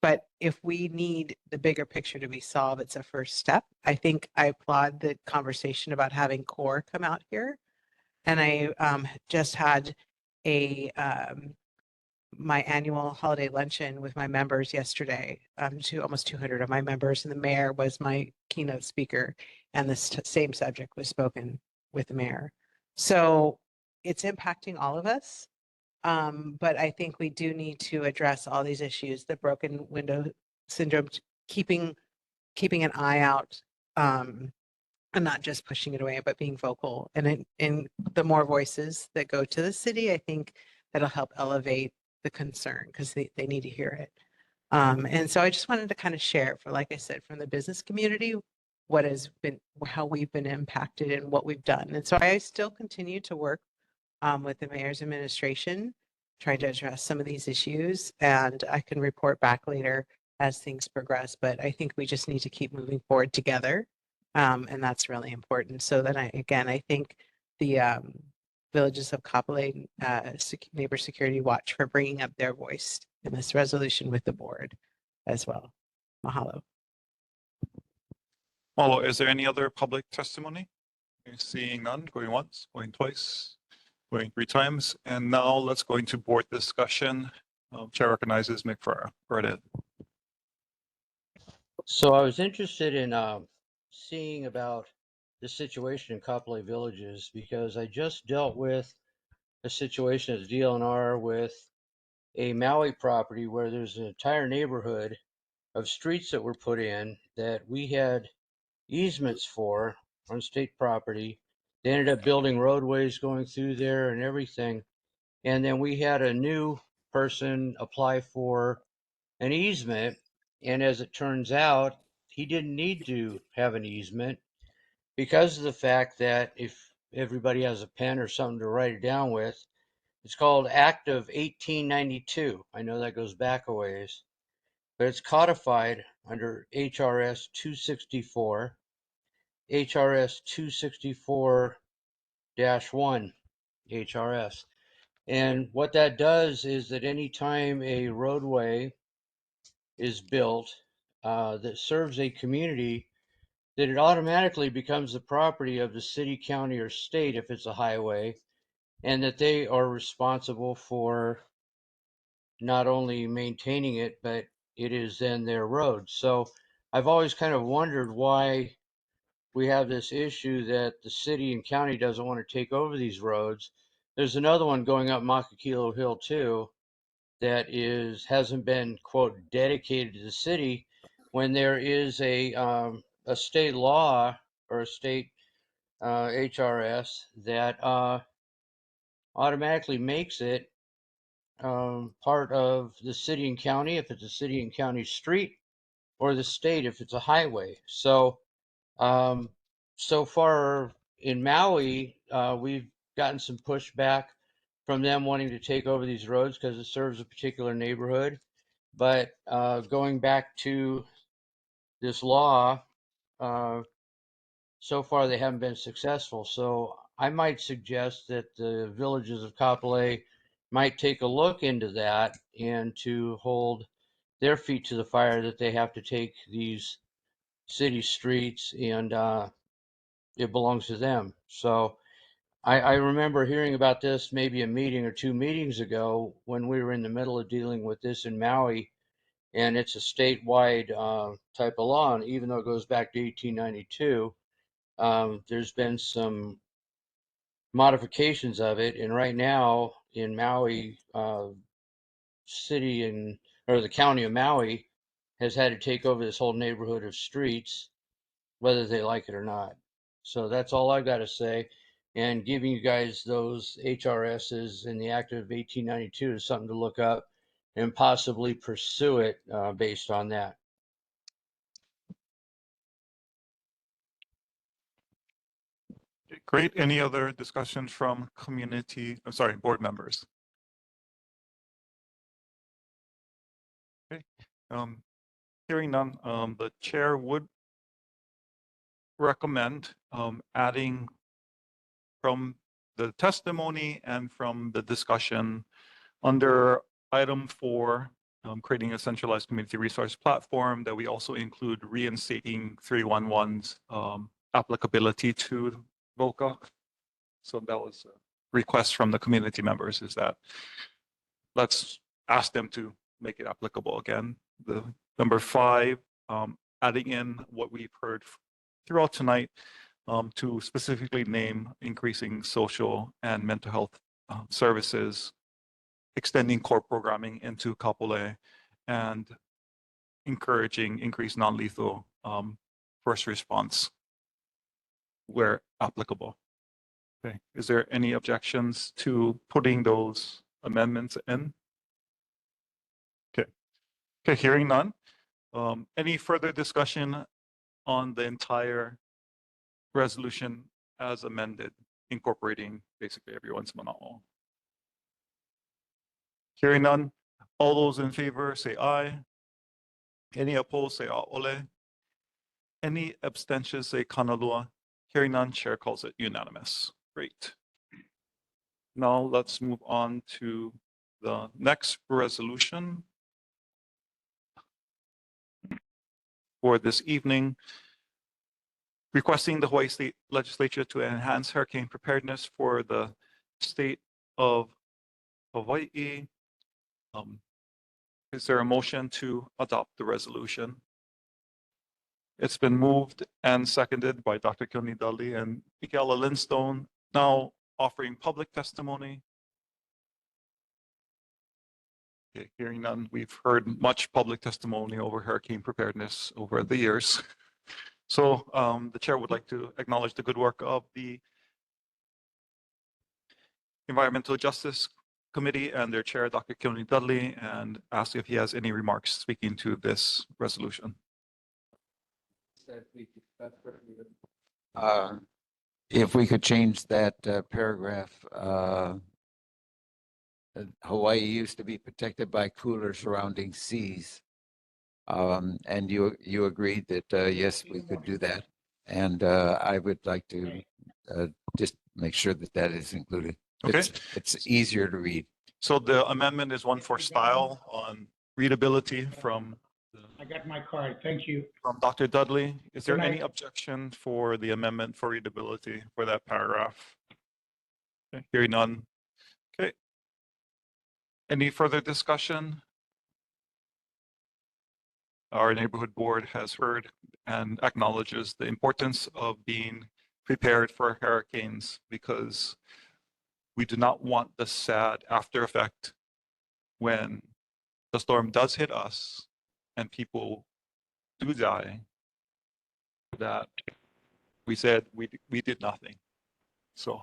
But if we need the bigger picture to be solved, it's a first step. I think I applaud the conversation about having CORE come out here. And I just had my annual holiday luncheon with my members yesterday, to almost 200 of my members, and the mayor was my keynote speaker, and this same subject was spoken with the mayor. So it's impacting all of us. But I think we do need to address all these issues, the broken window syndrome, keeping an eye out, and not just pushing it away, but being vocal. And in the more voices that go to the city, I think that'll help elevate the concern, because they need to hear it. And so I just wanted to kind of share, for, like I said, from the business community, what has been, how we've been impacted and what we've done. And so I still continue to work with the mayor's administration, trying to address some of these issues, and I can report back later as things progress. But I think we just need to keep moving forward together, and that's really important. So that I think the Villages of Kapolei Neighbor Security Watch for bringing up their voice in this resolution with the board as well. Mahalo. Mahalo. Is there any other public testimony? Seeing none, going once, going twice, going three times. And now let's go into board discussion. Chair recognizes Mick Farrar. Go ahead. So I was interested in seeing about the situation in Kapolei Villages, because I just dealt with a situation as DLNR with a Maui property where there's an entire neighborhood of streets that were put in that we had easements for on state property. They ended up building roadways going through there and everything. And then we had a new person apply for an easement. And as it turns out, he didn't need to have an easement because of the fact that if everybody has a pen or something to write it down with, it's called Act of 1892. I know that goes back a ways, but it's codified under HRS 264, HRS 264-1 HRS. And what that does is that anytime a roadway is built that serves a community, that it automatically becomes the property of the city, county, or state if it's a highway, and that they are responsible for not only maintaining it, but it is then their road. So I've always kind of wondered why we have this issue that the city and county doesn't want to take over these roads. There's another one going up Makakilo Hill too that hasn't been, quote, dedicated to the city, when there is a state law or a state HRS that automatically makes it part of the city and county if it's a city and county street, or the state if it's a highway. So so far in Maui, we've gotten some pushback from them wanting to take over these roads because it serves a particular neighborhood. But going back to this law, so far they haven't been successful. So I might suggest that the villages of Kapolei might take a look into that and to hold their feet to the fire that they have to take these city streets and it belongs to them. So I remember hearing about this maybe a meeting or 2 meetings ago when we were in the middle of dealing with this in Maui, and it's a statewide type of law. And even though it goes back to 1892, there's been some modifications of it. And right now in Maui, city and or the county of Maui has had to take over this whole neighborhood of streets, whether they like it or not. So that's all I've got to say. And giving you guys those HRSs in the Act of 1892 is something to look up and possibly pursue it based on that. Great. Any other discussion from board members? Okay. Hearing none, the chair would recommend adding from the testimony and from the discussion under item 4, creating a centralized community resource platform, that we also include reinstating 311's applicability to VOCA. So that was a request from the community members, is that let's ask them to make it applicable again. The number 5, adding in what we've heard throughout tonight, to specifically name increasing social and mental health services, extending core programming into Kapolei, and encouraging increased non-lethal first response where applicable. Okay, is there any objections to putting those amendments in? Okay, hearing none. Any further discussion on the entire resolution as amended, incorporating basically everyone's manao? Hearing none, all those in favor say aye. Any opposed say ole. Any abstentions say kanalua. Hearing none, chair calls it unanimous. Great. Now let's move on to the next resolution for this evening, requesting the Hawaii State Legislature to enhance hurricane preparedness for the state of Hawaii. Is there a motion to adopt the resolution? It's been moved and seconded by Dr. Keone Dudley and Michaela Lindstone, now offering public testimony. Okay, hearing none, we've heard much public testimony over hurricane preparedness over the years. So the chair would like to acknowledge the good work of the Environmental Justice Committee and their chair, Dr. Keone Dudley, and ask if he has any remarks speaking to this resolution. If we could change that paragraph, Hawaii used to be protected by cooler surrounding seas. And you agreed that, yes, we could do that. And I would like to just make sure that that is included. Okay. It's easier to read. So the amendment is one for style on readability from I got my card. Thank you. from Dr. Dudley. Is there Good night. any objection for the amendment for readability for that paragraph? Okay, hearing none. Okay. Any further discussion? Our neighborhood board has heard and acknowledges the importance of being prepared for hurricanes because we do not want the sad after effect when the storm does hit us and people do die, that we said we did nothing. So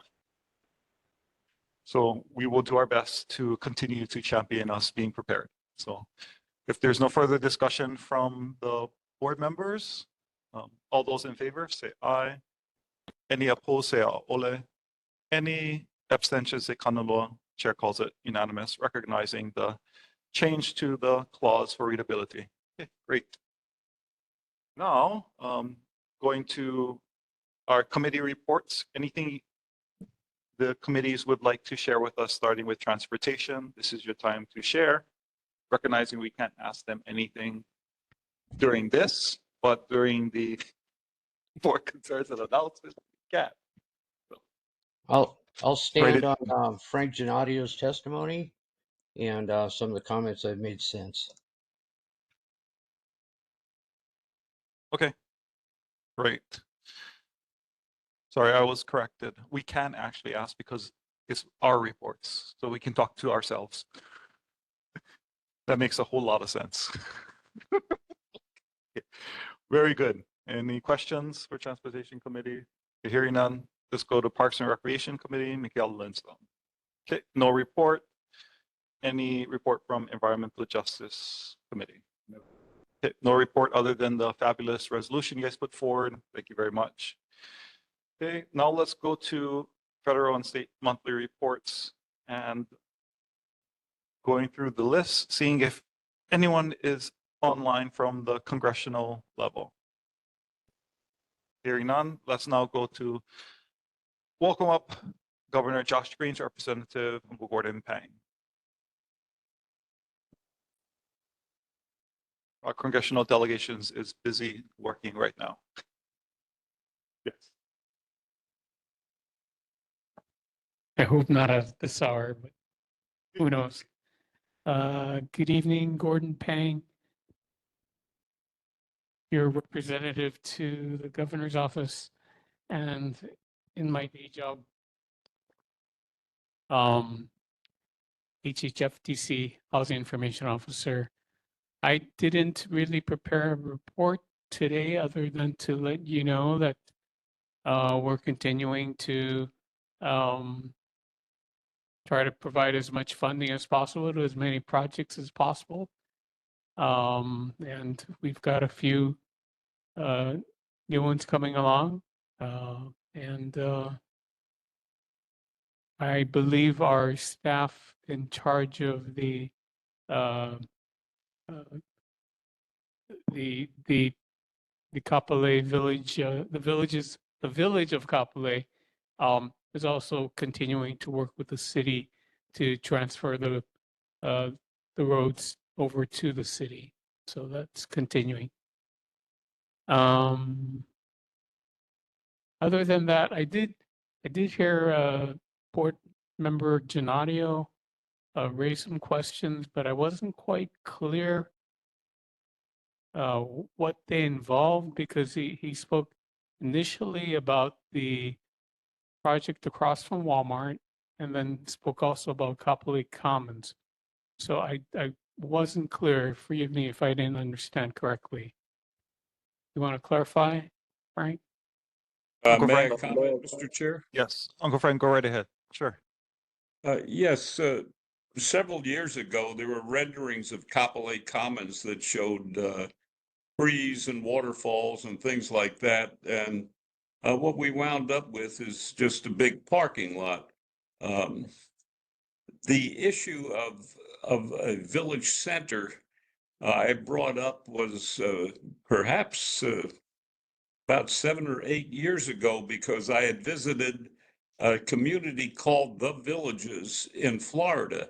we will do our best to continue to champion us being prepared. So if there's no further discussion from the board members, all those in favor say aye. Any opposed say ole. Any abstentions say kanaloa. Chair calls it unanimous, recognizing the change to the clause for readability. Okay, great. Now, going to our committee reports. Anything the committees would like to share with us, starting with transportation? This is your time to share, recognizing we can't ask them anything during this, but during the board concerns and announcements, we can. I'll stand Right. on Frank Genadio's testimony and some of the comments I've made since. Okay, great. Sorry, I was corrected. We can actually ask because it's our reports, so we can talk to ourselves. That makes a whole lot of sense. Very good. Any questions for Transportation Committee? Hearing none, let's go to Parks and Recreation Committee, Mikael Lindstrom. Okay, no report. Any report from Environmental Justice Committee? Okay, no report other than the fabulous resolution you guys put forward. Thank you very much. Okay, now let's go to federal and state monthly reports and going through the list, seeing if anyone is online from the congressional level. Hearing none, let's now go to welcome up Governor Josh Green's representative, Gordon Pang. Our congressional delegations is busy working right now. Yes. I hope not at this hour, but who knows? Good evening, Gordon Pang, your representative to the governor's office, and in my day job, HHFTC Housing Information Officer. I didn't really prepare a report today other than to let you know that we're continuing to try to provide as much funding as possible to as many projects as possible. And we've got a few new ones coming along. I believe our staff in charge of the Kapolei village, the village of Kapolei, is also continuing to work with the city to transfer the roads over to the city. So that's continuing. Other than that, I did hear board member Genadio raise some questions, but I wasn't quite clear what they involved because he spoke initially about the project across from Walmart and then spoke also about Kapolei Commons. So I wasn't clear. Forgive me if I didn't understand correctly. You want to clarify, Frank? May I comment, Mr. Chair? Yes, Uncle Frank, go right ahead. Sure. Yes, several years ago, there were renderings of Kapolei Commons that showed trees and waterfalls and things like that. And what we wound up with is just a big parking lot. The issue of a village center I brought up was perhaps about 7 or 8 years ago, because I had visited a community called The Villages in Florida,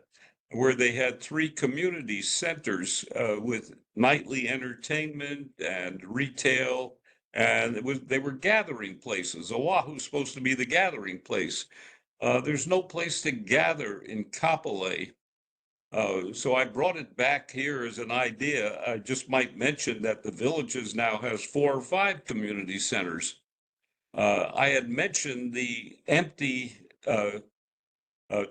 where they had 3 community centers with nightly entertainment and retail, and they were gathering places. Oahu's supposed to be the gathering place. There's no place to gather in Kapolei. So I brought it back here as an idea. I just might mention that the Villages now has 4 or 5 community centers. I had mentioned the empty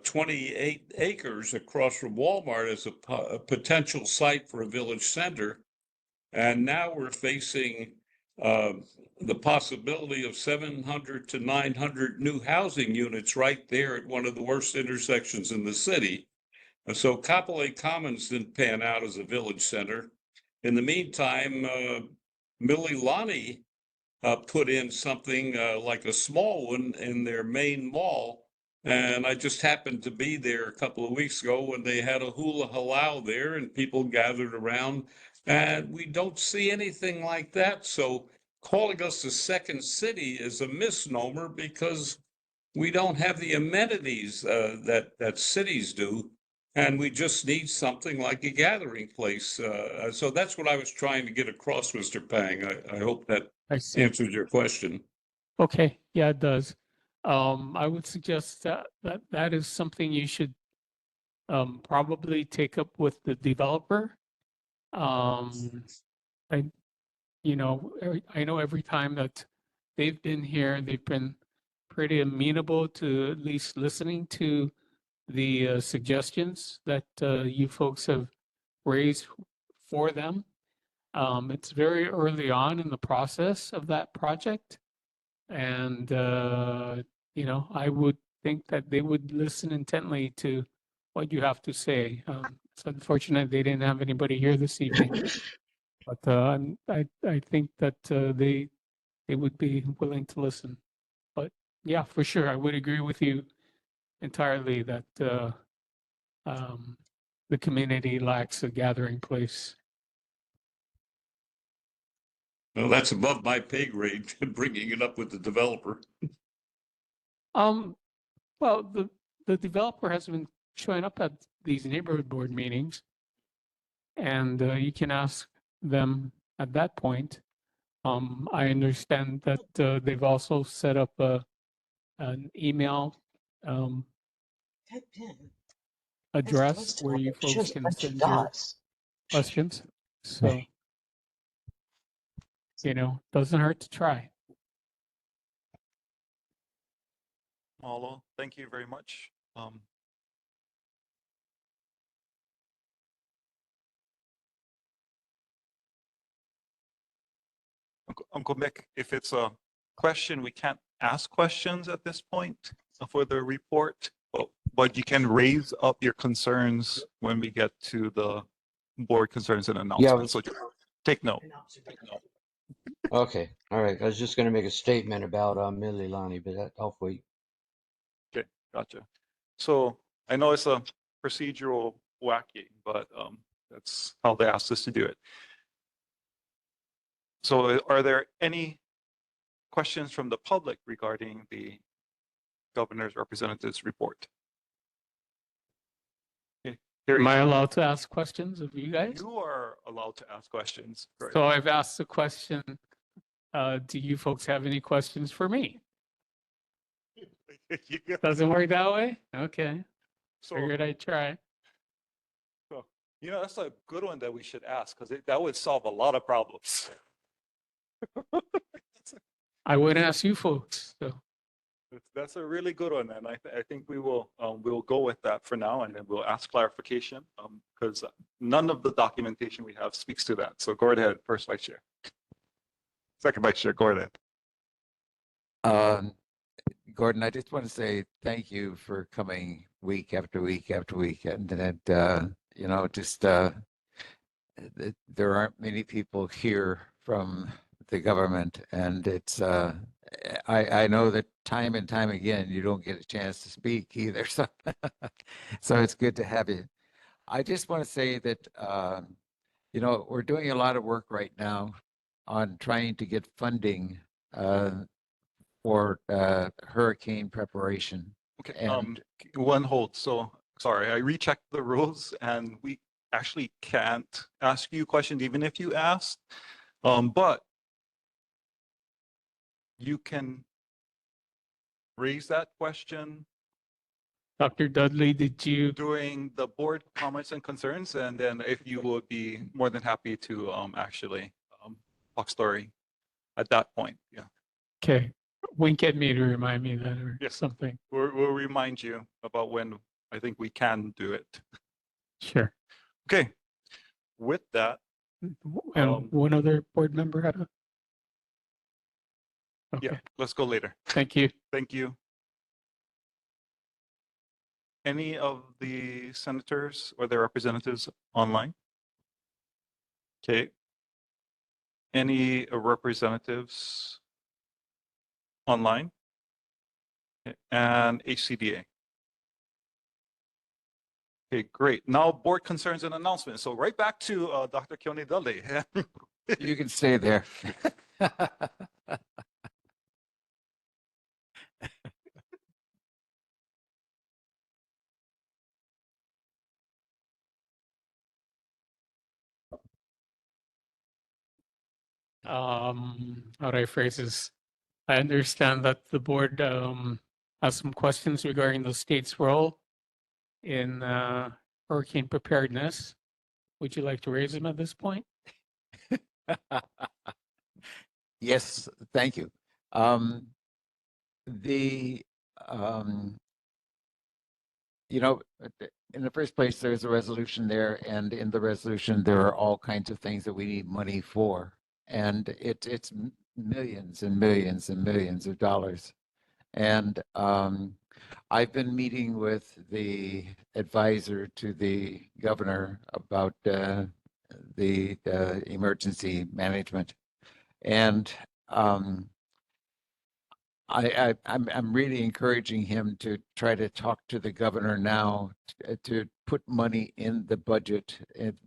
28 acres across from Walmart as a potential site for a village center. And now we're facing the possibility of 700 to 900 new housing units right there at one of the worst intersections in the city. So Kapolei Commons didn't pan out as a village center. In the meantime, Mililani put in something like a small one in their main mall. And I just happened to be there a couple of weeks ago when they had a hula halal there and people gathered around. And we don't see anything like that. So calling us a second city is a misnomer, because we don't have the amenities that cities do. And we just need something like a gathering place. So that's what I was trying to get across, Mr. Pang. I hope that I see. answers your question. Okay, yeah, it does. I would suggest that is something you should probably take up with the developer. I know every time that they've been here, they've been pretty amenable to at least listening to the suggestions that you folks have raised for them. It's very early on in the process of that project. And, I would think that they would listen intently to what you have to say. It's unfortunate they didn't have anybody here this evening. But I think that they would be willing to listen. But yeah, for sure, I would agree with you entirely that the community lacks a gathering place. Well, that's above my pay grade, bringing it up with the developer. Well, the developer has been showing up at these neighborhood board meetings, and you can ask them at that point. I understand that they've also set up an email address where you folks can send your questions. So, doesn't hurt to try. Malo, thank you very much. Uncle Mick, if it's a question, we can't ask questions at this point for the report, but you can raise up your concerns when we get to the board concerns and announcements. So take note. Okay, all right. I was just going to make a statement about Mililani, but I'll wait. Okay, gotcha. So I know it's a procedural wacky, but that's how they asked us to do it. So are there any questions from the public regarding the governor's representative's report? Okay, Am I allowed to ask questions of you guys? You are allowed to ask questions. Right. So I've asked the question, do you folks have any questions for me? Doesn't work that way? Okay. So, Figured I'd try. so, that's a good one that we should ask, because that would solve a lot of problems. I would ask you folks. So. That's a really good one, and I think we will we'll go with that for now, and then we'll ask clarification because none of the documentation we have speaks to that. So go ahead, first vice chair. Second vice chair, go ahead. Gordon, I just want to say thank you for coming week after week after week, and just there aren't many people here from the government, and it's I know that time and time again you don't get a chance to speak either, so so it's good to have you. I just want to say that you know, we're doing a lot of work right now on trying to get funding for hurricane preparation. Okay, And one hold. So sorry, I rechecked the rules and we actually can't ask you questions even if you ask. But you can raise that question Dr. Dudley, did you? during the board comments and concerns, and then if you would be more than happy to actually talk story at that point. Yeah. Okay. Wink at me to remind me that or Yes. something. We'll remind you about when I think we can do it. Sure. Okay. With that, And one other board member had a. yeah, Okay. let's go later. Thank you. Thank you. Any of the senators or their representatives online? Okay. Any representatives online? Okay. And HCDA? Okay, great. Now board concerns and announcements. So right back to Dr. Keone Dudley. you can stay there. How do I phrase this? I understand that the board has some questions regarding the state's role in hurricane preparedness. Would you like to raise them at this point? Yes, thank you. The you know, in the first place, there's a resolution there, and in the resolution, there are all kinds of things that we need money for, and it's millions and millions and millions of dollars. And I've been meeting with the advisor to the governor about the emergency management, and I'm really encouraging him to try to talk to the governor now to put money in the budget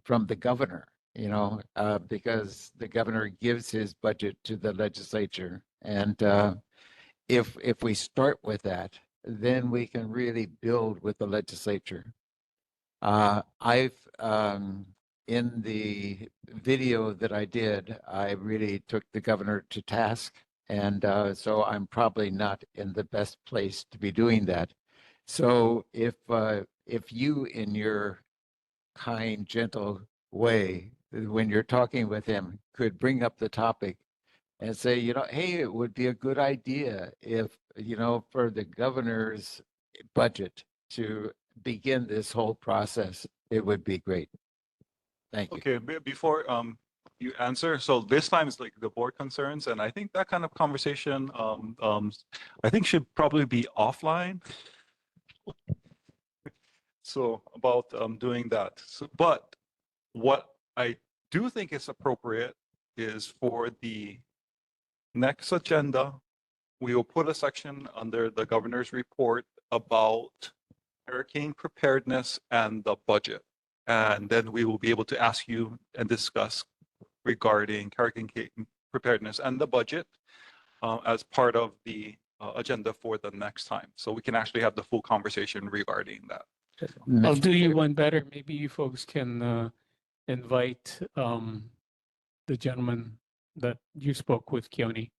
from the governor, you know, because the governor gives his budget to the legislature. And if we start with that, then we can really build with the legislature. I've in the video that I did, I really took the governor to task. And so I'm probably not in the best place to be doing that. So if you, in your kind, gentle way, when you're talking with him, could bring up the topic and say, you know, hey, it would be a good idea if, you know, for the governor's budget to begin this whole process, it would be great. Thank you. Okay, before you answer, so this time it's like the board concerns, and I think that kind of conversation I think should probably be offline. So about doing that. So, but what I do think is appropriate is for the next agenda, we will put a section under the governor's report about hurricane preparedness and the budget. And then we will be able to ask you and discuss regarding hurricane preparedness and the budget as part of the agenda for the next time. So we can actually have the full conversation regarding that. I'll do you one better. Maybe you folks can invite the gentleman that you spoke with, Keone,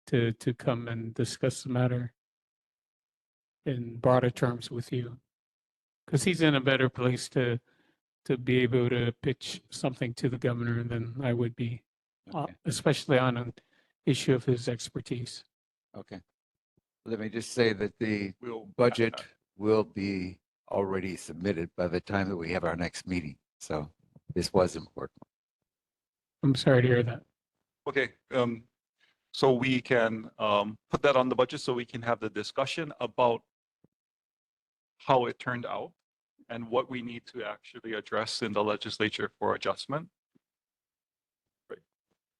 to come and discuss the matter in broader terms with you. Because he's in a better place to be able to pitch something to the governor than I would be, especially on an issue of his expertise. Okay. Let me just say that the budget will be already submitted by the time that we have our next meeting. So this was important. I'm sorry to hear that. Okay, so we can put that on the budget so we can have the discussion about how it turned out and what we need to actually address in the legislature for adjustment.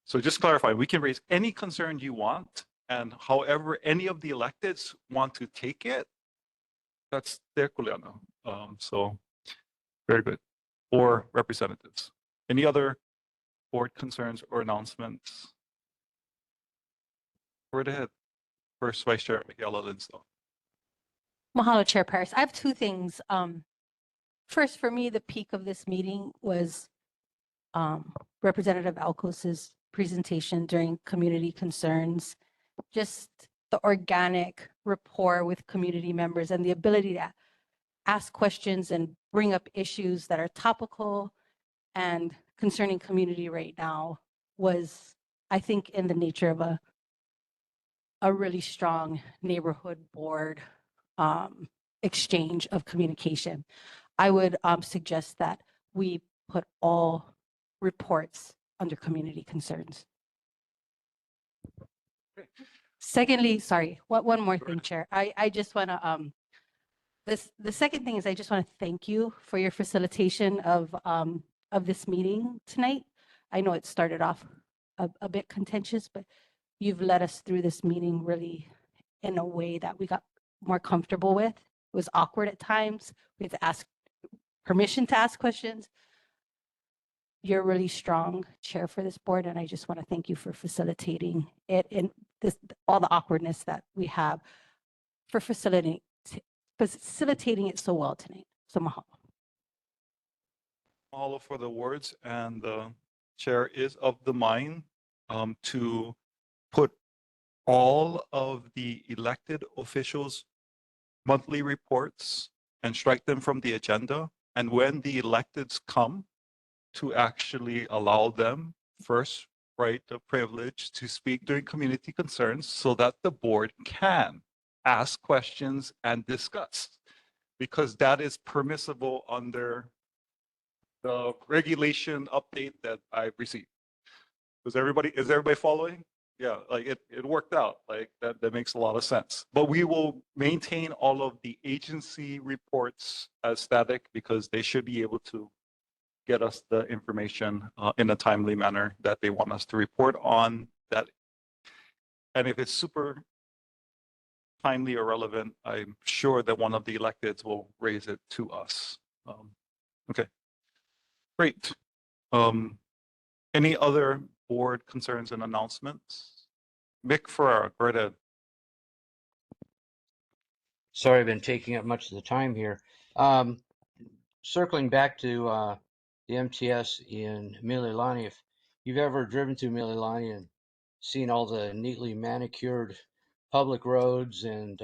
So just clarify, we can raise any concern you want, and however any of the electeds want to take it, that's their kuleana. So very good. Or representatives. Any other board concerns or announcements? Go right ahead. First, Vice Chair Michaela Linsdale. Mahalo, Chair Paris. I have two things. First, for me, the peak of this meeting was Representative Alcos's presentation during community concerns, just the organic rapport with community members and the ability to ask questions and bring up issues that are topical and concerning community right now was, I think, in the nature of a really strong neighborhood board exchange of communication. I would suggest that we put all reports under community concerns. Secondly, sorry, one more thing, Chair. I just want to, the second thing is I just want to thank you for your facilitation of this meeting tonight. I know it started off a bit contentious, but you've led us through this meeting really in a way that we got more comfortable with. It was awkward at times. We had to ask permission to ask questions. You're a really strong chair for this board, and I just want to thank you for facilitating it in this, all the awkwardness that we have, for facilitating it so well tonight. So mahalo. Mahalo for the words, and the chair is of the mind to put all of the elected officials' monthly reports and strike them from the agenda. And when the electeds come, to actually allow them first right of privilege to speak during community concerns so that the board can ask questions and discuss, because that is permissible under the regulation update that I received. Is everybody following? Yeah, like it worked out. Like that makes a lot of sense. But we will maintain all of the agency reports as static because they should be able to get us the information in a timely manner that they want us to report on that. And if it's super timely or relevant, I'm sure that one of the electeds will raise it to us. Okay, great. Any other board concerns and announcements? Mick Ferrara, go right ahead. Sorry, I've been taking up much of the time here. Circling back to the MTS in Mililani, if you've ever driven through Mililani and seen all the neatly manicured public roads and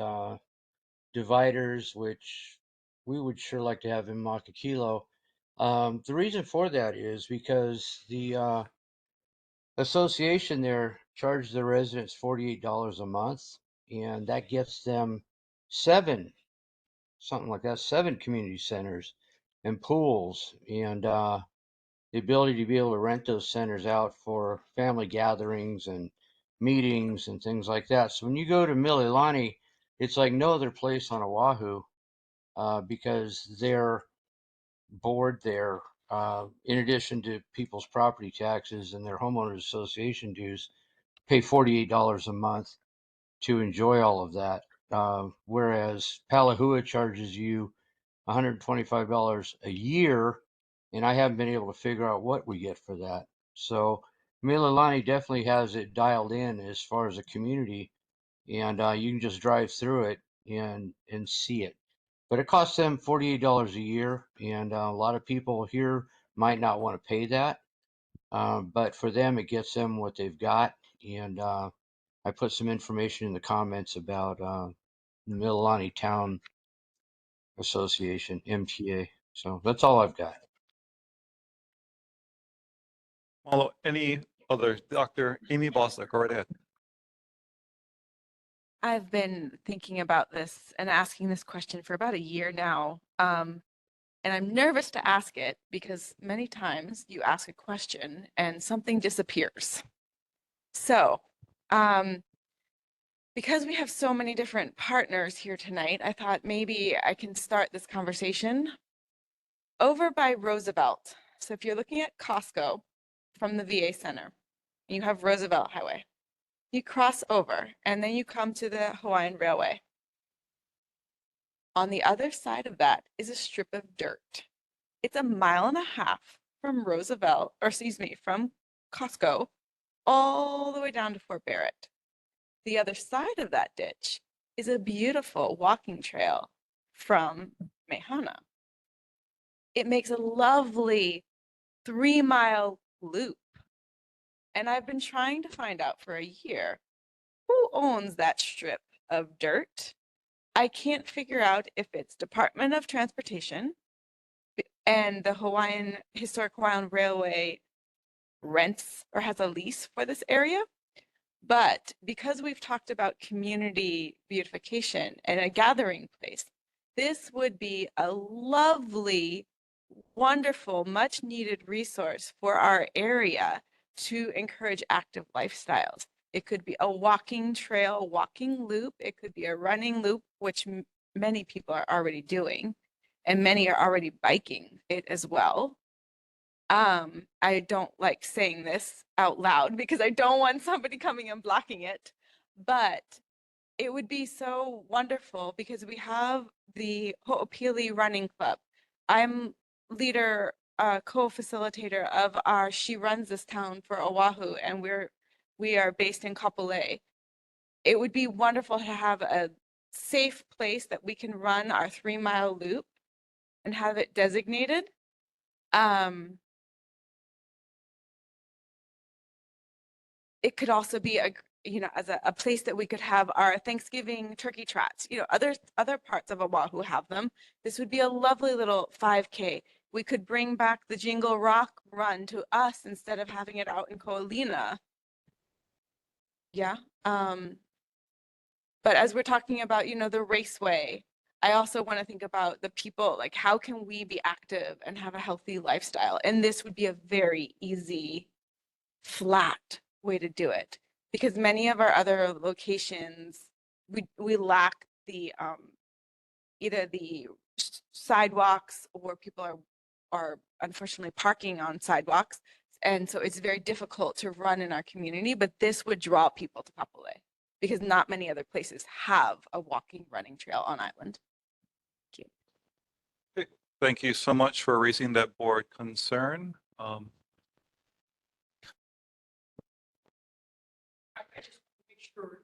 dividers, which we would sure like to have in Makakilo. The reason for that is because the association there charges the residents $48 a month, and that gets them seven community centers and pools, and the ability to be able to rent those centers out for family gatherings and meetings and things like that. So when you go to Mililani, it's like no other place on Oahu, because their board there, in addition to people's property taxes and their homeowners association dues, pay $48 a month to enjoy all of that. Whereas Palahua charges you $125 a year, and I haven't been able to figure out what we get for that. So Mililani definitely has it dialed in as far as a community, and you can just drive through it and see it. But it costs them $48 a year, and a lot of people here might not want to pay that, but for them it gets them what they've got. And I put some information in the comments about the Mililani Town Association, MTA. So that's all I've got. Well, any other? Dr. Amy Bosler, go right ahead. I've been thinking about this and asking this question for about a year now. And I'm nervous to ask it because many times you ask a question and something disappears. So, because we have so many different partners here tonight, I thought maybe I can start this conversation over by Roosevelt. So if you're looking at Costco from the VA Center, and you have Roosevelt Highway. You cross over and then you come to the Hawaiian Railway. On the other side of that is a strip of dirt. It's 1.5 miles from Roosevelt, or excuse me, from Costco all the way down to Fort Barrett. The other side of that ditch is a beautiful walking trail from Mehana. It makes a lovely 3-mile loop. And I've been trying to find out for a year who owns that strip of dirt. I can't figure out if it's Department of Transportation and the Historic Hawaiian Railway rents or has a lease for this area. But because we've talked about community beautification and a gathering place, this would be a lovely, wonderful, much needed resource for our area to encourage active lifestyles. It could be a walking trail, walking loop. It could be a running loop, which many people are already doing, and many are already biking it as well. I don't like saying this out loud because I don't want somebody coming and blocking it, but it would be so wonderful because we have the Ho'opili Running Club. I'm leader, co-facilitator of our She Runs This Town for Oahu, and we are based in Kapolei. It would be wonderful to have a safe place that we can run our 3-mile loop and have it designated. It could also be as a place that we could have our Thanksgiving turkey trats. Other parts of Oahu have them. This would be a lovely little 5K. We could bring back the Jingle Rock run to us instead of having it out in Ko'olina. Yeah. But as we're talking about, the raceway, I also want to think about the people, like how can we be active and have a healthy lifestyle? And this would be a very easy, flat way to do it, because many of our other locations, we lack the either the sidewalks or people are unfortunately parking on sidewalks. And so it's very difficult to run in our community, but this would draw people to Kapolei because not many other places have a walking running trail on island. Thank you. Thank you so much for raising that board concern. I just want to make sure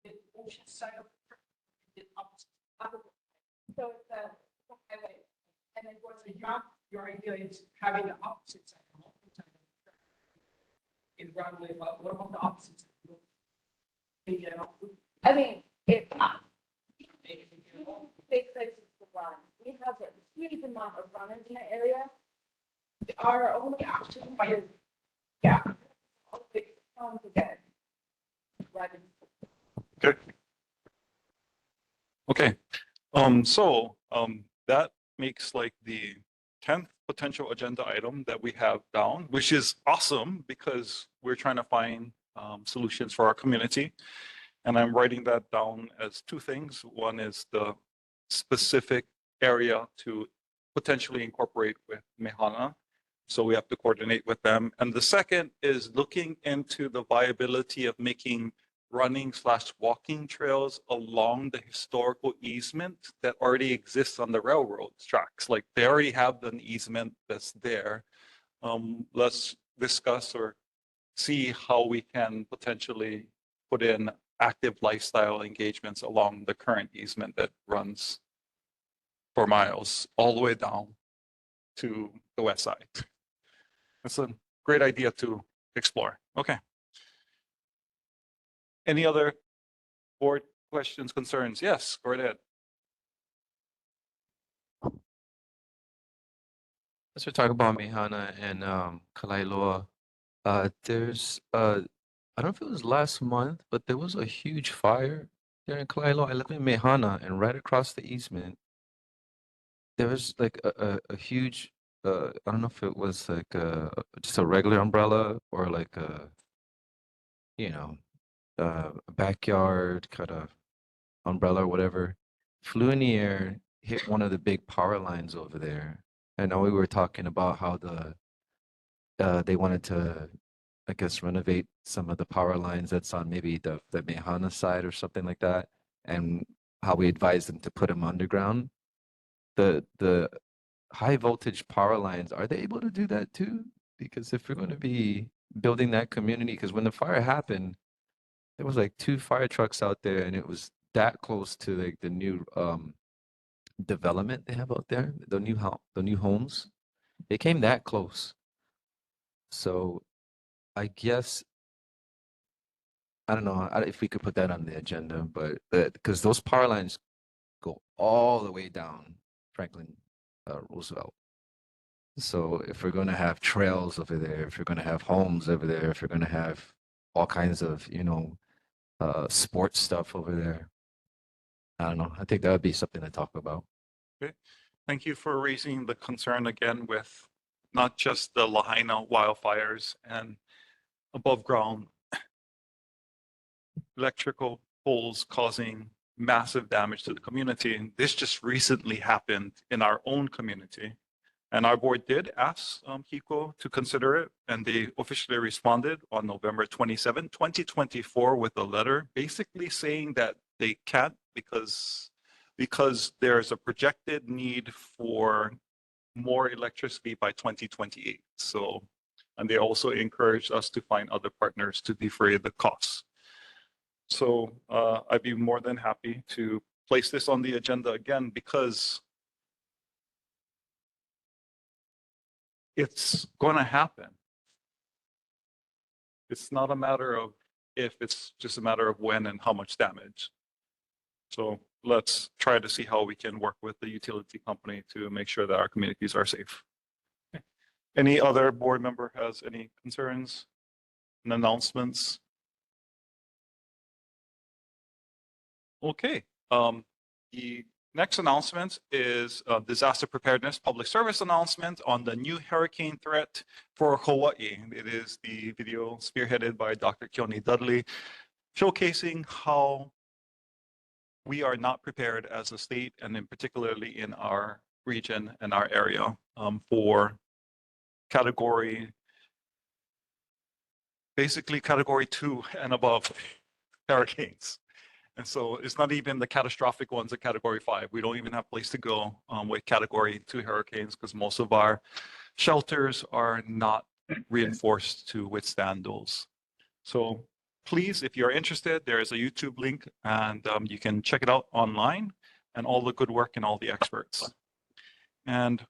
that ocean side of the opposite. So it's a highway, and then what's your idea is having the opposite side. In runway, but what about the opposite side? I mean, it's not big places to run. We have a huge amount of runners in the area. Our only option is, all big towns again. Good. Okay. So that makes like the 10th potential agenda item that we have down, which is awesome because we're trying to find solutions for our community. And I'm writing that down as two things. One is the specific area to potentially incorporate with Mehana. So we have to coordinate with them. And the second is looking into the viability of making running/walking trails along the historical easement that already exists on the railroad tracks. Like they already have an easement that's there. Let's discuss or see how we can potentially put in active lifestyle engagements along the current easement that runs for miles all the way down to the west side. That's a great idea to explore. Okay. Any other board questions, concerns? Yes, go right ahead. As we're talking about Mehana and Kalaeloa, there's I don't know if it was last month, but there was a huge fire there in Kalaeloa. I live in Mehana, and right across the easement, there was like a huge I don't know if it was like just a regular umbrella or like a backyard kind of umbrella or whatever, flew in the air, hit one of the big power lines over there. I know we were talking about how they wanted to I guess, renovate some of the power lines that's on maybe the Mehana side or something like that, and how we advise them to put them underground. The high voltage power lines, are they able to do that too? Because if we're going to be building that community, because when the fire happened, there was like 2 fire trucks out there, and it was that close to like the new development they have out there, the new homes. It came that close. So I guess I don't know if we could put that on the agenda, but because those power lines go all the way down Franklin Roosevelt. So if we're going to have trails over there, if you're going to have homes over there, if you're going to have all kinds of, sports stuff over there, I don't know. I think that would be something to talk about. Okay. Thank you for raising the concern again with not just the Lahaina wildfires and above ground electrical poles causing massive damage to the community. And this just recently happened in our own community. And our board did ask HECO to consider it, and they officially responded on November 27, 2024 with a letter basically saying that they can't because there's a projected need for more electricity by 2028. So, and they also encouraged us to find other partners to defray the costs. So I'd be more than happy to place this on the agenda again because it's going to happen. It's not a matter of if, it's just a matter of when and how much damage. So let's try to see how we can work with the utility company to make sure that our communities are safe. Any other board member has any concerns and announcements? Okay. The next announcement is a disaster preparedness public service announcement on the new hurricane threat for Hawaii. It is the video spearheaded by Dr. Keone Dudley, showcasing how we are not prepared as a state, and in particularly in our region and our area for basically category 2 and above hurricanes. And so it's not even the catastrophic ones at category 5. We don't even have place to go with category 2 hurricanes because most of our shelters are not reinforced to withstand those. So please, if you're interested, there is a YouTube link and you can check it out online and all the good work and all the experts. And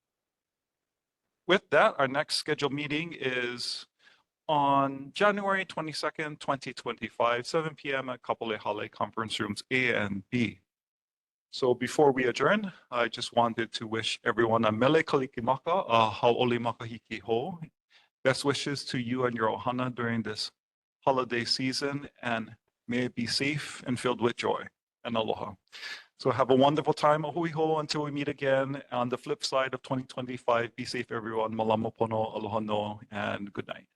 with that, our next scheduled meeting is on January 22nd, 2025, 7 p.m. at Hale conference rooms A and B. So before we adjourn, I just wanted to wish everyone a mele kalikimaka, a hau'oli makahiki ho. Best wishes to you and your ohana during this holiday season, and may it be safe and filled with joy and aloha. So have a wonderful time, ahui ho, until we meet again on the flip side of 2025. Be safe, everyone. Malama pono, aloha no, and good night.